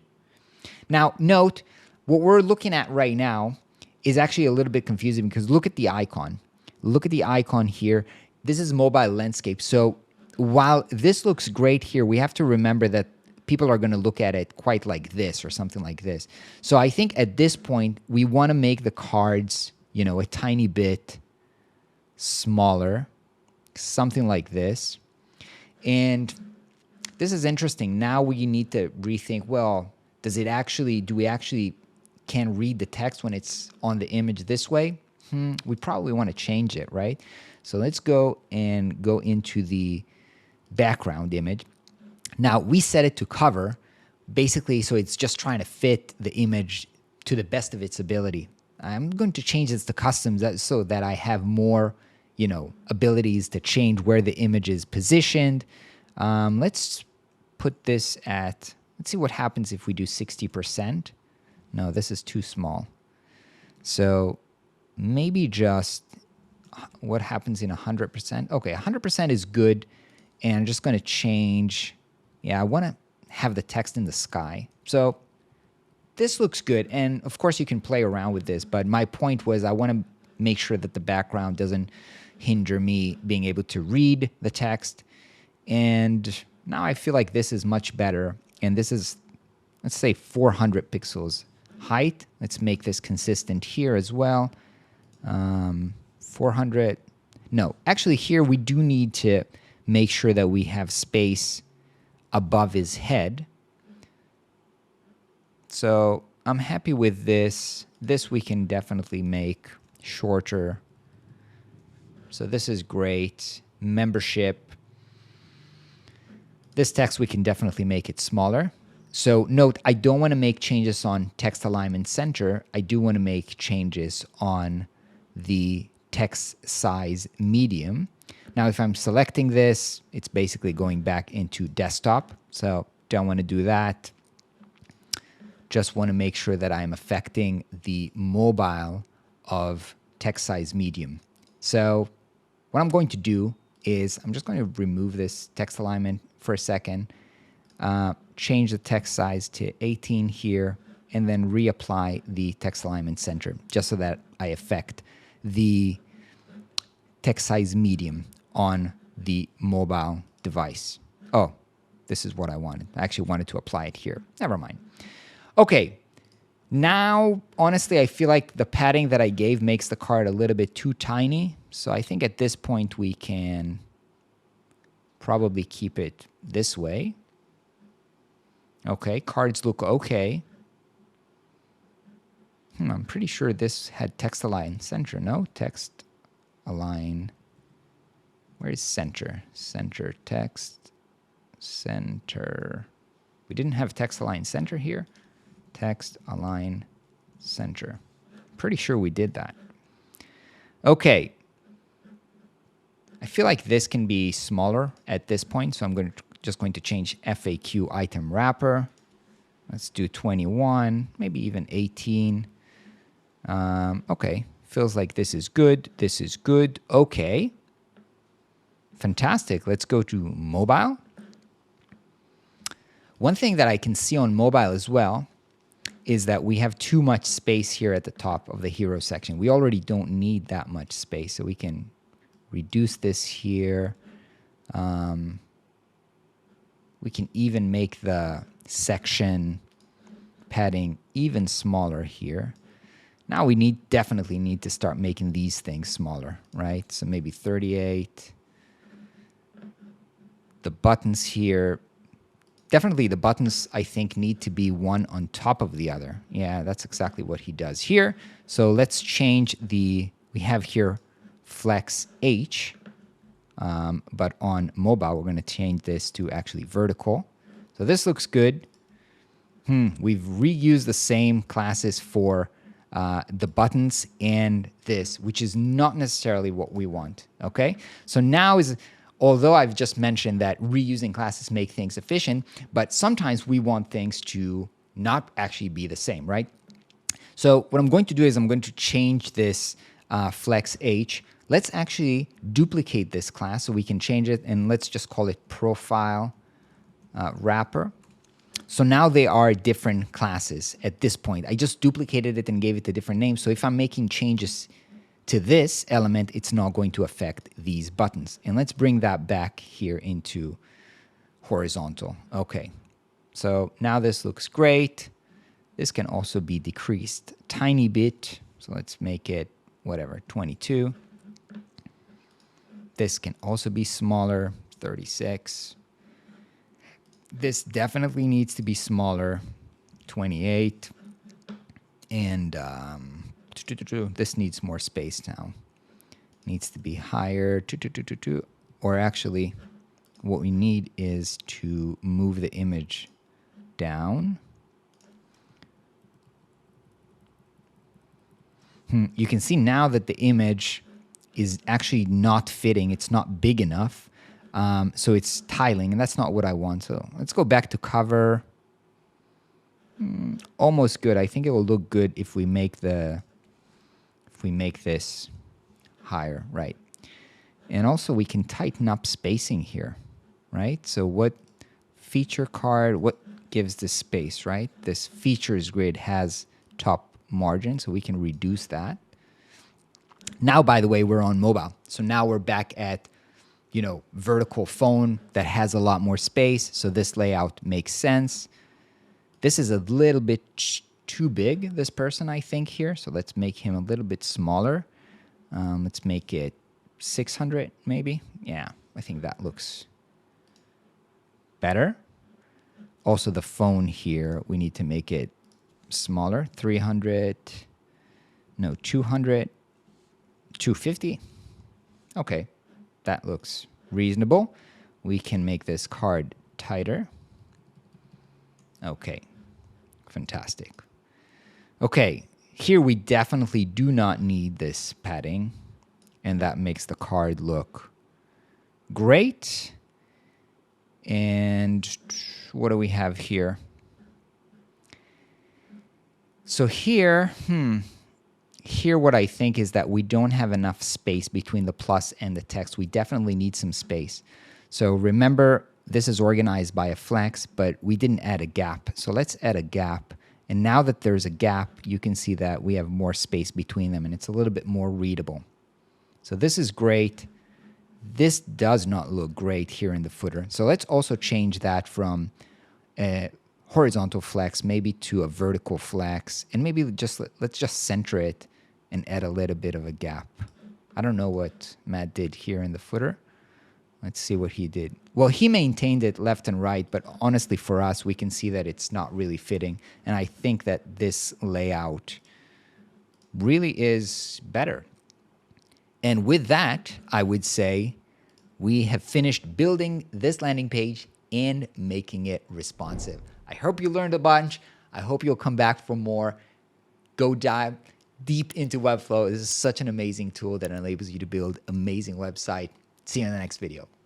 Now, note, what we're looking at right now is actually a little bit confusing because look at the icon. Look at the icon here. This is mobile landscape. So while this looks great here, we have to remember that people are going to look at it quite like this or something like this. So I think at this point, we want to make the cards, a tiny bit smaller, something like this. And this is interesting. Now we need to rethink, well, do we actually can read the text when it's on the image this way? We probably want to change it, right? So let's go into the background image. Now we set it to cover, basically, so it's just trying to fit the image to the best of its ability. I'm going to change this to custom so that I have more, abilities to change where the image is positioned. Let's put this at, let's see what happens if we do 60%. No, this is too small. So maybe just what happens in 100%. Okay, 100% is good. And I'm just going to change. Yeah, I want to have the text in the sky. So this looks good. And of course, you can play around with this. But my point was I want to make sure that the background doesn't hinder me being able to read the text. And now I feel like this is much better. And this is, let's say, 400 pixels height. Let's make this consistent here as well. 400. No, actually here we do need to make sure that we have space above his head. So I'm happy with this. This we can definitely make shorter. So this is great. Membership. This text we can definitely make it smaller. So note, I don't want to make changes on text alignment center. I do want to make changes on the text size medium. Now, if I'm selecting this, it's basically going back into desktop. So don't want to do that. Just want to make sure that I'm affecting the mobile of text size medium. So what I'm going to do is I'm just going to remove this text alignment for a second, change the text size to 18 here, and then reapply the text alignment center just so that I affect the text size medium on the mobile device. Oh, this is what I wanted. I actually wanted to apply it here. Never mind. Okay. Now, honestly, I feel like the padding that I gave makes the card a little bit too tiny. So I think at this point we can probably keep it this way. Okay, cards look okay. I'm pretty sure this had text align center. No, text align. Where is center? Center, text, center. We didn't have text align center here. Text align center. Pretty sure we did that. Okay. I feel like this can be smaller at this point, so I'm just going to change FAQ item wrapper. Let's do 21, maybe even 18. Okay, feels like this is good. This is good. Okay. Fantastic. Let's go to mobile. One thing that I can see on mobile as well is that we have too much space here at the top of the hero section. We already don't need that much space, so we can reduce this here. We can even make the section padding even smaller here. Now we definitely need to start making these things smaller, right? So maybe 38. The buttons here, definitely the buttons, I think, need to be one on top of the other. Yeah, that's exactly what he does here. So let's change we have here flex H, but on mobile, we're going to change this to actually vertical. So this looks good. We've reused the same classes for the buttons and this, which is not necessarily what we want, okay? So now although I've just mentioned that reusing classes make things efficient, but sometimes we want things to not actually be the same, right? So what I'm going to do is I'm going to change this flex H. Let's actually duplicate this class so we can change it, and let's just call it profile wrapper. So now they are different classes at this point. I just duplicated it and gave it a different name. So if I'm making changes to this element, it's not going to affect these buttons. And let's bring that back here into horizontal. Okay, so now this looks great. This can also be decreased a tiny bit. So let's make it, whatever, 22. This can also be smaller, 36. This definitely needs to be smaller, 28. And this needs more space now. Needs to be higher, or actually, what we need is to move the image down. You can see now that the image is actually not fitting. It's not big enough. So it's tiling, and that's not what I want. So let's go back to cover. Almost good. I think it will look good if we make this higher, right? And also we can tighten up spacing here, right? So what feature card, what gives this space, right? This features grid has top margin, so we can reduce that. Now, by the way, we're on mobile. So now we're back at, vertical phone that has a lot more space. So this layout makes sense. This is a little bit too big, this person, I think, here. So let's make him a little bit smaller. Let's make it 600, maybe. Yeah, I think that looks better. Also, the phone here, we need to make it smaller. 300, no, 200, 250. Okay, that looks reasonable. We can make this card tighter. Okay, fantastic. Okay, here we definitely do not need this padding, and that makes the card look great. And what do we have here? So here, here what I think is that we don't have enough space between the plus and the text. We definitely need some space. So remember, this is organized by a flex, but we didn't add a gap. So let's add a gap. And now that there's a gap, you can see that we have more space between them and it's a little bit more readable. So this is great. This does not look great here in the footer. So let's also change that from a horizontal flex maybe to a vertical flex, and maybe let's just center it and add a little bit of a gap. I don't know what Matt did here in the footer. Let's see what he did. Well, he maintained it left and right, but honestly for us, we can see that it's not really fitting. And I think that this layout really is better. And with that, I would say we have finished building this landing page and making it responsive. I hope you learned a bunch. I hope you'll come back for more. Go dive deep into Webflow. This is such an amazing tool that enables you to build amazing websites. See you in the next video.